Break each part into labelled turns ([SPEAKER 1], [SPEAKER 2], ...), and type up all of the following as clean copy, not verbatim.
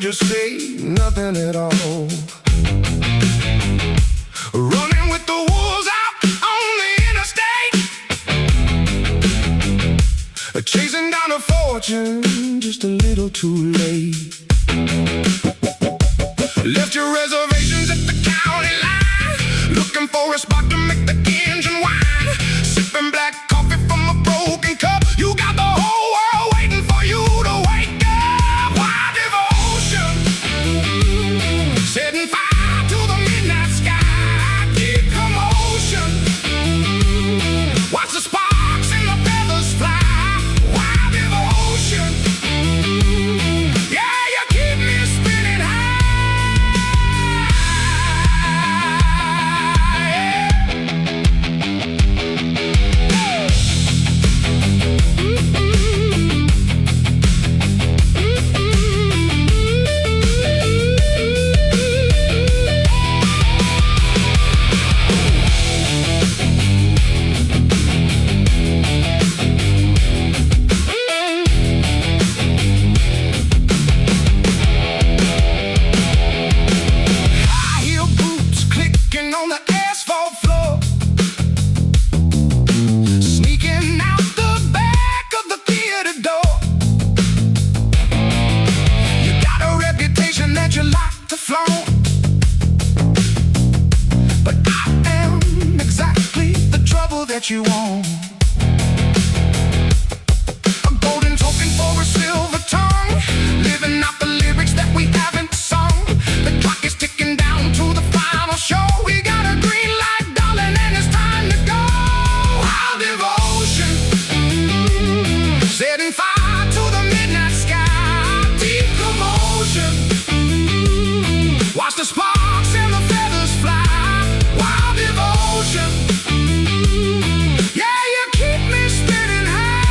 [SPEAKER 1] just say nothing at all. Running with the wolves out on the interstate, chasing down a fortune just a little too late. Left your reservations at the county line, looking for a spot to make the engine whine. Sipping black coffee from a broken cup, you got the whole world waiting for you to wake up. Wild devotion, setting fire to the midnight sky. Deep commotion, watch the sparks and the feathers fly. Wild devotion, yeah, you keep me spinning high. High heel boots clicking on the asphalt floor, sneaking out the back of the theater door. You got a reputation that you like to flaunt, but I am exactly the trouble that you want. A golden token for a silver tongue, living out the lyrics that we haven't sung. The clock is ticking down to the final show. We got a green light, darling, and it's time to go. Wild devotion, setting fire to the midnight sky. Deep commotion, watch the sparks and the feathers fly. Wild devotion, yeah, you keep me spinning high.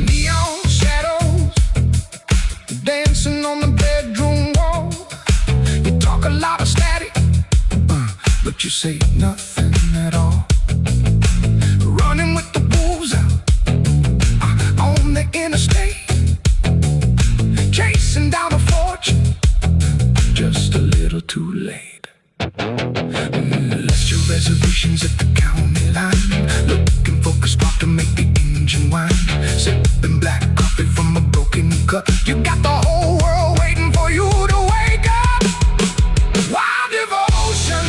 [SPEAKER 1] Neon shadows dancing on the bedroom wall. You talk a lot of static, but you say nothing at all. Running with the wolves out on the interstate, chasing down a fortune just a little too late. Left your reservations at the county line, looking for a spot to make the engine whine. Sipping black coffee from a broken cup, you got the whole world waiting for you to wake up. Wild devotion,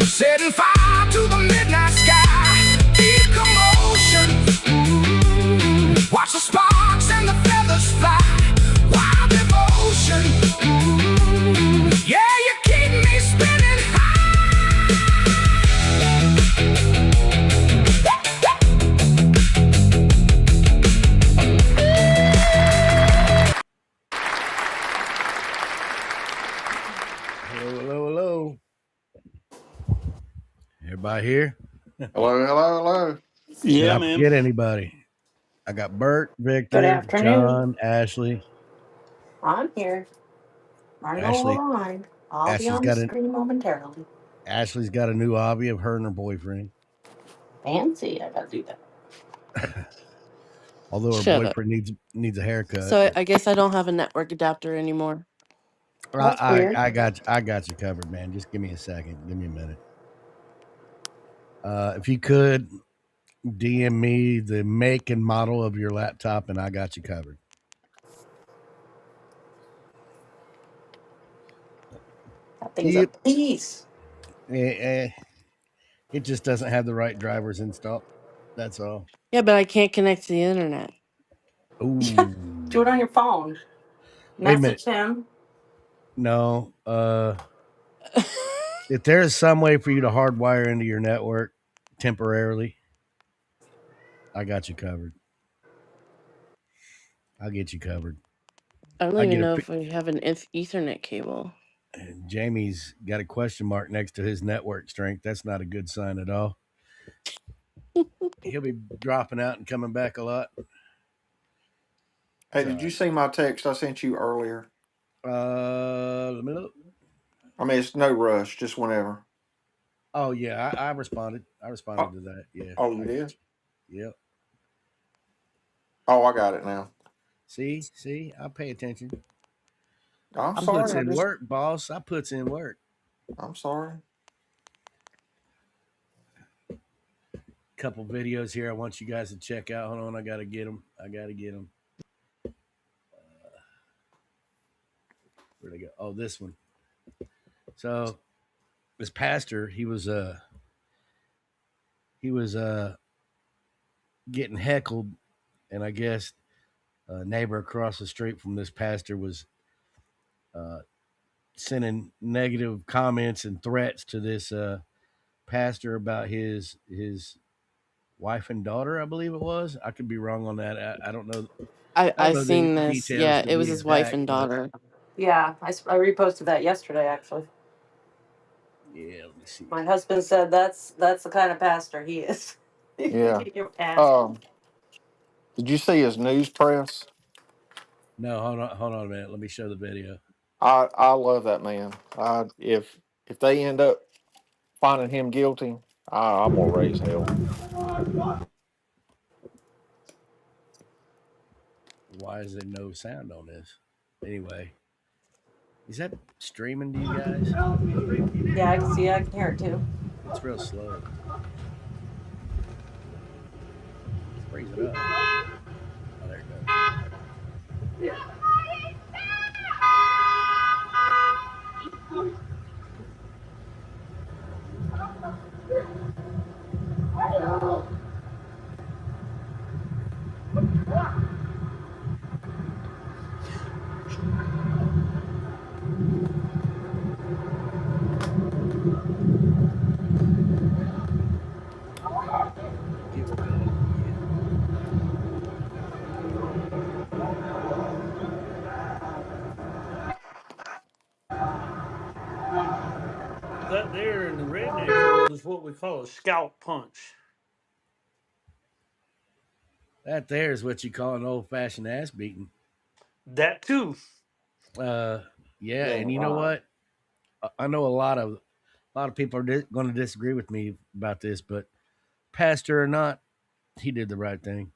[SPEAKER 1] setting fire to the midnight sky. Deep commotion, watch the sparks and the feathers fly. Wild devotion, yeah, you keep me spinning high.
[SPEAKER 2] Hello, hello, hello. Everybody here?
[SPEAKER 3] Hello, hello, hello.
[SPEAKER 2] Did
[SPEAKER 4] Yeah,
[SPEAKER 2] I
[SPEAKER 4] man.
[SPEAKER 2] forget anybody? I got Bert, Victor,
[SPEAKER 5] Good afternoon.
[SPEAKER 2] John, Ashley.
[SPEAKER 5] I'm here. Running
[SPEAKER 2] Ashley-
[SPEAKER 5] along. I'll be
[SPEAKER 2] Ashley's
[SPEAKER 5] on the
[SPEAKER 2] got an-
[SPEAKER 5] screen momentarily.
[SPEAKER 2] Ashley's got a new hobby of her and her boyfriend.
[SPEAKER 5] Fancy, I gotta do that.
[SPEAKER 2] Although her
[SPEAKER 6] Shut up.
[SPEAKER 2] boyfriend needs a haircut.
[SPEAKER 6] So I guess I don't have a network adapter anymore.
[SPEAKER 5] That's weird.
[SPEAKER 2] I got you covered, man. Just give me a second. Give me a minute. If you could DM me the make and model of your laptop, and I got you covered.
[SPEAKER 5] That thing's a
[SPEAKER 2] Yep.
[SPEAKER 5] piece.
[SPEAKER 2] Eh, it just doesn't have the right drivers installed. That's all.
[SPEAKER 4] Yeah, but I can't connect to the internet.
[SPEAKER 5] Do it
[SPEAKER 2] Ooh.
[SPEAKER 5] on your phone.
[SPEAKER 2] Wait a minute.
[SPEAKER 5] Message him.
[SPEAKER 2] No. If there is some way for you to hardwire into your network temporarily, I got you covered. I'll get you covered.
[SPEAKER 4] I don't
[SPEAKER 2] I
[SPEAKER 4] even
[SPEAKER 2] get a.
[SPEAKER 4] know if we have an Ethernet cable.
[SPEAKER 2] Jamie's got a question mark next to his network strength. That's not a good sign at all. He'll be dropping out and coming back a lot.
[SPEAKER 3] Hey,
[SPEAKER 2] It's all
[SPEAKER 3] did you
[SPEAKER 2] right.
[SPEAKER 3] see my text I sent you earlier?
[SPEAKER 2] Let me look.
[SPEAKER 3] I mean, it's no rush, just whenever.
[SPEAKER 2] Oh yeah, I responded. I
[SPEAKER 3] Oh,
[SPEAKER 2] responded to that. Yeah,
[SPEAKER 3] oh, you
[SPEAKER 2] I got
[SPEAKER 3] did?
[SPEAKER 2] you. Yep.
[SPEAKER 3] Oh, I got it now.
[SPEAKER 2] See, I pay attention.
[SPEAKER 3] I'm
[SPEAKER 2] I
[SPEAKER 3] sorry.
[SPEAKER 2] puts
[SPEAKER 3] I
[SPEAKER 2] in
[SPEAKER 3] just,
[SPEAKER 2] work, boss. I puts in work.
[SPEAKER 3] I'm sorry.
[SPEAKER 2] Couple videos here. I want you guys to check out. Hold on, I gotta get them. I gotta get them. Where'd they go? Oh, this one. So this pastor, he was getting heckled, and I guess a neighbor across the street from this pastor was uh, sending negative comments and threats to this pastor about his wife and daughter. I believe it was. I could be wrong on that. I don't know. I don't
[SPEAKER 4] I
[SPEAKER 2] know the
[SPEAKER 4] seen this.
[SPEAKER 2] details
[SPEAKER 4] Yeah,
[SPEAKER 2] to
[SPEAKER 4] it was
[SPEAKER 2] be
[SPEAKER 4] his wife
[SPEAKER 2] exact,
[SPEAKER 4] and
[SPEAKER 2] but
[SPEAKER 4] daughter.
[SPEAKER 5] Yeah, I reposted that yesterday. Actually,
[SPEAKER 2] yeah. Let me see.
[SPEAKER 5] my husband said that's the kind of pastor he is.
[SPEAKER 3] Yeah.
[SPEAKER 5] Your pastor.
[SPEAKER 3] Um, did you see his news press?
[SPEAKER 2] No, hold on a minute. Let me show the video.
[SPEAKER 3] I love that man. If they end up finding him guilty, I'm gonna raise hell.
[SPEAKER 2] Why is there no sound on this? Anyway, is that streaming to you guys?
[SPEAKER 5] Yeah, I can see. I can hear it too.
[SPEAKER 2] It's real slow. Let's raise it up. Oh, there it goes. Give a minute. Yeah.
[SPEAKER 6] That there in the redneck world is what we call a scalp punch.
[SPEAKER 2] That there is what you call an old fashioned ass beating.
[SPEAKER 6] That too.
[SPEAKER 2] Uh, yeah,
[SPEAKER 3] You
[SPEAKER 2] and
[SPEAKER 3] ain't
[SPEAKER 2] you know
[SPEAKER 3] lying.
[SPEAKER 2] what? I know a lot of people are going to disagree with me about this, but pastor or not, he did the right thing.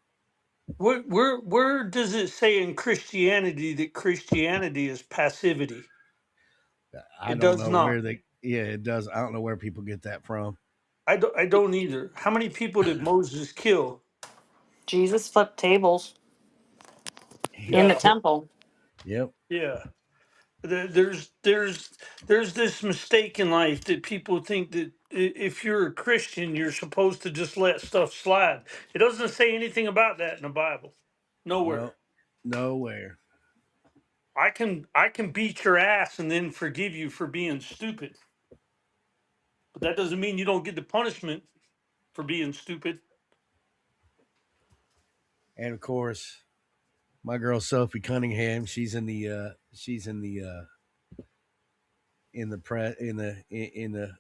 [SPEAKER 6] Where does it say in Christianity that Christianity is passivity?
[SPEAKER 2] I
[SPEAKER 6] It
[SPEAKER 2] don't
[SPEAKER 6] does
[SPEAKER 2] know
[SPEAKER 6] not.
[SPEAKER 2] where they. Yeah, it does. I don't know where people get that from.
[SPEAKER 6] I don't either. How many people did Moses kill?
[SPEAKER 5] Jesus flipped tables
[SPEAKER 2] He
[SPEAKER 5] in the
[SPEAKER 6] Yeah,
[SPEAKER 2] flipped.
[SPEAKER 5] temple.
[SPEAKER 2] Yep.
[SPEAKER 6] yeah. There's this mistake in life that people think that if you're a Christian, you're supposed to just let stuff slide. It doesn't say anything about that in the Bible. Nowhere.
[SPEAKER 2] No, nowhere.
[SPEAKER 6] I can beat your ass and then forgive you for being stupid. But that doesn't mean you don't get the punishment for being stupid.
[SPEAKER 2] And of course, my girl Sophie Cunningham, she's in the pre in the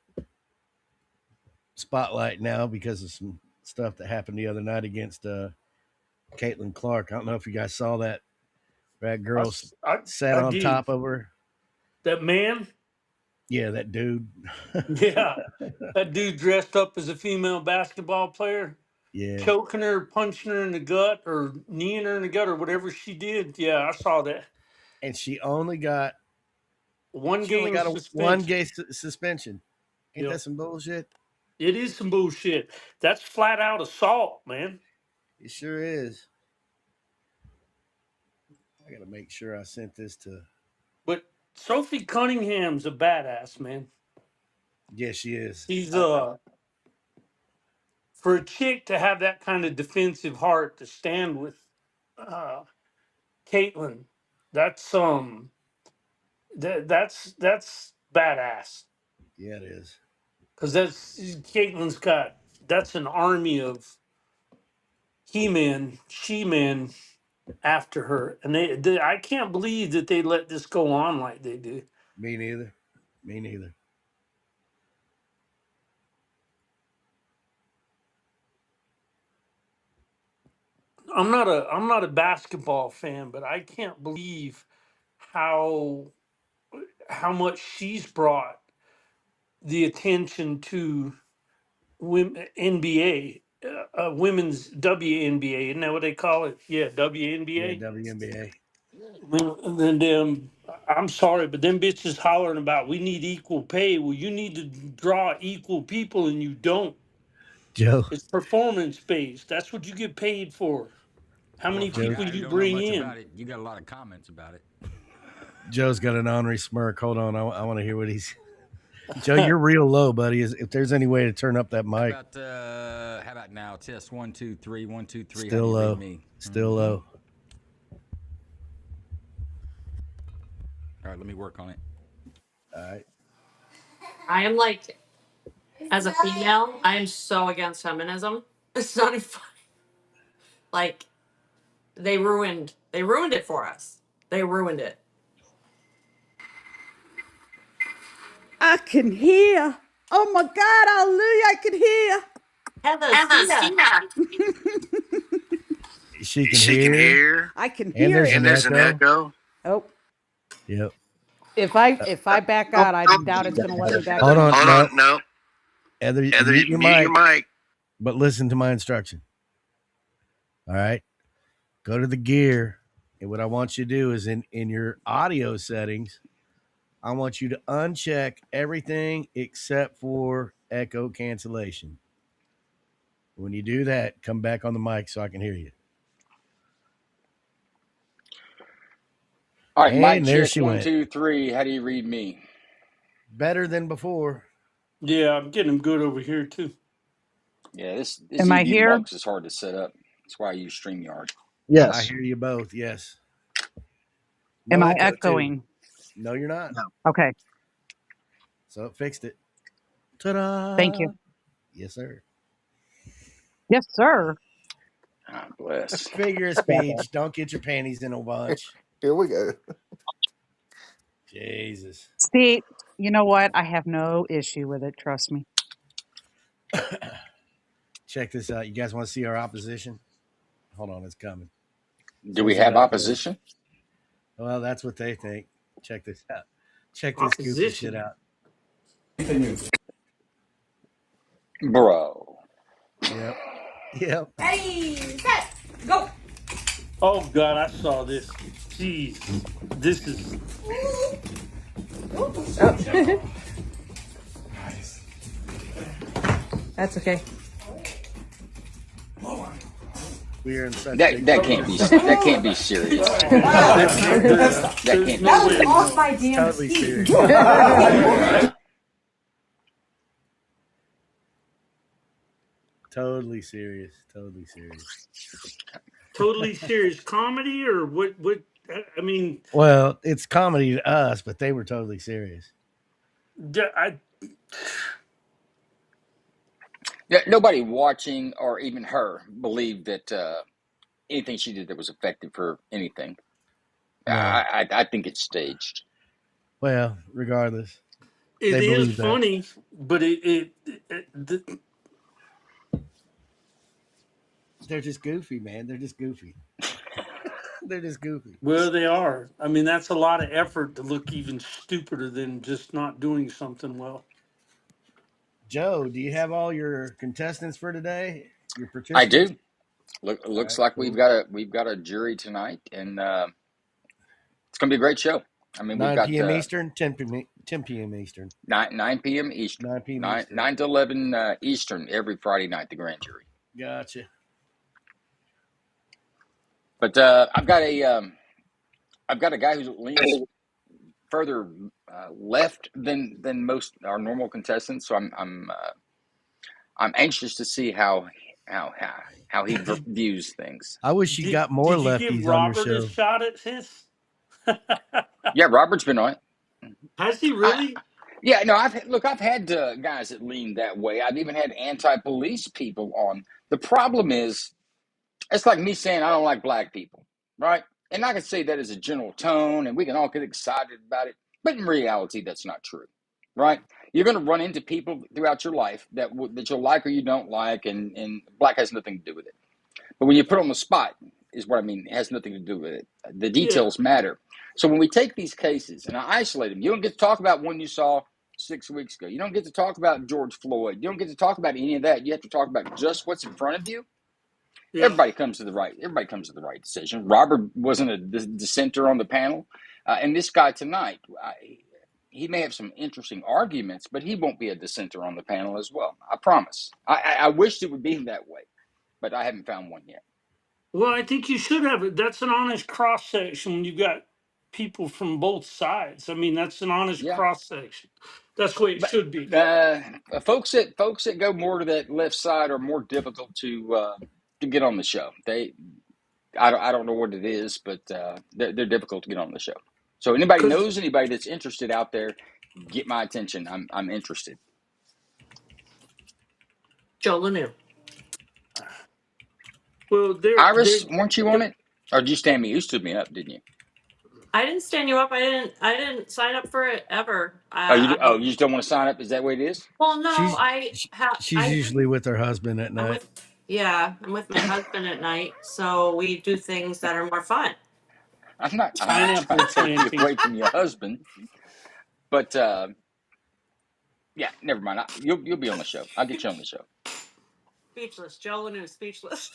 [SPEAKER 2] spotlight now because of some stuff that happened the other night against Caitlin Clark. I don't know if you guys saw that. That
[SPEAKER 6] I,
[SPEAKER 2] girl
[SPEAKER 6] s- I,
[SPEAKER 2] sat
[SPEAKER 6] I
[SPEAKER 2] on
[SPEAKER 6] did.
[SPEAKER 2] top of her.
[SPEAKER 6] That man,
[SPEAKER 2] Yeah, that dude.
[SPEAKER 6] yeah, that dude dressed up as a female basketball player,
[SPEAKER 2] Yeah,
[SPEAKER 6] choking her, punching her in the gut, or kneeing her in the gut, or whatever she did. Yeah, I saw that.
[SPEAKER 2] and she only got
[SPEAKER 6] one
[SPEAKER 2] She only
[SPEAKER 6] game
[SPEAKER 2] got a one
[SPEAKER 6] suspension.
[SPEAKER 2] game suspension. Ain't
[SPEAKER 6] Yep.
[SPEAKER 2] that some bullshit?
[SPEAKER 6] It is some bullshit. That's flat out assault, man.
[SPEAKER 2] It sure is. I gotta make sure I sent this to.
[SPEAKER 6] But Sophie Cunningham's a badass, man.
[SPEAKER 2] Yeah, she is.
[SPEAKER 6] She's
[SPEAKER 2] I,
[SPEAKER 6] for a chick to have that kind of defensive heart to stand with uh Caitlyn, that's that's badass.
[SPEAKER 2] yeah, it is.
[SPEAKER 6] Because that's Caitlyn's got that's an army of he-men, she-men after her, and they I can't believe that they let this go on like they do.
[SPEAKER 2] Me neither. Me neither.
[SPEAKER 6] I'm not a basketball fan, but I can't believe how how much she's brought the attention to women NBA, women's WNBA. Isn't that what they call it? Yeah,
[SPEAKER 2] Yeah,
[SPEAKER 6] WNBA.
[SPEAKER 2] WNBA.
[SPEAKER 6] And then I'm sorry, but them bitches hollering about we need equal pay. Well, you need to draw equal people, and you don't.
[SPEAKER 2] Joe.
[SPEAKER 6] It's performance based. That's what you get paid for. How
[SPEAKER 7] Well,
[SPEAKER 6] many
[SPEAKER 7] for a
[SPEAKER 2] Joe.
[SPEAKER 6] people
[SPEAKER 7] guy who
[SPEAKER 6] you
[SPEAKER 7] don't know
[SPEAKER 6] bring
[SPEAKER 7] much
[SPEAKER 6] in?
[SPEAKER 7] about it, you got a lot of comments about it.
[SPEAKER 2] Joe's got an ornery smirk. Hold on. I want to hear what he's. Joe, you're real low, buddy. If there's any way to turn up that mic,
[SPEAKER 7] How about now? Test 1 2 3 1 2 3. How do
[SPEAKER 2] still
[SPEAKER 7] you read
[SPEAKER 2] low.
[SPEAKER 7] me?
[SPEAKER 2] Still low.
[SPEAKER 7] All right, let me work on it.
[SPEAKER 2] All right.
[SPEAKER 5] I am like, as a female, I am so against feminism. It's not even funny. Like they ruined it for us. They ruined it.
[SPEAKER 8] I can hear. Oh my God, hallelujah, I can hear.
[SPEAKER 5] Heather, see ya.
[SPEAKER 2] She can
[SPEAKER 1] She can
[SPEAKER 2] hear,
[SPEAKER 1] hear,
[SPEAKER 8] I can
[SPEAKER 2] and
[SPEAKER 8] hear
[SPEAKER 2] there's
[SPEAKER 8] it.
[SPEAKER 1] and
[SPEAKER 2] an
[SPEAKER 1] there's an
[SPEAKER 2] echo.
[SPEAKER 1] echo.
[SPEAKER 8] Oh,
[SPEAKER 2] Yep.
[SPEAKER 8] if I back out, I doubt it's gonna let me back
[SPEAKER 2] Hold
[SPEAKER 8] in.
[SPEAKER 2] on.
[SPEAKER 1] Hold
[SPEAKER 2] No.
[SPEAKER 1] on, no.
[SPEAKER 2] Heather,
[SPEAKER 1] Heather,
[SPEAKER 2] mute your
[SPEAKER 1] mute your
[SPEAKER 2] mic,
[SPEAKER 1] mic.
[SPEAKER 2] but listen to my instruction. All right. Go to the gear. And what I want you to do is in your audio settings, I want you to uncheck everything except for echo cancellation. When you do that, come back on the mic so I can hear you.
[SPEAKER 9] All right, mic
[SPEAKER 2] And there
[SPEAKER 9] check
[SPEAKER 2] she
[SPEAKER 9] one,
[SPEAKER 2] went.
[SPEAKER 9] two, three. How do you read me?
[SPEAKER 2] Better than before.
[SPEAKER 6] Yeah, I'm getting them good over here too.
[SPEAKER 9] Yeah, this
[SPEAKER 8] Am I
[SPEAKER 9] EV
[SPEAKER 8] here?
[SPEAKER 9] box is hard to set up. That's why I use StreamYard.
[SPEAKER 2] I
[SPEAKER 10] Yes.
[SPEAKER 2] hear you both. Yes.
[SPEAKER 8] Am
[SPEAKER 2] No
[SPEAKER 8] I
[SPEAKER 2] echo, too.
[SPEAKER 8] echoing?
[SPEAKER 2] No, you're not.
[SPEAKER 10] No.
[SPEAKER 8] Okay,
[SPEAKER 2] So it fixed it.
[SPEAKER 8] thank you.
[SPEAKER 2] Ta-da! Yes, sir.
[SPEAKER 8] Yes, sir.
[SPEAKER 9] God bless.
[SPEAKER 2] Figure of speech. Don't get your panties in a bunch.
[SPEAKER 3] Here we go.
[SPEAKER 2] Jesus.
[SPEAKER 8] See, you know what? I have no issue with it. Trust me.
[SPEAKER 2] Check this out. You guys want to see our opposition? Hold on, it's coming.
[SPEAKER 9] Do
[SPEAKER 2] So
[SPEAKER 9] we
[SPEAKER 2] set
[SPEAKER 9] have
[SPEAKER 2] up here.
[SPEAKER 9] opposition?
[SPEAKER 2] Well, that's what they think. Check this out. Check this goofy shit
[SPEAKER 6] Opposition.
[SPEAKER 2] out.
[SPEAKER 9] Bro.
[SPEAKER 2] Yep. Yep.
[SPEAKER 8] Ready, set, go.
[SPEAKER 6] Oh God, I saw this. Jesus, this is
[SPEAKER 8] That's okay.
[SPEAKER 2] We are in such
[SPEAKER 9] That
[SPEAKER 2] big
[SPEAKER 9] that
[SPEAKER 2] trouble.
[SPEAKER 9] can't be that can't be serious. That
[SPEAKER 6] there's
[SPEAKER 9] can't be
[SPEAKER 6] no way.
[SPEAKER 9] serious.
[SPEAKER 8] Off my
[SPEAKER 2] It's
[SPEAKER 8] damn
[SPEAKER 2] totally
[SPEAKER 8] seat.
[SPEAKER 2] serious. Totally serious. Totally serious.
[SPEAKER 6] Totally serious comedy or what? What? I mean,
[SPEAKER 2] Well, it's comedy to us, but they were totally serious.
[SPEAKER 6] I
[SPEAKER 9] Yeah, nobody watching or even her believed that anything she did that was effective for anything.
[SPEAKER 2] No.
[SPEAKER 9] I think it's staged.
[SPEAKER 2] Well, regardless,
[SPEAKER 6] it
[SPEAKER 2] they
[SPEAKER 6] is
[SPEAKER 2] believe that.
[SPEAKER 6] funny, but
[SPEAKER 2] They're just goofy, man. They're just goofy. They're just goofy.
[SPEAKER 6] well, they are. I mean, that's a lot of effort to look even stupider than just not doing something well.
[SPEAKER 2] Joe, do you have all your contestants for today? Your
[SPEAKER 9] I
[SPEAKER 2] participants?
[SPEAKER 9] do.
[SPEAKER 2] All
[SPEAKER 9] Looks
[SPEAKER 2] right,
[SPEAKER 9] like
[SPEAKER 2] cool.
[SPEAKER 9] we've got a jury tonight, and it's gonna be a great show. I mean, we've
[SPEAKER 2] 9
[SPEAKER 9] got
[SPEAKER 2] p.m. Eastern, 10 p.m. Eastern,
[SPEAKER 9] 9 p.m. Eastern,
[SPEAKER 2] 9 p.m.
[SPEAKER 9] 9
[SPEAKER 2] Eastern.
[SPEAKER 9] 9 to 11 Eastern every Friday night. The grand jury.
[SPEAKER 2] Gotcha.
[SPEAKER 9] But I've got a guy who leans further left than most our normal contestants. So I'm anxious to see how how he
[SPEAKER 6] Did,
[SPEAKER 9] views things.
[SPEAKER 2] I wish you
[SPEAKER 6] did
[SPEAKER 2] got more
[SPEAKER 6] did you give
[SPEAKER 2] lefties on your
[SPEAKER 6] Robert a
[SPEAKER 2] show.
[SPEAKER 6] shot at his?
[SPEAKER 9] Yeah, Robert's been on it.
[SPEAKER 6] Has he
[SPEAKER 9] I,
[SPEAKER 6] really?
[SPEAKER 9] yeah, no, I've had guys that lean that way. I've even had anti-police people on. The problem is, it's like me saying I don't like black people, right? And I can say that as a general tone, and we can all get excited about it. But in reality, that's not true, right? You're going to run into people throughout your life that you'll like or you don't like, and black has nothing to do with it. But when you put on the spot, is what I mean. It has nothing to do with it. The
[SPEAKER 6] Yeah,
[SPEAKER 9] details matter. So when we take these cases and I isolate them, you don't get to talk about one you saw 6 weeks ago. You don't get to talk about George Floyd. You don't get to talk about any of that. You have to talk about just what's in front of you.
[SPEAKER 6] yeah.
[SPEAKER 9] Everybody comes to the right. Everybody comes to the right decision. Robert wasn't a dissenter on the panel, and this guy tonight, he may have some interesting arguments, but he won't be a dissenter on the panel as well. I promise. I wished it would be that way, but I haven't found one yet.
[SPEAKER 6] Well, I think you should have it. That's an honest cross section when you got people from both sides. I mean, that's an honest
[SPEAKER 9] Yeah,
[SPEAKER 6] cross section. That's the way it
[SPEAKER 9] but
[SPEAKER 6] should be.
[SPEAKER 9] folks that go more to that left side are more difficult to get on the show. I don't know what it is, but they're difficult to get on the show. So anybody
[SPEAKER 6] Because
[SPEAKER 9] knows anybody that's interested out there, get my attention. I'm interested.
[SPEAKER 5] Joe Lanu.
[SPEAKER 6] well,
[SPEAKER 9] Iris, weren't you on it, or did you stand me? You stood me up, didn't you?
[SPEAKER 5] I didn't stand you up. I didn't sign up for it ever.
[SPEAKER 9] Oh, you
[SPEAKER 5] I'm
[SPEAKER 9] you just don't want to sign up? Is that what it is?
[SPEAKER 5] well, no,
[SPEAKER 2] She's she's
[SPEAKER 5] I
[SPEAKER 2] usually with her husband at
[SPEAKER 5] I'm
[SPEAKER 2] night.
[SPEAKER 5] with yeah, I'm with my husband at night, so we do things that are more fun.
[SPEAKER 9] I'm not trying
[SPEAKER 6] pineapple
[SPEAKER 9] to take you
[SPEAKER 6] planting.
[SPEAKER 9] away from your husband, but yeah, never mind. You'll be on the show. I'll get you on the show.
[SPEAKER 5] Speechless. Joe Lanu, speechless.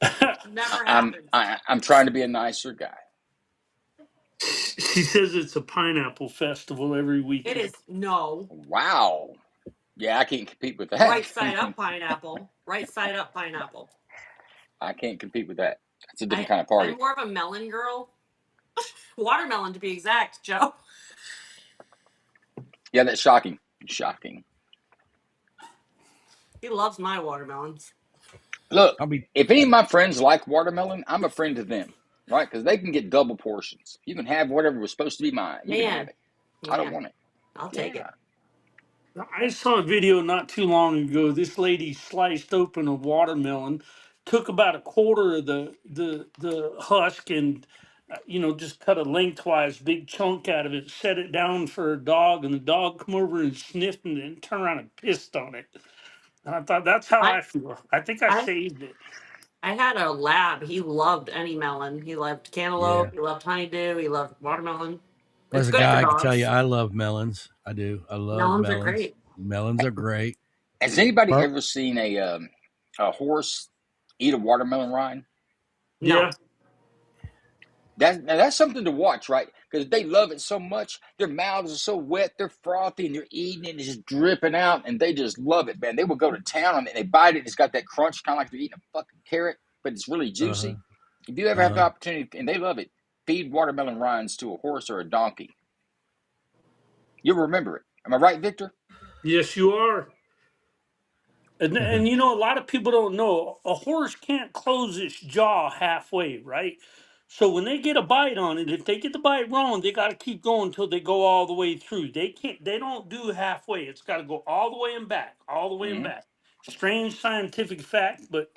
[SPEAKER 9] I,
[SPEAKER 5] Never
[SPEAKER 9] I'm
[SPEAKER 5] happened.
[SPEAKER 9] I'm trying to be a nicer guy.
[SPEAKER 6] She says it's a pineapple festival every
[SPEAKER 5] It
[SPEAKER 6] weekend.
[SPEAKER 5] is no
[SPEAKER 9] Wow. Yeah, I can't compete with that.
[SPEAKER 5] right side up pineapple. Right side up pineapple.
[SPEAKER 9] I can't compete with that. It's a different
[SPEAKER 5] I
[SPEAKER 9] kind of
[SPEAKER 5] I'm
[SPEAKER 9] party.
[SPEAKER 5] more of a melon girl. Watermelon to be exact, Joe.
[SPEAKER 9] Yeah, that's shocking. Shocking.
[SPEAKER 5] He loves my watermelons.
[SPEAKER 9] Look,
[SPEAKER 2] I'll be
[SPEAKER 9] if any of my friends like watermelon, I'm a friend to them, right? Because they can get double portions. You can have whatever was supposed to be mine. You can have
[SPEAKER 5] Man,
[SPEAKER 9] it. I don't
[SPEAKER 5] man,
[SPEAKER 9] want it.
[SPEAKER 5] I'll take
[SPEAKER 9] Yeah.
[SPEAKER 5] it.
[SPEAKER 6] I saw a video not too long ago. This lady sliced open a watermelon, took about a quarter of the husk, and just cut a lengthwise big chunk out of it. Set it down for a dog, and the dog come over and sniffed it, and turned around and pissed on it. And I thought that's how
[SPEAKER 5] I
[SPEAKER 6] I feel. I think I
[SPEAKER 5] I
[SPEAKER 6] saved it.
[SPEAKER 5] I had a lab. He loved any melon. He loved
[SPEAKER 2] yeah.
[SPEAKER 5] cantaloupe. He loved honeydew. He loved watermelon.
[SPEAKER 2] Well,
[SPEAKER 5] It's
[SPEAKER 2] as a
[SPEAKER 5] good for
[SPEAKER 2] guy, I can tell you,
[SPEAKER 5] dogs.
[SPEAKER 2] I love melons. I do. I love
[SPEAKER 5] Melons are
[SPEAKER 2] melons.
[SPEAKER 5] great.
[SPEAKER 2] Melons are great.
[SPEAKER 9] Has anybody
[SPEAKER 2] Pump.
[SPEAKER 9] ever seen a horse eat a watermelon rind?
[SPEAKER 5] No,
[SPEAKER 6] Yeah.
[SPEAKER 9] That's something to watch, right? Because they love it so much. Their mouths are so wet, they're frothy, and they're eating it, and it's just dripping out, and they just love it, man. They will go to town on it, and they bite it, and it's got that crunch, kind of like they're eating a fucking carrot, but it's really
[SPEAKER 2] Uh huh.
[SPEAKER 9] juicy. If you ever
[SPEAKER 2] Uh
[SPEAKER 9] have the
[SPEAKER 2] huh.
[SPEAKER 9] opportunity, and they love it, feed watermelon rinds to a horse or a donkey. You'll remember it. Am I right, Victor?
[SPEAKER 6] Yes, you are. And a lot of people don't know a horse can't close its jaw halfway, right? So when they get a bite on it, if they get the bite wrong, they got to keep going until they go all the way through. They can't. They don't do halfway. It's got to go all the way and back, all the way and
[SPEAKER 9] Mm-hmm.
[SPEAKER 6] back. Strange scientific fact, but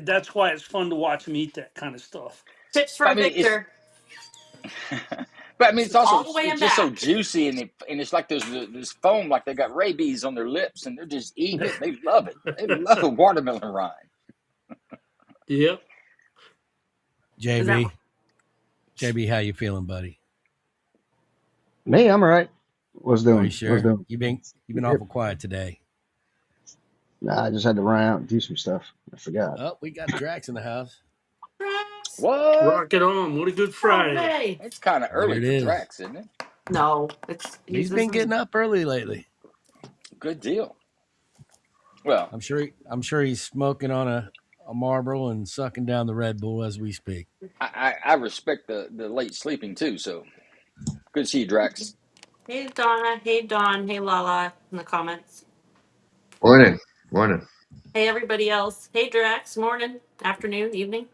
[SPEAKER 6] that's why it's fun to watch them eat that kind of stuff.
[SPEAKER 5] tips
[SPEAKER 9] But I
[SPEAKER 5] from
[SPEAKER 9] mean, it's
[SPEAKER 5] Victor.
[SPEAKER 9] but I mean,
[SPEAKER 5] All the way
[SPEAKER 9] it's
[SPEAKER 5] and
[SPEAKER 9] just so
[SPEAKER 5] back.
[SPEAKER 9] juicy, and it's like there's this foam, like they got rabies on their lips, and they're just eating it. They love it. They love a watermelon rind.
[SPEAKER 6] Yep.
[SPEAKER 5] Is that
[SPEAKER 2] JB, JB, how you feeling, buddy?
[SPEAKER 10] Me, I'm all right. What's
[SPEAKER 2] Are you
[SPEAKER 10] doing? What's
[SPEAKER 2] sure?
[SPEAKER 10] doing?
[SPEAKER 2] You've been
[SPEAKER 10] Yep.
[SPEAKER 2] awful quiet today.
[SPEAKER 10] Nah, I just had to run out and do some stuff. I forgot.
[SPEAKER 2] Oh, we got Drax in the house.
[SPEAKER 9] What?
[SPEAKER 6] Rock it on. What a good
[SPEAKER 5] Oh,
[SPEAKER 6] Friday.
[SPEAKER 5] hey.
[SPEAKER 9] It's kind of
[SPEAKER 2] There
[SPEAKER 9] early
[SPEAKER 2] it
[SPEAKER 9] for
[SPEAKER 2] is.
[SPEAKER 9] Drax, isn't it?
[SPEAKER 5] No, it's
[SPEAKER 2] He's
[SPEAKER 5] this
[SPEAKER 2] been
[SPEAKER 5] is
[SPEAKER 2] getting up early lately.
[SPEAKER 9] Good deal. Well,
[SPEAKER 2] I'm sure he's smoking on a Marlboro and sucking down the Red Bull as we speak.
[SPEAKER 9] I respect the late sleeping too. So good to see you, Drax.
[SPEAKER 5] Hey Donna, hey Don, hey Lala in the comments.
[SPEAKER 11] Morning. Morning.
[SPEAKER 5] Hey everybody else. Hey Drax, morning, afternoon, evening.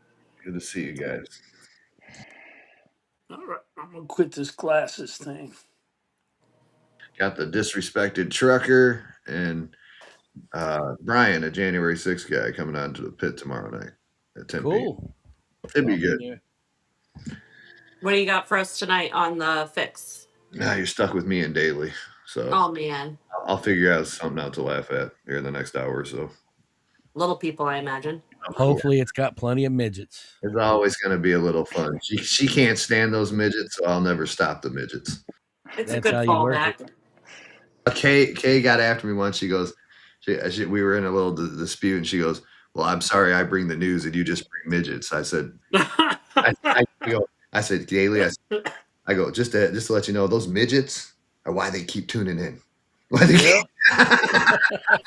[SPEAKER 11] Good to see you guys.
[SPEAKER 6] All right, I'm gonna quit this glasses thing.
[SPEAKER 11] Got the disrespected trucker and Brian, a January 6th guy, coming on to the pit tomorrow night at 10 p.m.
[SPEAKER 2] Cool.
[SPEAKER 11] It'd be good.
[SPEAKER 2] Yeah.
[SPEAKER 5] What do you got for us tonight on the fix?
[SPEAKER 11] Now you're stuck with me and Daly. So
[SPEAKER 5] Oh man,
[SPEAKER 11] I'll figure out something out to laugh at here in the next hour or so.
[SPEAKER 5] little people, I imagine.
[SPEAKER 11] Of course.
[SPEAKER 2] Hopefully, it's got plenty of midgets.
[SPEAKER 11] It's always going to be a little fun. She can't stand those midgets, so I'll never stop the midgets.
[SPEAKER 5] It's a
[SPEAKER 2] That's
[SPEAKER 5] good
[SPEAKER 2] how you work it.
[SPEAKER 5] fallback.
[SPEAKER 11] Kay got after me once. She goes, we were in a little dispute, and she goes, "Well, I'm sorry, I bring the news, and you just bring midgets." I said, I said, Daily, I go, just to let you know, those midgets are why they keep tuning in. Why they
[SPEAKER 2] Yep.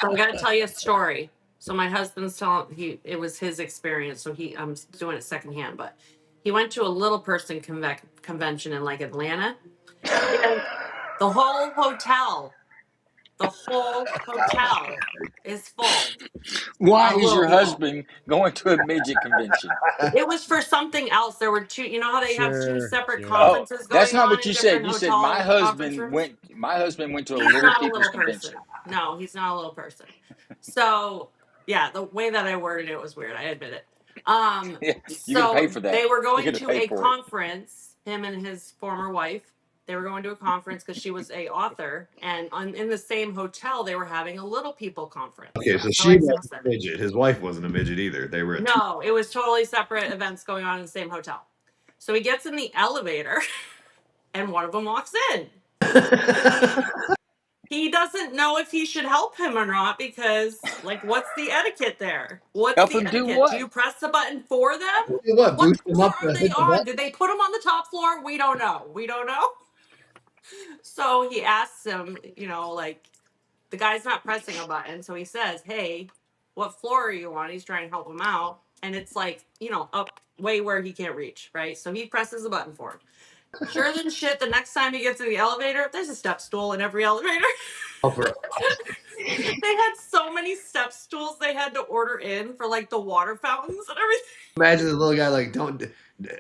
[SPEAKER 5] So I'm gonna tell you a story. So my husband's telling it was his experience, so I'm doing it secondhand, but he went to a little person convention in like Atlanta, and the whole hotel is full
[SPEAKER 9] Why
[SPEAKER 5] of
[SPEAKER 9] is
[SPEAKER 5] little
[SPEAKER 9] your
[SPEAKER 5] people.
[SPEAKER 9] husband going to a midget convention?
[SPEAKER 5] It was for something else. There were two. You know how they have two
[SPEAKER 2] Sure.
[SPEAKER 5] separate
[SPEAKER 2] Sure.
[SPEAKER 9] Oh,
[SPEAKER 5] conferences
[SPEAKER 9] that's
[SPEAKER 5] going
[SPEAKER 9] not
[SPEAKER 5] on
[SPEAKER 9] what
[SPEAKER 5] in
[SPEAKER 9] you said.
[SPEAKER 5] different
[SPEAKER 9] You said my
[SPEAKER 5] hotel conference
[SPEAKER 9] husband
[SPEAKER 5] rooms?
[SPEAKER 9] went. My husband went to a
[SPEAKER 5] He's
[SPEAKER 9] little
[SPEAKER 5] not a
[SPEAKER 9] people's
[SPEAKER 5] little
[SPEAKER 9] convention.
[SPEAKER 5] person. No, he's not a little person. So yeah, the way that I worded it was weird. I admit it.
[SPEAKER 9] Yeah, you're gonna pay
[SPEAKER 5] So
[SPEAKER 9] for
[SPEAKER 5] they
[SPEAKER 9] that.
[SPEAKER 5] were
[SPEAKER 9] You're
[SPEAKER 5] going
[SPEAKER 9] gonna
[SPEAKER 5] to
[SPEAKER 9] pay
[SPEAKER 5] a
[SPEAKER 9] for it.
[SPEAKER 5] conference. Him and his former wife. They were going to a conference because she was a author, and in the same hotel they were having a little people conference.
[SPEAKER 11] Okay, so
[SPEAKER 5] That's how
[SPEAKER 11] she
[SPEAKER 5] I
[SPEAKER 11] wasn't
[SPEAKER 5] sensed it.
[SPEAKER 11] a midget. His wife wasn't a midget either. They were a two.
[SPEAKER 5] No, it was totally separate events going on in the same hotel. So he gets in the elevator, and one of them walks in. He doesn't know if he should help him or not because, like, what's the etiquette there? What's
[SPEAKER 9] Help
[SPEAKER 5] the
[SPEAKER 9] him do
[SPEAKER 5] etiquette? Do
[SPEAKER 9] what?
[SPEAKER 5] you press the button for them?
[SPEAKER 11] What?
[SPEAKER 5] What
[SPEAKER 11] Boost him
[SPEAKER 5] floor
[SPEAKER 11] up
[SPEAKER 5] are
[SPEAKER 11] to
[SPEAKER 5] they
[SPEAKER 11] hit the
[SPEAKER 5] on?
[SPEAKER 11] button?
[SPEAKER 5] Did they put him on the top floor? We don't know. We don't know. So he asks him, like, the guy's not pressing a button. So he says, "Hey, what floor are you on?" He's trying to help him out. And it's like, up way where he can't reach, right? So he presses the button for him. Sure than shit, the next time he gets in the elevator, there's a step stool in every elevator.
[SPEAKER 11] Oh, for
[SPEAKER 5] They had so many step stools they had to order in for like the water fountains and everything.
[SPEAKER 11] imagine the little guy like, don't.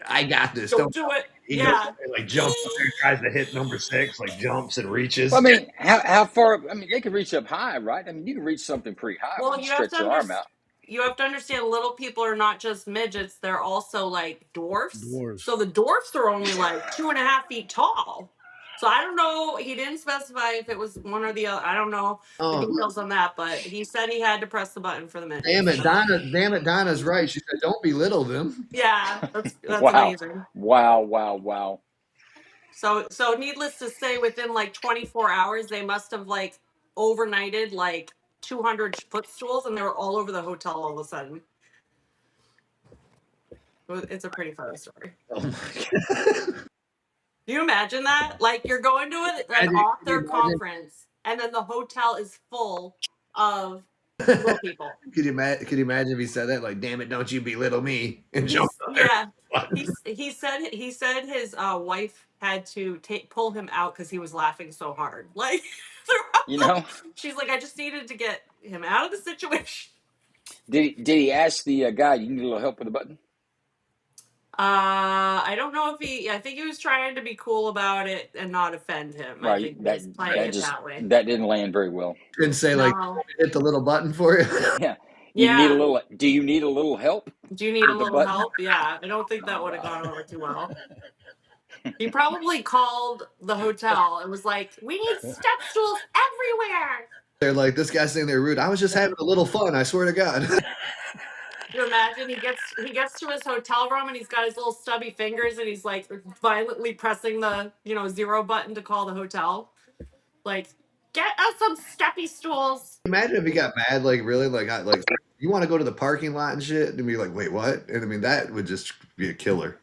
[SPEAKER 11] I got this.
[SPEAKER 5] Don't
[SPEAKER 11] Don't.
[SPEAKER 5] do it.
[SPEAKER 11] He goes
[SPEAKER 5] Yeah.
[SPEAKER 11] and like jumps up there, tries to hit number 6, like jumps and
[SPEAKER 9] Well, I
[SPEAKER 11] reaches.
[SPEAKER 9] mean, how far? I mean, they could reach up high, right? I mean, you can reach something pretty high when
[SPEAKER 5] Well,
[SPEAKER 9] you stretch your arm out.
[SPEAKER 5] you have to understand little people are not just midgets, they're also like dwarfs.
[SPEAKER 2] Dwarves.
[SPEAKER 5] So the dwarfs are only like 2.5 feet tall. So I don't know. He didn't specify if it was one or the other. I don't know the
[SPEAKER 11] Oh,
[SPEAKER 5] details on that, but he said he had to press the button for the
[SPEAKER 11] damn
[SPEAKER 5] midgets.
[SPEAKER 11] it, Donna! Damn it, Donna's right. She said, "Don't belittle them."
[SPEAKER 5] Yeah, that's
[SPEAKER 9] Wow,
[SPEAKER 5] amazing.
[SPEAKER 9] wow, wow, wow.
[SPEAKER 5] So needless to say, within like 24 hours, they must have like overnighted like 200 footstools, and they were all over the hotel all of a sudden. It's a pretty funny story.
[SPEAKER 11] Oh my god!
[SPEAKER 5] Do you imagine that? Like you're going to an
[SPEAKER 11] Can
[SPEAKER 5] author
[SPEAKER 11] you imagine?
[SPEAKER 5] conference, and then the hotel is full of little people.
[SPEAKER 11] Could you imagine if he said that? Like, damn it, don't you belittle me and jump
[SPEAKER 5] He's
[SPEAKER 11] up there.
[SPEAKER 5] yeah. He said his wife had to pull him out because he was laughing so hard. Like
[SPEAKER 9] You
[SPEAKER 5] throughout
[SPEAKER 9] know,
[SPEAKER 5] she's like, I just needed to get him out of the situation.
[SPEAKER 9] did he ask the guy, "You need a little help with the button"?
[SPEAKER 5] I don't know if I think he was trying to be cool about it and not offend him. I
[SPEAKER 9] Right.
[SPEAKER 5] think he
[SPEAKER 9] That
[SPEAKER 5] was playing
[SPEAKER 9] that
[SPEAKER 5] it
[SPEAKER 9] just
[SPEAKER 5] that way.
[SPEAKER 9] that didn't land very well.
[SPEAKER 11] Didn't say like
[SPEAKER 5] No.
[SPEAKER 11] hit the little button for you.
[SPEAKER 9] Yeah. You need a
[SPEAKER 5] Yeah.
[SPEAKER 9] little. Do you need a little help
[SPEAKER 5] Do you need a
[SPEAKER 9] with the
[SPEAKER 5] little
[SPEAKER 9] button?
[SPEAKER 5] help? Yeah. I don't think
[SPEAKER 9] Oh
[SPEAKER 5] that would have
[SPEAKER 9] wow.
[SPEAKER 5] gone over too well. He probably called the hotel and was like, "We need step stools everywhere."
[SPEAKER 11] They're like, this guy's saying they're rude. I was just having a little fun. I swear to God.
[SPEAKER 5] You imagine he gets to his hotel room and he's got his little stubby fingers and he's like violently pressing the 0 button to call the hotel. Like, get us some steppy stools.
[SPEAKER 11] Imagine if he got mad, like really, like you want to go to the parking lot and shit, and be like, wait, what? And I mean, that would just be a killer.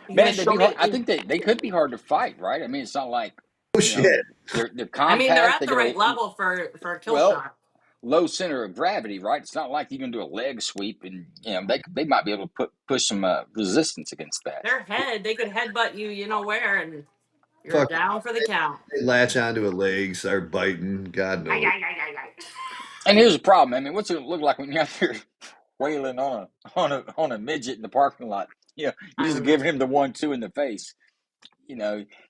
[SPEAKER 5] You gonna
[SPEAKER 9] Man, they'd
[SPEAKER 5] show
[SPEAKER 9] be hard.
[SPEAKER 5] me?
[SPEAKER 9] I think they could be hard to fight, right? I mean, it's not like,
[SPEAKER 11] Oh
[SPEAKER 9] you know,
[SPEAKER 11] shit!
[SPEAKER 9] they're
[SPEAKER 5] I mean, they're
[SPEAKER 9] compact.
[SPEAKER 5] at
[SPEAKER 9] They
[SPEAKER 5] the
[SPEAKER 9] got
[SPEAKER 5] right
[SPEAKER 9] a
[SPEAKER 5] level for a kill
[SPEAKER 9] well
[SPEAKER 5] shot.
[SPEAKER 9] low center of gravity, right? It's not like you can do a leg sweep, and they might be able to push some resistance against that.
[SPEAKER 5] Their head, they could headbutt you, you know where, and you're
[SPEAKER 11] Fuck,
[SPEAKER 5] down for the count.
[SPEAKER 11] they latch onto a leg, start biting. God
[SPEAKER 5] Ay,
[SPEAKER 11] knows.
[SPEAKER 5] ay, ay, ay, ay.
[SPEAKER 9] And here's the problem. I mean, what's it look like when you're out there wailing on a midget in the parking lot? You
[SPEAKER 5] I
[SPEAKER 9] just
[SPEAKER 5] don't know.
[SPEAKER 9] giving him the 1-2 in the face.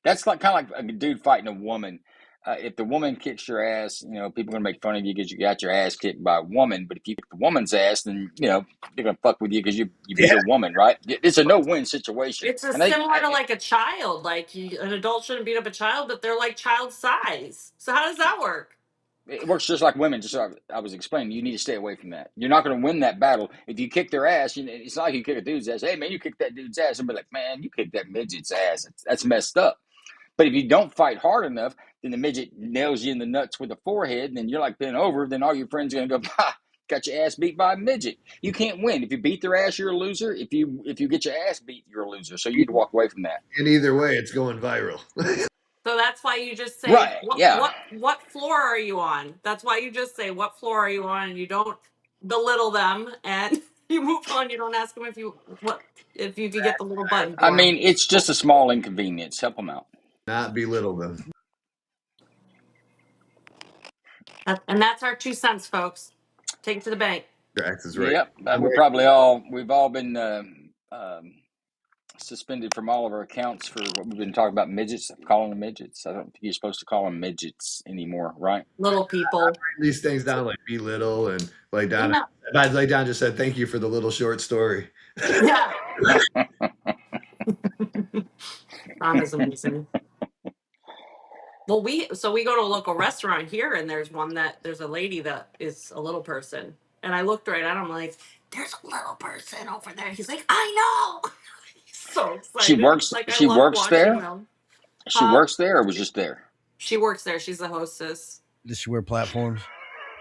[SPEAKER 9] That's like kind of like a dude fighting a woman. If the woman kicks your ass, people are gonna make fun of you because you got your ass kicked by a woman. But if you kick the woman's ass, then they're gonna fuck with you because you beat
[SPEAKER 11] Yeah,
[SPEAKER 9] a woman, right? It's a no-win situation.
[SPEAKER 5] It's a
[SPEAKER 9] And they,
[SPEAKER 5] similar to like a child. Like an adult shouldn't beat up a child, but they're like child size. So how does that work?
[SPEAKER 9] it works just like women. Just like I was explaining, you need to stay away from that. You're not going to win that battle if you kick their ass. It's not like you kick a dude's ass. Hey man, you kicked that dude's ass, and be like, man, you kicked that midget's ass. That's messed up. But if you don't fight hard enough, then the midget nails you in the nuts with the forehead, and then you're like bent over. Then all your friends are gonna go, "Ha! Got your ass beat by a midget." You can't win. If you beat their ass, you're a loser. If you get your ass beat, you're a loser. So you need to walk away from that.
[SPEAKER 11] and either way, it's going viral.
[SPEAKER 5] So that's why you just say
[SPEAKER 9] Right?
[SPEAKER 5] what
[SPEAKER 9] Yeah.
[SPEAKER 5] what what floor are you on? That's why you just say what floor are you on, and you don't belittle them, and you move on. You don't ask them if you could get the little button
[SPEAKER 9] I
[SPEAKER 5] for them.
[SPEAKER 9] mean, it's just a small inconvenience. Help them out.
[SPEAKER 11] Not belittle them.
[SPEAKER 5] And that's our 2 cents, folks. Take it to the bank.
[SPEAKER 11] Drax is right.
[SPEAKER 9] Yep.
[SPEAKER 11] I'm
[SPEAKER 9] We've all been suspended from all of our accounts for what we've been talking about midgets. Calling them midgets. I don't think you're supposed to call them midgets anymore, right?
[SPEAKER 5] Little people.
[SPEAKER 11] these things down like belittle and like
[SPEAKER 5] You
[SPEAKER 11] Don.
[SPEAKER 5] know.
[SPEAKER 11] Like Don just said, thank you for the little short story.
[SPEAKER 5] Yeah. Ron is amazing. Well, we go to a local restaurant here, and there's a lady that is a little person, and I looked right at him like, "There's a little person over there." He's like, "I know." He's so
[SPEAKER 9] She
[SPEAKER 5] excited.
[SPEAKER 9] works.
[SPEAKER 5] Like I
[SPEAKER 9] She
[SPEAKER 5] love
[SPEAKER 9] works
[SPEAKER 5] watching
[SPEAKER 9] there.
[SPEAKER 5] them.
[SPEAKER 9] She
[SPEAKER 5] Huh?
[SPEAKER 9] works there, or was just there.
[SPEAKER 5] She works there. She's the hostess.
[SPEAKER 2] Does she wear platforms?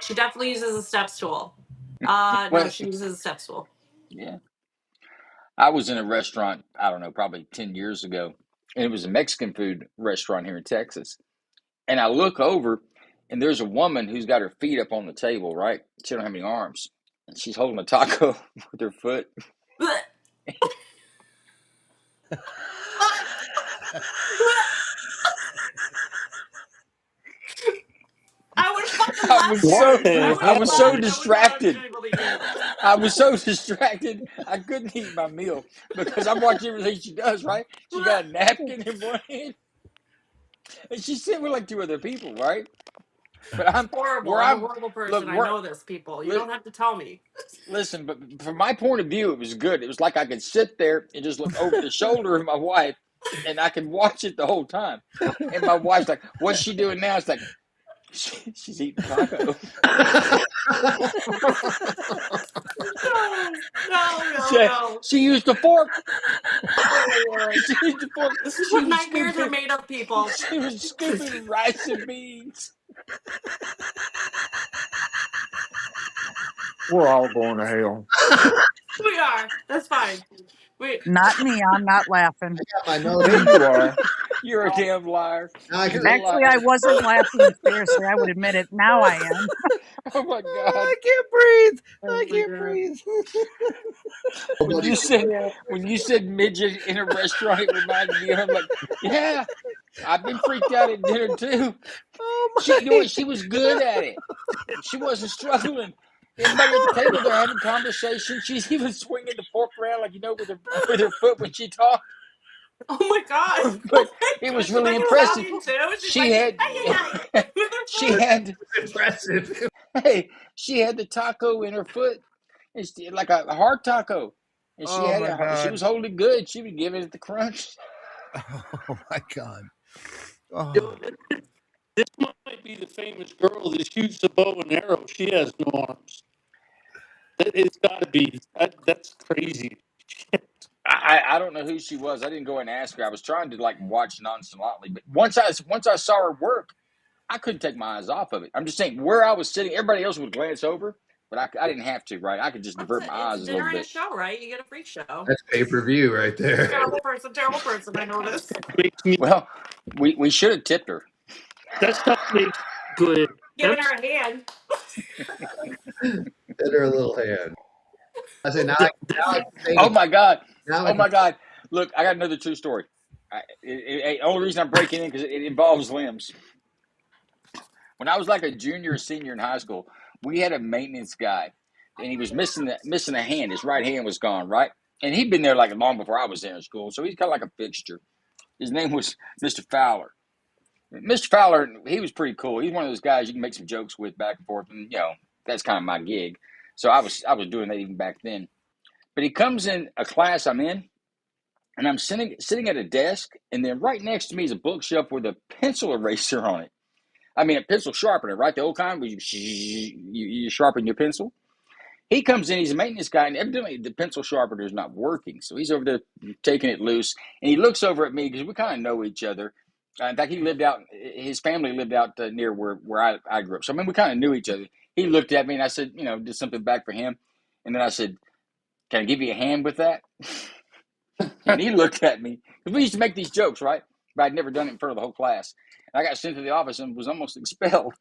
[SPEAKER 5] She definitely uses a step stool. No,
[SPEAKER 9] Well,
[SPEAKER 5] she uses a step stool.
[SPEAKER 9] yeah. I was in a restaurant. I don't know, probably 10 years ago, and it was a Mexican food restaurant here in Texas. And I look over, and there's a woman who's got her feet up on the table. Right? She don't have any arms, and she's holding a taco with her foot.
[SPEAKER 5] I would fucking
[SPEAKER 9] I
[SPEAKER 5] laugh
[SPEAKER 9] was
[SPEAKER 5] too.
[SPEAKER 9] so
[SPEAKER 6] What
[SPEAKER 5] I
[SPEAKER 6] the
[SPEAKER 5] would
[SPEAKER 9] I
[SPEAKER 5] have
[SPEAKER 9] was
[SPEAKER 6] hell?
[SPEAKER 9] so
[SPEAKER 5] laughed. I would not have been
[SPEAKER 9] distracted.
[SPEAKER 5] able to eat.
[SPEAKER 9] I was so distracted. I couldn't eat my meal because I'm watching everything she does. Right? She got a napkin in one hand, and she's sitting with like two other people. Right? But I'm
[SPEAKER 5] Horrible.
[SPEAKER 9] where
[SPEAKER 5] I'm a
[SPEAKER 9] I'm.
[SPEAKER 5] horrible
[SPEAKER 9] Look,
[SPEAKER 5] person. I
[SPEAKER 9] where
[SPEAKER 5] know this, people. You
[SPEAKER 9] li-
[SPEAKER 5] don't have to tell me.
[SPEAKER 9] listen. But from my point of view, it was good. It was like I could sit there and just look over the shoulder of my wife, and I could watch it the whole time. And my wife's like, "What's she doing now?" It's like she's eating taco.
[SPEAKER 5] No, no, no,
[SPEAKER 9] she,
[SPEAKER 5] no.
[SPEAKER 9] she used a fork.
[SPEAKER 5] Oh my god.
[SPEAKER 9] She used a fork.
[SPEAKER 5] This is
[SPEAKER 9] She
[SPEAKER 5] what
[SPEAKER 9] was
[SPEAKER 5] nightmares are
[SPEAKER 9] scooping.
[SPEAKER 5] made of, people.
[SPEAKER 9] She was scooping rice and beans.
[SPEAKER 3] We're all going to hell.
[SPEAKER 5] We are. That's fine. We
[SPEAKER 12] Not me. I'm not laughing.
[SPEAKER 11] My
[SPEAKER 3] Yeah,
[SPEAKER 11] nose.
[SPEAKER 3] you are.
[SPEAKER 9] You're a damn liar.
[SPEAKER 11] Now I can
[SPEAKER 9] You're a
[SPEAKER 11] take
[SPEAKER 12] Actually, I
[SPEAKER 9] liar.
[SPEAKER 12] wasn't laughing. Seriously, I would admit it. Now I am.
[SPEAKER 9] Oh my
[SPEAKER 2] I
[SPEAKER 9] God.
[SPEAKER 2] can't breathe.
[SPEAKER 5] oh
[SPEAKER 2] I
[SPEAKER 5] my
[SPEAKER 2] can't
[SPEAKER 5] god.
[SPEAKER 2] breathe.
[SPEAKER 9] When you said midget in a restaurant, it reminded me of. I'm like, yeah, I've been freaked out at dinner too.
[SPEAKER 2] Oh
[SPEAKER 9] She, you know
[SPEAKER 2] my!
[SPEAKER 9] what? She was good at it. She wasn't struggling. Everybody at the table, they're having conversation. She's even swinging the fork around, like with her foot when she talked.
[SPEAKER 5] Oh my god. Oh
[SPEAKER 9] But
[SPEAKER 5] my
[SPEAKER 9] it
[SPEAKER 5] god.
[SPEAKER 9] was
[SPEAKER 5] She's
[SPEAKER 9] really
[SPEAKER 5] like
[SPEAKER 9] impressive.
[SPEAKER 5] Italian too. She's
[SPEAKER 9] She
[SPEAKER 5] like,
[SPEAKER 9] had,
[SPEAKER 5] ay, ay, ay, with her
[SPEAKER 9] she
[SPEAKER 5] foot.
[SPEAKER 9] had,
[SPEAKER 11] impressive.
[SPEAKER 9] hey, she had the taco in her foot, and like a hard taco, and she
[SPEAKER 2] Oh
[SPEAKER 9] had
[SPEAKER 2] my
[SPEAKER 9] it. She
[SPEAKER 2] god!
[SPEAKER 9] was holding it good. She was giving it the crunch.
[SPEAKER 2] Oh my god!
[SPEAKER 6] You know,
[SPEAKER 2] Oh,
[SPEAKER 6] this might be the famous girl that shoots the bow and arrow. She has no arms. It's got to be. That's crazy.
[SPEAKER 9] I don't know who she was. I didn't go and ask her. I was trying to like watch nonchalantly, but once I saw her work, I couldn't take my eyes off of it. I'm just saying where I was sitting, everybody else would glance over. but I didn't have to, right? I could just divert my
[SPEAKER 5] It's
[SPEAKER 9] eyes
[SPEAKER 5] a
[SPEAKER 9] a little
[SPEAKER 5] dinner and a
[SPEAKER 9] bit.
[SPEAKER 5] show, right? You get a free show.
[SPEAKER 11] That's pay per view right there.
[SPEAKER 5] Terrible person. I know this.
[SPEAKER 6] Makes me
[SPEAKER 9] Well, we should have tipped her.
[SPEAKER 6] that stuff makes go ahead.
[SPEAKER 5] Giving
[SPEAKER 6] That's
[SPEAKER 5] her a hand.
[SPEAKER 11] Hit her a little hand. I say
[SPEAKER 6] that,
[SPEAKER 11] now I can say
[SPEAKER 9] Oh
[SPEAKER 11] the
[SPEAKER 9] my God!
[SPEAKER 11] now I
[SPEAKER 9] Oh
[SPEAKER 11] can.
[SPEAKER 9] my God! Look, I got another true story. Only reason I'm breaking in because it involves limbs. When I was like a junior or senior in high school, we had a maintenance guy, and he was missing a hand. His right hand was gone, right? And he'd been there like long before I was there in school, so he's kind of like a fixture. His name was Mr. Fowler. Mr. Fowler, he was pretty cool. He's one of those guys you can make some jokes with back and forth, and that's kind of my gig. So I was doing that even back then. But he comes in a class I'm in, and I'm sitting at a desk, and then right next to me is a bookshelf with a pencil eraser on it. I mean, a pencil sharpener, right? The old kind where you sharpen your pencil. He comes in, he's a maintenance guy, and evidently the pencil sharpener is not working. So he's over there taking it loose, and he looks over at me because we kind of know each other. In fact, his family lived out near where I grew up. So, I mean, we kind of knew each other. He looked at me, and I said, did something back for him. And then I said, can I give you a hand with that? And he looked at me because we used to make these jokes, right? But I'd never done it in front of the whole class. And I got sent to the office and was almost expelled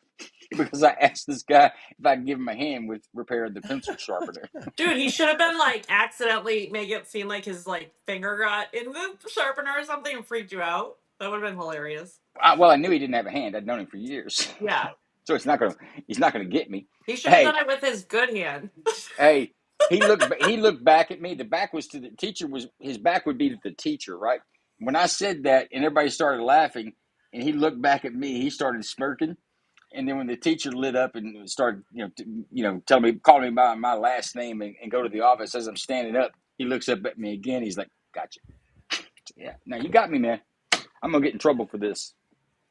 [SPEAKER 9] because I asked this guy if I could give him a hand with repairing the pencil sharpener.
[SPEAKER 5] Dude, he should have been like accidentally make it seem like his like finger got in the sharpener or something and freaked you out. That would have been hilarious.
[SPEAKER 9] Well, I knew he didn't have a hand. I'd known him for years,
[SPEAKER 5] Yeah.
[SPEAKER 9] so he's not gonna get me.
[SPEAKER 5] He should have
[SPEAKER 9] Hey,
[SPEAKER 5] done it with his good hand.
[SPEAKER 9] hey, he looked back at me. The back was to the teacher. Was his back would be to the teacher, right? When I said that, and everybody started laughing, and he looked back at me, he started smirking. And then when the teacher lit up and started, calling me by my last name and go to the office as I'm standing up, he looks up at me again. He's like, "Gotcha. Yeah, now you got me, man. I'm gonna get in trouble for this."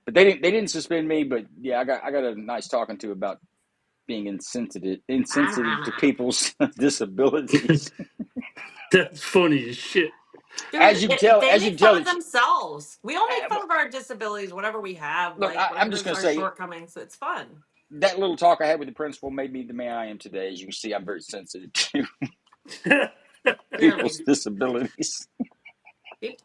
[SPEAKER 9] But they didn't suspend me. But yeah, I got a nice talking to about being insensitive to people's disabilities.
[SPEAKER 6] that's funny as shit.
[SPEAKER 5] Dude, they
[SPEAKER 9] As you
[SPEAKER 5] make
[SPEAKER 9] can
[SPEAKER 5] fun
[SPEAKER 9] tell,
[SPEAKER 5] of themselves. We all make fun of our disabilities, whatever we have,
[SPEAKER 9] look,
[SPEAKER 5] like
[SPEAKER 9] I'm just
[SPEAKER 5] whatever's
[SPEAKER 9] gonna
[SPEAKER 5] our
[SPEAKER 9] say
[SPEAKER 5] shortcomings. It's fun.
[SPEAKER 9] that little talk I had with the principal made me the man I am today. As you can see, I'm very sensitive to people's
[SPEAKER 5] Clearly.
[SPEAKER 9] disabilities.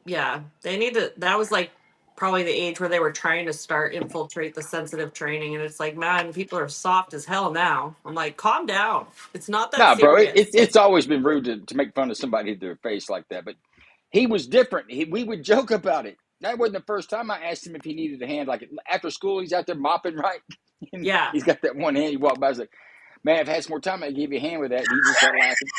[SPEAKER 5] Yeah, they need to. That was like probably the age where they were trying to start infiltrate the sensitive training, and it's like, man, people are soft as hell now. I'm like, calm down. It's not that
[SPEAKER 9] Nah, bro,
[SPEAKER 5] serious.
[SPEAKER 9] it's always been rude to make fun of somebody to their face like that. But he was different. We would joke about it. That wasn't the first time I asked him if he needed a hand. Like after school, he's out there mopping, right? And
[SPEAKER 5] Yeah.
[SPEAKER 9] he's got that one hand. He walked by, I was like, "Man, if I had some more time, I'd give you a hand with that." And he just started laughing.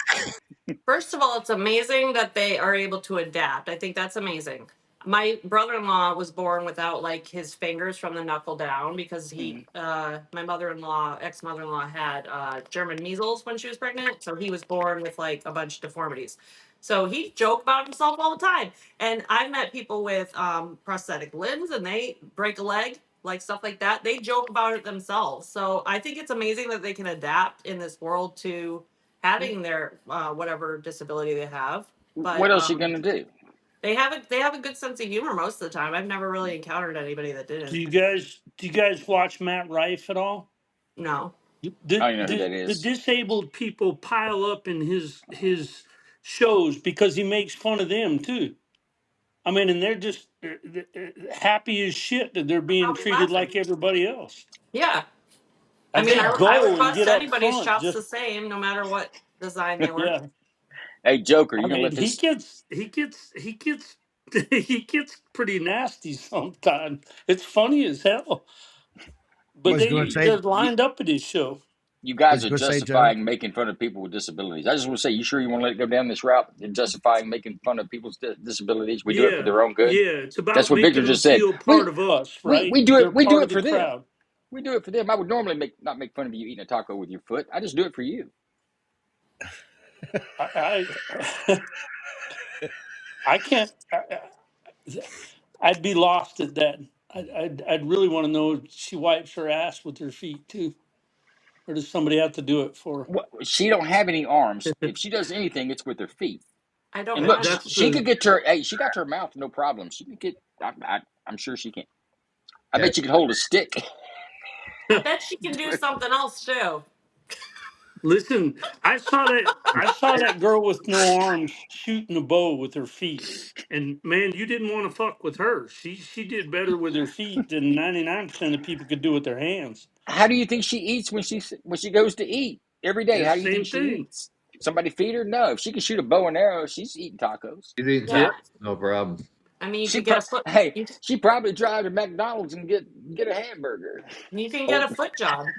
[SPEAKER 5] First of all, it's amazing that they are able to adapt. I think that's amazing. My brother-in-law was born without like his fingers from the knuckle down because my mother-in-law, ex-mother-in-law had German measles when she was pregnant, so he was born with like a bunch of deformities. So he joked about himself all the time. And I've met people with prosthetic limbs and they break a leg, like stuff like that. They joke about it themselves. So I think it's amazing that they can adapt in this world to having their whatever disability they have. But
[SPEAKER 9] What else are you gonna do?
[SPEAKER 5] they have a good sense of humor most of the time. I've never really encountered anybody that
[SPEAKER 6] Do
[SPEAKER 5] didn't.
[SPEAKER 6] you guys watch Matt Rife at all?
[SPEAKER 5] No.
[SPEAKER 6] The
[SPEAKER 9] I don't even know who that
[SPEAKER 6] the
[SPEAKER 9] is.
[SPEAKER 6] disabled people pile up in his shows because he makes fun of them too. I mean, and they're just happy as shit that they're being
[SPEAKER 5] I'll be
[SPEAKER 6] treated
[SPEAKER 5] laughing.
[SPEAKER 6] like everybody else.
[SPEAKER 5] Yeah. I
[SPEAKER 6] And
[SPEAKER 5] mean,
[SPEAKER 6] they
[SPEAKER 5] I
[SPEAKER 6] go and
[SPEAKER 5] request
[SPEAKER 6] get up
[SPEAKER 5] anybody's
[SPEAKER 6] front.
[SPEAKER 5] chops
[SPEAKER 6] Just
[SPEAKER 5] the same, no matter what design they were.
[SPEAKER 6] yeah.
[SPEAKER 9] Hey, Joker,
[SPEAKER 6] I
[SPEAKER 9] you gonna
[SPEAKER 6] mean,
[SPEAKER 9] let this?
[SPEAKER 6] he gets he gets pretty nasty sometimes. It's funny as hell. But
[SPEAKER 2] Was going to say,
[SPEAKER 6] they're lined up at his show.
[SPEAKER 9] You
[SPEAKER 2] was
[SPEAKER 9] guys are
[SPEAKER 2] going to say, Joe.
[SPEAKER 9] justifying making fun of people with disabilities. I just want to say, you sure you want to let it go down this route and justifying making fun of people's disabilities? We do it for
[SPEAKER 6] Yeah,
[SPEAKER 9] their own good.
[SPEAKER 6] yeah. It's
[SPEAKER 9] That's
[SPEAKER 6] about
[SPEAKER 9] what Victor
[SPEAKER 6] making them
[SPEAKER 9] just said.
[SPEAKER 6] feel part
[SPEAKER 9] We
[SPEAKER 6] of us,
[SPEAKER 9] we
[SPEAKER 6] right?
[SPEAKER 9] we do it.
[SPEAKER 6] They're
[SPEAKER 9] We do
[SPEAKER 6] part of
[SPEAKER 9] it
[SPEAKER 6] the
[SPEAKER 9] for them.
[SPEAKER 6] crowd.
[SPEAKER 9] We do it for them. I would normally not make fun of you eating a taco with your foot. I just do it for you.
[SPEAKER 6] I I can't. I'd be lost at that. I'd really want to know if she wipes her ass with her feet too, or does somebody have to do it for
[SPEAKER 9] She don't have any arms.
[SPEAKER 6] her?
[SPEAKER 9] If she does anything, it's with her feet.
[SPEAKER 5] I don't
[SPEAKER 9] And look,
[SPEAKER 5] mind.
[SPEAKER 6] That's
[SPEAKER 9] she
[SPEAKER 6] the
[SPEAKER 9] could get to her. Hey, she got to her mouth, no problem. She could get. I'm sure she can. I
[SPEAKER 2] Yeah,
[SPEAKER 9] bet you could hold a stick.
[SPEAKER 5] I bet she can do something else too.
[SPEAKER 6] Listen, I saw that girl with no arms shooting a bow with her feet. And man, you didn't want to fuck with her. She did better with her feet than 99% of people could do with their hands.
[SPEAKER 9] How do you think she eats when she goes to eat every day?
[SPEAKER 6] The
[SPEAKER 9] How do you think
[SPEAKER 6] same
[SPEAKER 9] she
[SPEAKER 6] thing.
[SPEAKER 9] eats? Somebody feed her? No. If she can shoot a bow and arrow, she's eating tacos.
[SPEAKER 11] He's eating
[SPEAKER 6] Yep.
[SPEAKER 5] Yeah.
[SPEAKER 11] tacos, no problem.
[SPEAKER 5] I mean, you
[SPEAKER 9] She
[SPEAKER 5] could get
[SPEAKER 9] pro-
[SPEAKER 5] a foot.
[SPEAKER 9] hey,
[SPEAKER 5] You,
[SPEAKER 9] she probably drive to McDonald's and get a hamburger.
[SPEAKER 5] you can get
[SPEAKER 9] Oh,
[SPEAKER 5] a foot job.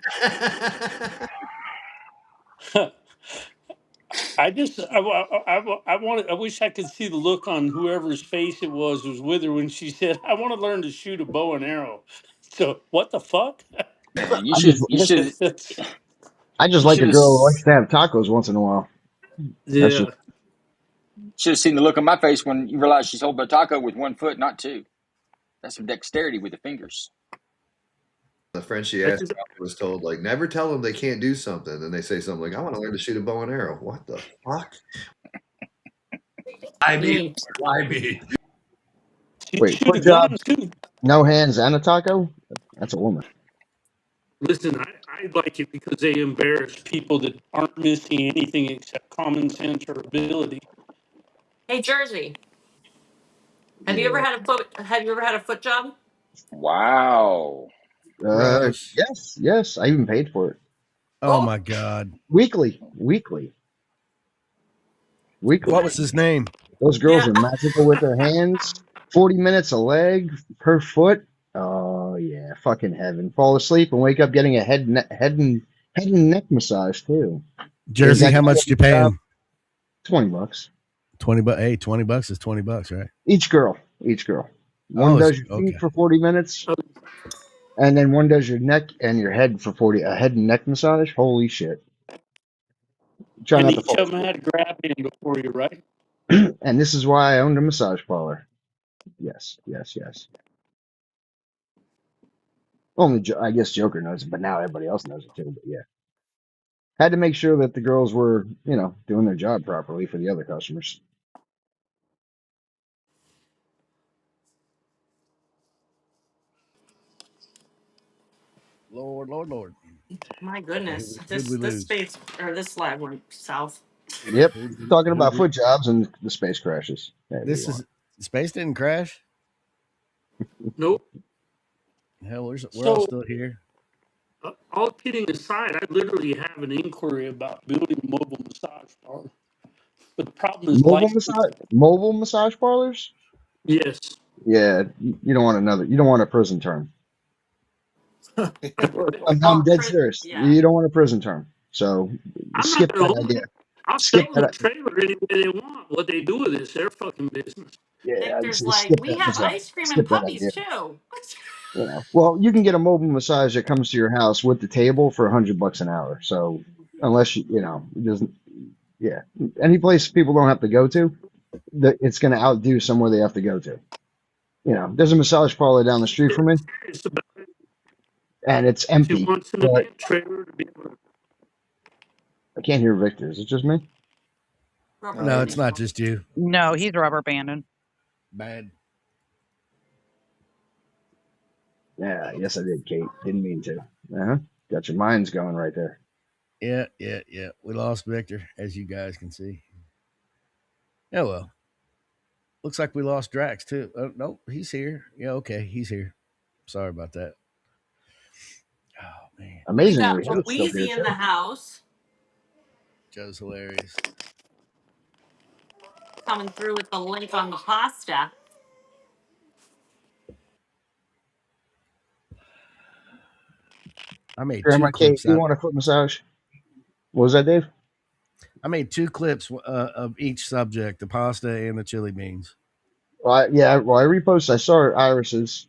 [SPEAKER 6] I wish I could see the look on whoever's face it was with her when she said, "I want to learn to shoot a bow and arrow." So what the fuck?
[SPEAKER 9] man, you
[SPEAKER 10] I
[SPEAKER 9] should
[SPEAKER 10] just
[SPEAKER 9] you should
[SPEAKER 6] That's
[SPEAKER 10] I just
[SPEAKER 9] you
[SPEAKER 10] like
[SPEAKER 9] should
[SPEAKER 10] a
[SPEAKER 9] have
[SPEAKER 10] girl who likes to have tacos once in a while. That's
[SPEAKER 6] yeah.
[SPEAKER 10] just
[SPEAKER 9] should have seen the look on my face when you realize she's holding a taco with one foot, not two. That's some dexterity with the fingers.
[SPEAKER 11] The friend she
[SPEAKER 6] I
[SPEAKER 11] asked
[SPEAKER 6] just,
[SPEAKER 11] probably was told, like, never tell them they can't do something. Then they say something like, I want to learn to shoot a bow and arrow. What the fuck? I
[SPEAKER 5] You
[SPEAKER 11] mean,
[SPEAKER 5] mean
[SPEAKER 11] why me?
[SPEAKER 6] she'd
[SPEAKER 10] wait,
[SPEAKER 6] shoot a
[SPEAKER 10] foot
[SPEAKER 6] gun
[SPEAKER 10] jobs,
[SPEAKER 6] too.
[SPEAKER 10] no hands and a taco? That's a woman.
[SPEAKER 6] Listen, I like it because they embarrass people that aren't missing anything except common sense or ability.
[SPEAKER 5] hey Jersey? Have you ever
[SPEAKER 10] Yeah.
[SPEAKER 5] had a foot? Have you ever had a foot job?
[SPEAKER 9] Wow.
[SPEAKER 2] Gross.
[SPEAKER 10] Yes, yes. I even paid for it.
[SPEAKER 2] Oh
[SPEAKER 5] Oh,
[SPEAKER 2] my God.
[SPEAKER 10] Weekly, weekly,
[SPEAKER 2] What
[SPEAKER 10] weekly.
[SPEAKER 2] was his name?
[SPEAKER 10] Those girls
[SPEAKER 5] yeah.
[SPEAKER 10] are magical with their hands. 40 minutes a leg per foot. Oh yeah, fucking heaven. Fall asleep and wake up getting a head and neck massage too. They
[SPEAKER 2] Jersey,
[SPEAKER 10] got
[SPEAKER 2] how
[SPEAKER 10] you
[SPEAKER 2] much
[SPEAKER 10] on
[SPEAKER 2] do you
[SPEAKER 10] the
[SPEAKER 2] pay
[SPEAKER 10] job.
[SPEAKER 2] him?
[SPEAKER 10] $20.
[SPEAKER 2] 20 bucks. Hey, $20 is $20, right?
[SPEAKER 10] Each girl. Each girl. One
[SPEAKER 2] Oh, it's
[SPEAKER 10] does your feet
[SPEAKER 2] okay.
[SPEAKER 10] for 40 minutes,
[SPEAKER 6] Oh,
[SPEAKER 10] and then one does your neck and your head for 40. A head and neck massage. Holy shit! Try
[SPEAKER 6] and
[SPEAKER 10] not to
[SPEAKER 6] each
[SPEAKER 10] fall
[SPEAKER 6] of them
[SPEAKER 10] asleep.
[SPEAKER 6] had a grab in before you, right?
[SPEAKER 10] And this is why I owned a massage parlor. Yes, yes, yes. Only I guess Joker knows it, but now everybody else knows it too. But yeah, had to make sure that the girls were, doing their job properly for the other customers.
[SPEAKER 2] Lord, Lord, Lord.
[SPEAKER 5] My
[SPEAKER 2] Okay,
[SPEAKER 5] goodness,
[SPEAKER 2] who'd we
[SPEAKER 5] this
[SPEAKER 2] lose?
[SPEAKER 5] space or this flag went south.
[SPEAKER 10] Yep. Talking
[SPEAKER 2] Who'd
[SPEAKER 10] about
[SPEAKER 2] we?
[SPEAKER 10] foot jobs and the space crashes. There you
[SPEAKER 2] This
[SPEAKER 10] are.
[SPEAKER 2] is space didn't crash.
[SPEAKER 6] Nope.
[SPEAKER 2] Hell, we're all
[SPEAKER 6] So,
[SPEAKER 2] still here.
[SPEAKER 6] all kidding aside, I literally have an inquiry about building a mobile massage parlor. But the problem is licensing.
[SPEAKER 10] Mobile massage parlors.
[SPEAKER 6] Yes.
[SPEAKER 10] Yeah, you don't want another. You don't want a prison term.
[SPEAKER 6] I would.
[SPEAKER 10] I'm
[SPEAKER 5] Oh,
[SPEAKER 10] dead serious.
[SPEAKER 5] yeah.
[SPEAKER 10] You don't want a prison term. So
[SPEAKER 6] I'm not
[SPEAKER 10] skip
[SPEAKER 6] going
[SPEAKER 10] that
[SPEAKER 6] to own
[SPEAKER 10] idea.
[SPEAKER 6] it. I'll sell
[SPEAKER 10] Skip
[SPEAKER 6] them the
[SPEAKER 10] that.
[SPEAKER 6] trailer any way they want. What they do with it's their fucking business.
[SPEAKER 10] Yeah, I'd
[SPEAKER 5] Victor's
[SPEAKER 10] say
[SPEAKER 5] like,
[SPEAKER 10] skip
[SPEAKER 5] we
[SPEAKER 10] that
[SPEAKER 5] have
[SPEAKER 10] massage.
[SPEAKER 5] ice cream and
[SPEAKER 10] Skip that
[SPEAKER 5] puppies
[SPEAKER 10] idea.
[SPEAKER 5] too.
[SPEAKER 10] Well, you can get a mobile massage that comes to your house with the table for $100 an hour. So unless it doesn't. Yeah, any place people don't have to go to, it's going to outdo somewhere they have to go to. There's a massage parlor down the street from me,
[SPEAKER 6] Serious about it.
[SPEAKER 10] and it's
[SPEAKER 6] She
[SPEAKER 10] empty.
[SPEAKER 6] wants an
[SPEAKER 10] But
[SPEAKER 6] event trailer to be able to.
[SPEAKER 10] I can't hear Victor. Is it just me?
[SPEAKER 5] Rubber
[SPEAKER 2] No,
[SPEAKER 9] No,
[SPEAKER 2] it's
[SPEAKER 5] banding.
[SPEAKER 2] not just you.
[SPEAKER 12] No, he's rubber banding.
[SPEAKER 2] Bad.
[SPEAKER 10] Yeah, yes, I did, Kate. Didn't mean to. Uh-huh. Got your minds going right there.
[SPEAKER 2] Yeah, yeah, yeah. We lost Victor, as you guys can see. Oh well. Looks like we lost Drax too. Oh nope, he's here. Yeah, okay, he's here. Sorry about that. Oh man,
[SPEAKER 5] We
[SPEAKER 10] Amazingly,
[SPEAKER 5] got
[SPEAKER 10] Joe's still here
[SPEAKER 5] Wheezy in the
[SPEAKER 10] too.
[SPEAKER 5] house
[SPEAKER 2] Joe's hilarious.
[SPEAKER 5] coming through with the link on the pasta.
[SPEAKER 2] I made two
[SPEAKER 10] Grandma Kate,
[SPEAKER 2] clips
[SPEAKER 10] you
[SPEAKER 2] out.
[SPEAKER 10] want a foot massage? What was that, Dave?
[SPEAKER 2] I made two clips of each subject: the pasta and the chili beans.
[SPEAKER 10] Well, I reposted. I saw Iris's.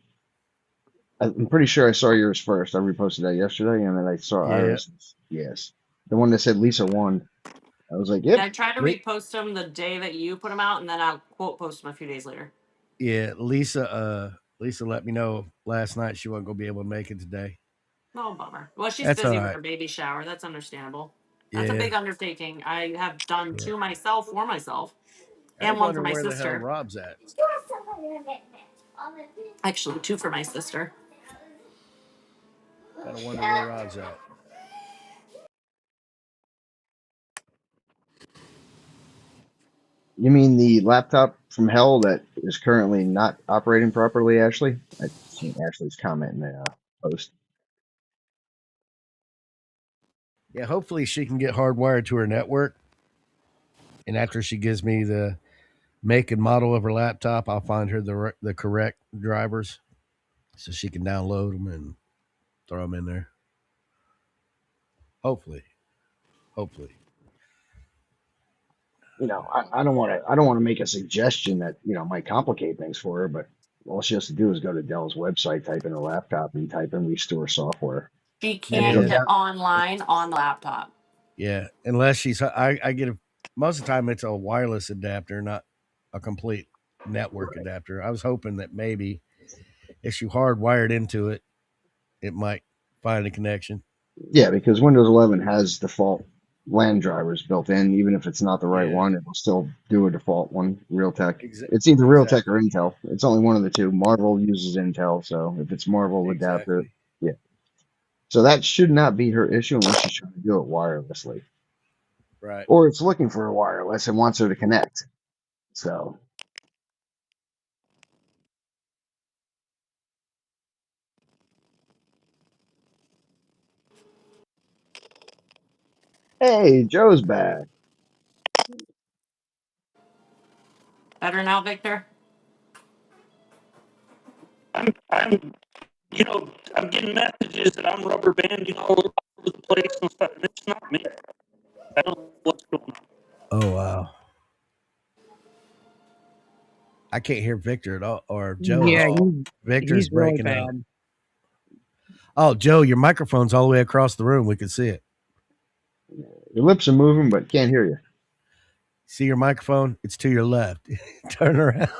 [SPEAKER 10] I'm pretty sure I saw yours first. I reposted that yesterday, and then I saw
[SPEAKER 2] Yeah,
[SPEAKER 10] Iris's. Yes, the one that said Lisa won. I was like, yep.
[SPEAKER 5] I tried to
[SPEAKER 2] Le-
[SPEAKER 5] repost them the day that you put them out, and then I'll quote post them a few days later.
[SPEAKER 2] yeah. Lisa let me know last night she wasn't gonna be able to make it today.
[SPEAKER 5] No bummer. Well, she's
[SPEAKER 2] That's all
[SPEAKER 5] busy with
[SPEAKER 2] right.
[SPEAKER 5] her baby shower. That's understandable. That's a
[SPEAKER 2] Yeah,
[SPEAKER 5] big undertaking. I have done
[SPEAKER 2] yeah.
[SPEAKER 5] two myself for myself,
[SPEAKER 2] I
[SPEAKER 5] and
[SPEAKER 2] was
[SPEAKER 5] one for
[SPEAKER 2] wondering
[SPEAKER 5] my
[SPEAKER 2] where the hell
[SPEAKER 5] sister.
[SPEAKER 2] Rob's at.
[SPEAKER 5] Actually, two for my sister.
[SPEAKER 2] Gotta wonder where Rob's at.
[SPEAKER 10] You mean the laptop from hell that is currently not operating properly, Ashley? I seen Ashley's comment in the post.
[SPEAKER 2] Yeah, hopefully she can get hardwired to her network. And after she gives me the make and model of her laptop, I'll find her the correct drivers so she can download them and throw them in there. Hopefully, hopefully.
[SPEAKER 10] I don't want to. I don't want to make a suggestion that might complicate things for her, but all she has to do is go to Dell's website, type in her laptop, and type in restore software,
[SPEAKER 5] She
[SPEAKER 10] and
[SPEAKER 5] can't
[SPEAKER 10] it'll
[SPEAKER 2] Yeah,
[SPEAKER 5] get
[SPEAKER 10] down.
[SPEAKER 5] online on the laptop.
[SPEAKER 2] yeah. Unless I get most of the time it's a wireless adapter, not a complete network
[SPEAKER 10] Right.
[SPEAKER 2] adapter. I was hoping that maybe if you hardwired into it, it might find a connection.
[SPEAKER 10] Yeah, because Windows 11 has default LAN drivers built in. Even if it's not the right
[SPEAKER 2] Yeah,
[SPEAKER 10] one, it will still do a default one. Realtek.
[SPEAKER 2] exa-
[SPEAKER 10] It's either Realtek
[SPEAKER 2] exactly,
[SPEAKER 10] or Intel. It's only one of the two. Marvel uses Intel, so if it's Marvel adapter,
[SPEAKER 2] exactly.
[SPEAKER 10] yeah. So that should not be her issue unless she's trying to do it wirelessly,
[SPEAKER 2] Right.
[SPEAKER 10] or it's looking for a wireless and wants her to connect. So, hey, Joe's back.
[SPEAKER 5] Better now, Victor?
[SPEAKER 6] I'm I'm getting messages that I'm rubber banding all over the place and stuff, and it's not me. I don't know what's going on.
[SPEAKER 2] Oh wow. I can't hear Victor at all or Joe at
[SPEAKER 12] Yeah,
[SPEAKER 2] all.
[SPEAKER 12] he's
[SPEAKER 2] Victor's
[SPEAKER 12] really
[SPEAKER 2] breaking up.
[SPEAKER 12] bad.
[SPEAKER 2] Oh, Joe, your microphone's all the way across the room. We can see it.
[SPEAKER 10] Your lips are moving, but can't hear you.
[SPEAKER 2] See your microphone? It's to your left. Turn around.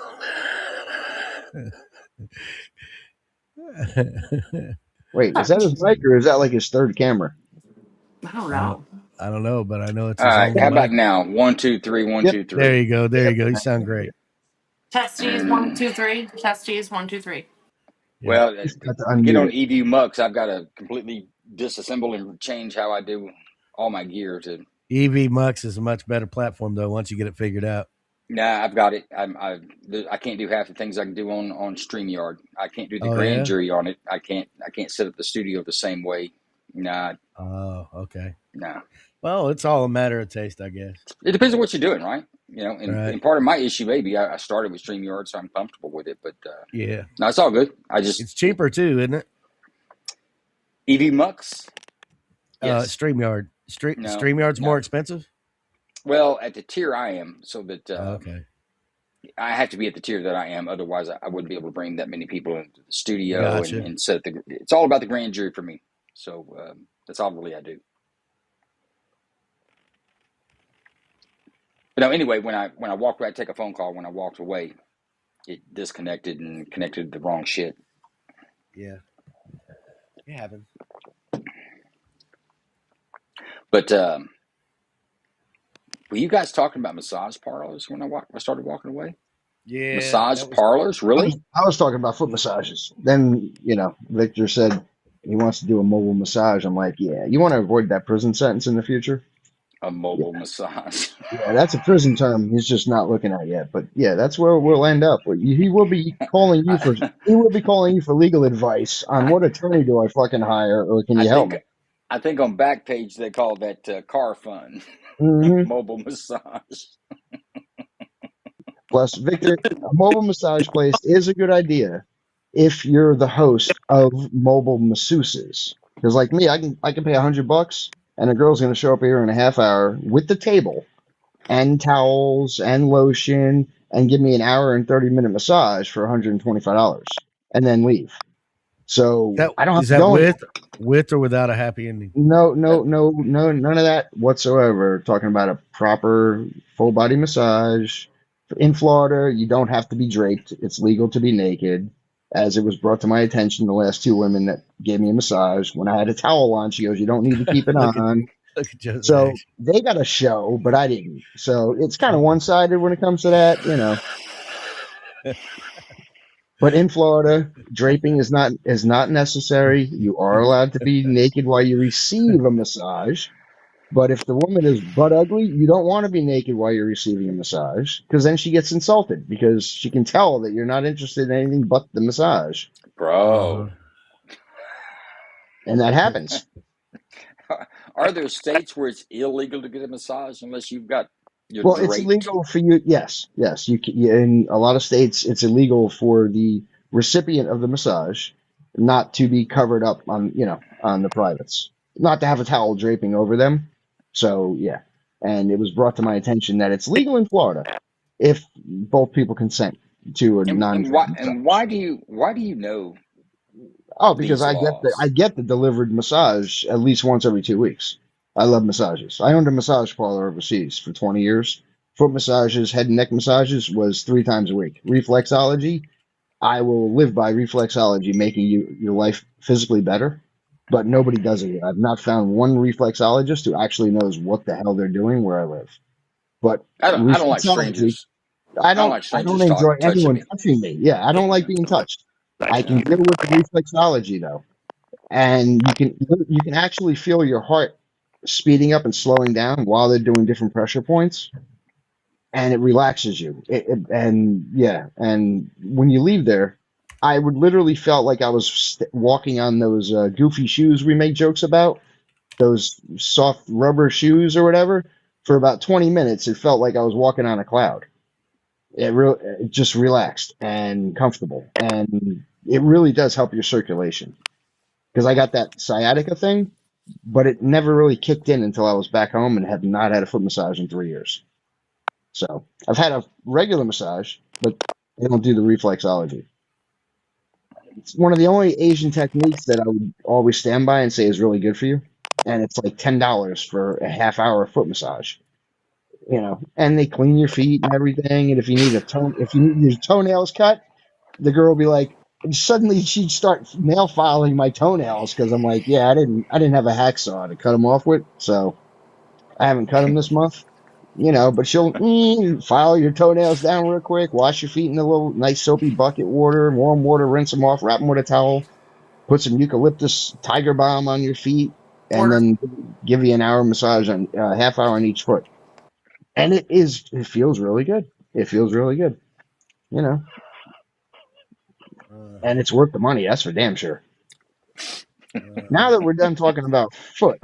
[SPEAKER 10] Wait, is that his mic or is that like his third camera?
[SPEAKER 5] I don't
[SPEAKER 2] I don't
[SPEAKER 5] know.
[SPEAKER 2] I don't know, but I know it's
[SPEAKER 9] All
[SPEAKER 2] his
[SPEAKER 9] right.
[SPEAKER 2] only
[SPEAKER 9] How about
[SPEAKER 2] mic.
[SPEAKER 9] now? One, two, three, one,
[SPEAKER 10] Yep.
[SPEAKER 9] two,
[SPEAKER 2] There
[SPEAKER 9] three.
[SPEAKER 2] you go. There
[SPEAKER 10] Yep.
[SPEAKER 2] you go. You
[SPEAKER 10] I
[SPEAKER 2] sound
[SPEAKER 10] can hear
[SPEAKER 2] great.
[SPEAKER 10] you.
[SPEAKER 5] Testes one,
[SPEAKER 9] And
[SPEAKER 5] two, three. Testes 1, 2, 3.
[SPEAKER 2] Yeah.
[SPEAKER 9] well,
[SPEAKER 10] Just got to
[SPEAKER 9] to get
[SPEAKER 10] unmute
[SPEAKER 9] on
[SPEAKER 10] it.
[SPEAKER 9] EView Mux, I've got to completely disassemble and change how I do all my gear. To
[SPEAKER 2] EV Mux is a much better platform though once you get it figured out.
[SPEAKER 9] nah, I've got it. I can't do half the things I can do on Streamyard. I can't do the
[SPEAKER 2] Oh
[SPEAKER 9] grand
[SPEAKER 2] yeah?
[SPEAKER 9] jury on it. I can't set up the studio the same way. Nah,
[SPEAKER 2] Oh, okay.
[SPEAKER 9] nah.
[SPEAKER 2] Well, it's all a matter of taste, I guess.
[SPEAKER 9] It depends on what you're doing, right?
[SPEAKER 2] Right.
[SPEAKER 9] And part of my issue, maybe I started with StreamYard, so I'm comfortable with it. But
[SPEAKER 2] Yeah.
[SPEAKER 9] no, it's all good. I just
[SPEAKER 2] It's cheaper too, isn't it?
[SPEAKER 9] EV Mux, yes,
[SPEAKER 2] StreamYard.
[SPEAKER 9] no,
[SPEAKER 2] StreamYard's more
[SPEAKER 9] no.
[SPEAKER 2] expensive?
[SPEAKER 9] Well, at the tier I am, so that
[SPEAKER 2] Oh, okay.
[SPEAKER 9] I have to be at the tier that I am. Otherwise, I wouldn't be able to bring that many people into the studio
[SPEAKER 2] Gotcha.
[SPEAKER 9] and set the. It's all about the grand jury for me. So that's all really I do. But no, anyway, when I walked away, I take a phone call. When I walked away, it disconnected and connected the wrong shit.
[SPEAKER 2] Yeah. It happens.
[SPEAKER 9] But were you guys talking about massage parlors when I started walking away?
[SPEAKER 2] Yeah,
[SPEAKER 9] Massage
[SPEAKER 2] that was
[SPEAKER 9] parlors, really?
[SPEAKER 10] I was talking about foot massages. Then, Victor said he wants to do a mobile massage. I'm like, yeah, you want to avoid that prison sentence in the future?
[SPEAKER 9] A
[SPEAKER 10] Yeah,
[SPEAKER 9] mobile massage.
[SPEAKER 10] yeah, that's a prison term. He's just not looking at yet. But yeah, that's where we'll end up. He will be calling you for
[SPEAKER 9] I,
[SPEAKER 10] he will be calling you for legal advice on
[SPEAKER 9] I,
[SPEAKER 10] what attorney do I fucking hire, or can
[SPEAKER 9] I
[SPEAKER 10] you help
[SPEAKER 9] think
[SPEAKER 10] me?
[SPEAKER 9] I think on Backpage they call that car fun,
[SPEAKER 10] Hmm.
[SPEAKER 9] mobile massage.
[SPEAKER 10] Plus, Victor, a mobile massage place is a good idea if you're the host of mobile masseuses. Because like me, I can pay $100 and a girl's gonna show up here in a half hour with the table and towels and lotion and give me an hour and 30-minute massage for $125 and then leave. So
[SPEAKER 2] that
[SPEAKER 10] I don't have
[SPEAKER 2] is
[SPEAKER 10] to
[SPEAKER 2] that
[SPEAKER 10] go.
[SPEAKER 2] with or without a happy ending?
[SPEAKER 10] No,
[SPEAKER 9] Uh,
[SPEAKER 10] no, no, no, none of that whatsoever. Talking about a proper full body massage. In Florida, you don't have to be draped. It's legal to be naked. As it was brought to my attention, the last two women that gave me a massage, when I had a towel on, she goes, "You don't need to keep it
[SPEAKER 2] look at
[SPEAKER 10] on."
[SPEAKER 2] look at Joe's
[SPEAKER 10] So
[SPEAKER 2] reaction.
[SPEAKER 10] they got a show, but I didn't. So it's kind of one sided when it comes to that. But in Florida, draping is not necessary. You are allowed to be naked while you receive a massage. But if the woman is butt ugly, you don't want to be naked while you're receiving a massage because then she gets insulted because she can tell that you're not interested in anything but the massage.
[SPEAKER 2] Uh-huh.
[SPEAKER 9] Bro.
[SPEAKER 10] And that happens.
[SPEAKER 9] Are there states where it's illegal to get a massage unless you've got you're
[SPEAKER 10] Well, it's
[SPEAKER 9] draped?
[SPEAKER 10] illegal for you. Yes, yes. In a lot of states, it's illegal for the recipient of the massage not to be covered up on, on the privates, not to have a towel draping over them. So, yeah. And it was brought to my attention that it's legal in Florida if both people consent to a non-draped
[SPEAKER 9] And
[SPEAKER 10] massage.
[SPEAKER 9] why do you know
[SPEAKER 10] Oh, because
[SPEAKER 9] these
[SPEAKER 10] I
[SPEAKER 9] laws?
[SPEAKER 10] get the delivered massage at least once every 2 weeks. I love massages. I owned a massage parlor overseas for 20 years. Foot massages, head and neck massages was 3 times a week. Reflexology, I will live by reflexology, making your life physically better. But nobody does it here. I've not found one reflexologist who actually knows what the hell they're doing where I live. But
[SPEAKER 9] I don't like
[SPEAKER 10] reflexology,
[SPEAKER 9] strangers. I don't like
[SPEAKER 10] I don't
[SPEAKER 9] strangers
[SPEAKER 10] enjoy
[SPEAKER 9] touching
[SPEAKER 10] anyone
[SPEAKER 9] me.
[SPEAKER 10] touching me. Yeah, I don't like being touched. I can deal with the reflexology though, and you can actually feel your heart speeding up and slowing down while they're doing different pressure points, and it relaxes you. And yeah, and when you leave there, I would literally felt like I was walking on those goofy shoes we make jokes about, those soft rubber shoes or whatever. For about 20 minutes, it felt like I was walking on a cloud. It just relaxed and comfortable, and it really does help your circulation because I got that sciatica thing, but it never really kicked in until I was back home and have not had a foot massage in 3 years. So I've had a regular massage, but they don't do the reflexology. It's one of the only Asian techniques that I would always stand by and say is really good for you. And it's like $10 for a half hour foot massage, and they clean your feet and everything. And if you need your toenails cut, the girl will be like, and suddenly she'd start nail filing my toenails because I'm like, yeah, I didn't have a hacksaw to cut them off with, so I haven't cut them this month. But she'll file your toenails down real quick, wash your feet in a little nice soapy bucket water, warm water, rinse them off, wrap them with a towel, put some eucalyptus tiger balm on your feet, and
[SPEAKER 5] Quarter.
[SPEAKER 10] then give you an hour massage on half hour on each foot. And it feels really good. It feels really good, you know,
[SPEAKER 2] Uh-huh.
[SPEAKER 10] and it's worth the money. That's for damn sure. Now
[SPEAKER 2] Uh-huh.
[SPEAKER 10] that we're done talking about foot,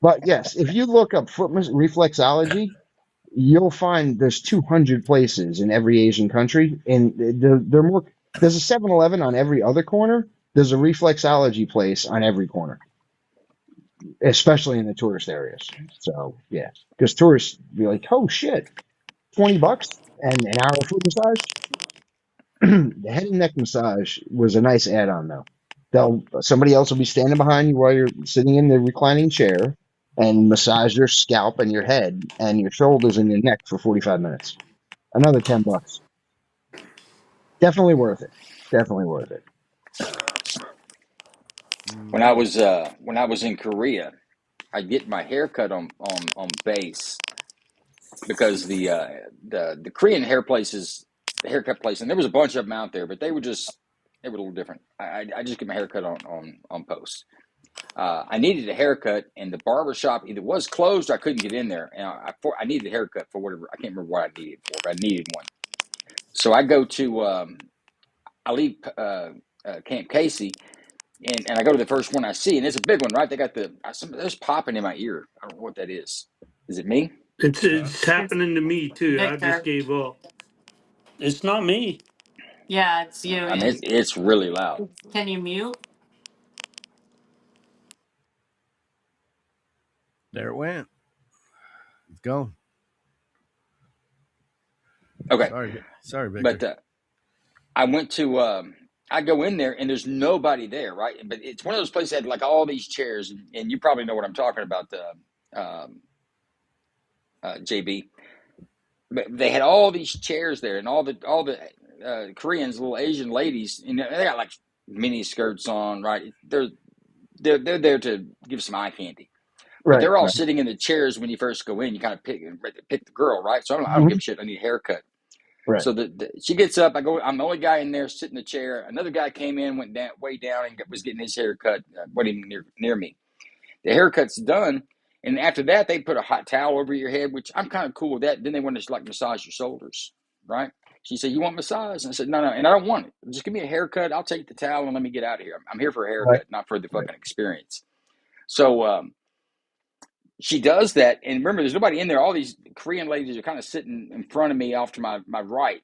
[SPEAKER 10] but yes, if you look up foot reflexology, you'll find there's 200 places in every Asian country, and they're more. There's a 7-Eleven on every other corner. There's a reflexology place on every corner, especially in the tourist areas. So yeah, because tourists be like, "Oh shit, $20 and an hour foot massage." The head and neck massage was a nice add-on though. Somebody else will be standing behind you while you're sitting in the reclining chair and massage your scalp and your head and your shoulders and your neck for 45 minutes. Another $10. Definitely worth it. Definitely worth it.
[SPEAKER 2] Mm-hmm.
[SPEAKER 9] When I was in Korea, I'd get my hair cut on base because the Korean the haircut place, and there was a bunch of them out there, but they were a little different. I just get my hair cut on post. I needed a haircut, and the barber shop either was closed or I couldn't get in there. And I needed a haircut for whatever, I can't remember what I needed it for, but I needed one. So I go to I leave Camp Casey, and I go to the first one I see, and it's a big one, right? They got there's popping in my ear. I don't know what that is. Is it me?
[SPEAKER 6] It's
[SPEAKER 5] It's
[SPEAKER 6] happening to me too. I just
[SPEAKER 5] Victor.
[SPEAKER 6] gave up. It's not me.
[SPEAKER 5] Yeah, it's you.
[SPEAKER 9] I mean, it's really loud.
[SPEAKER 5] Can you mute?
[SPEAKER 2] There it went. It's gone.
[SPEAKER 9] Okay,
[SPEAKER 2] Sorry,
[SPEAKER 9] but
[SPEAKER 2] Victor.
[SPEAKER 9] I went to I go in there and there's nobody there, right? But it's one of those places that had like all these chairs, and you probably know what I'm talking about, JB. But they had all these chairs there, and all the Koreans, little Asian ladies, and they got like mini skirts on, right? They're there to give some eye candy, but
[SPEAKER 10] Right,
[SPEAKER 9] they're all
[SPEAKER 10] right.
[SPEAKER 9] sitting in the chairs when you first go in. You kind of pick the girl, right? So I don't give
[SPEAKER 10] Mhm.
[SPEAKER 9] a shit. I need a haircut.
[SPEAKER 10] Right.
[SPEAKER 9] So she gets up. I'm the only guy in there sitting in the chair. Another guy came in, went down way down, and was getting his hair cut, waiting near me. The haircut's done, And after that, they put a hot towel over your head, which I'm kind of cool with that. Then they want to like massage your shoulders, right? She said, "You want massage?" And I said, "No, no," and I don't want it. Just give me a haircut. I'll take the towel and let me get out of here. I'm here for a
[SPEAKER 10] Right.
[SPEAKER 9] haircut, not for the
[SPEAKER 10] Right.
[SPEAKER 9] fucking experience. So she does that, and remember, there's nobody in there. All these Korean ladies are kind of sitting in front of me, off to my right.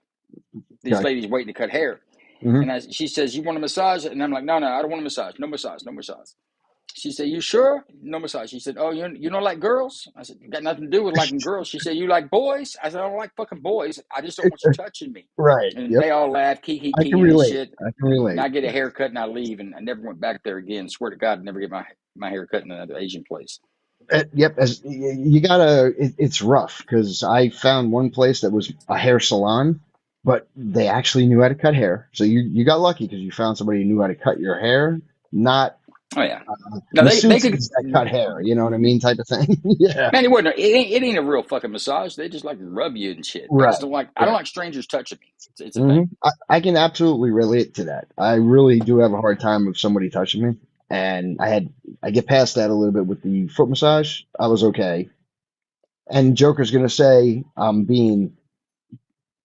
[SPEAKER 9] These
[SPEAKER 10] Okay.
[SPEAKER 9] ladies waiting to cut hair,
[SPEAKER 10] Hmm.
[SPEAKER 9] and she says, "You want a massage?" And I'm like, "No, no, I don't want a massage. No massage. No massage." She said, "You sure?" No massage. She said, "Oh, you don't like girls?" I said, "Got nothing to do with liking girls." She said, "You like boys?" I said, "I don't like fucking boys. I just don't want you touching me."
[SPEAKER 10] Right.
[SPEAKER 9] And
[SPEAKER 10] Yep.
[SPEAKER 9] they all laughed, kiki
[SPEAKER 10] I can
[SPEAKER 9] kikiing and
[SPEAKER 10] relate.
[SPEAKER 9] shit.
[SPEAKER 10] I can
[SPEAKER 9] And
[SPEAKER 10] relate.
[SPEAKER 9] I get a
[SPEAKER 10] Yeah.
[SPEAKER 9] haircut and I leave, and I never went back there again. Swear to God, I never get my hair cut in another Asian place.
[SPEAKER 10] Yep. As you gotta, it's rough because I found one place that was a hair salon, but they actually knew how to cut hair. So you got lucky because you found somebody who knew how to cut your hair, not
[SPEAKER 9] Oh yeah. No, they could.
[SPEAKER 10] masseuses that cut hair. You know what I mean, type of thing. Yeah.
[SPEAKER 9] Man, it wasn't. It ain't a real fucking massage. They just like rub you and shit. I just
[SPEAKER 10] Right.
[SPEAKER 9] don't like. I don't
[SPEAKER 10] Right.
[SPEAKER 9] like strangers touching me. It's a thing.
[SPEAKER 10] I can absolutely relate to that. I really do have a hard time with somebody touching me, and I get past that a little bit with the foot massage. I was okay, and Joker's gonna say I'm being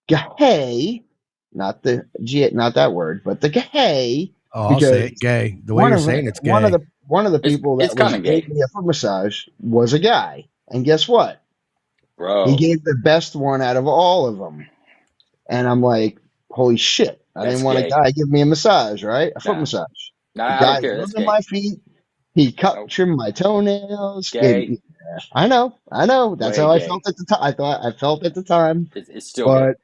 [SPEAKER 10] gay, not the G, not that word, but the gay,
[SPEAKER 2] Oh, I'll say it
[SPEAKER 10] because
[SPEAKER 2] gay. The way you're saying it's gay.
[SPEAKER 10] one of the
[SPEAKER 9] It's
[SPEAKER 10] people
[SPEAKER 9] it's
[SPEAKER 10] that
[SPEAKER 9] kind
[SPEAKER 10] was
[SPEAKER 9] of
[SPEAKER 10] gave
[SPEAKER 9] gay,
[SPEAKER 10] me a foot massage was a guy, and guess what? He
[SPEAKER 9] bro.
[SPEAKER 10] gave the best one out of all of them. And I'm like, holy shit. I didn't
[SPEAKER 9] That's
[SPEAKER 10] want a
[SPEAKER 9] gay.
[SPEAKER 10] guy give me a massage, right? A foot
[SPEAKER 9] Nah,
[SPEAKER 10] massage.
[SPEAKER 9] nah.
[SPEAKER 10] The
[SPEAKER 9] I don't
[SPEAKER 10] guy's
[SPEAKER 9] care. That's
[SPEAKER 10] rubbing
[SPEAKER 9] gay.
[SPEAKER 10] my feet. He cut,
[SPEAKER 9] Nope.
[SPEAKER 10] trimmed my toenails.
[SPEAKER 9] Gay.
[SPEAKER 10] Yeah, I know, I know. That's
[SPEAKER 9] Way
[SPEAKER 10] how I
[SPEAKER 9] gay.
[SPEAKER 10] felt at the time. I felt at the time,
[SPEAKER 9] It's still gay.
[SPEAKER 10] but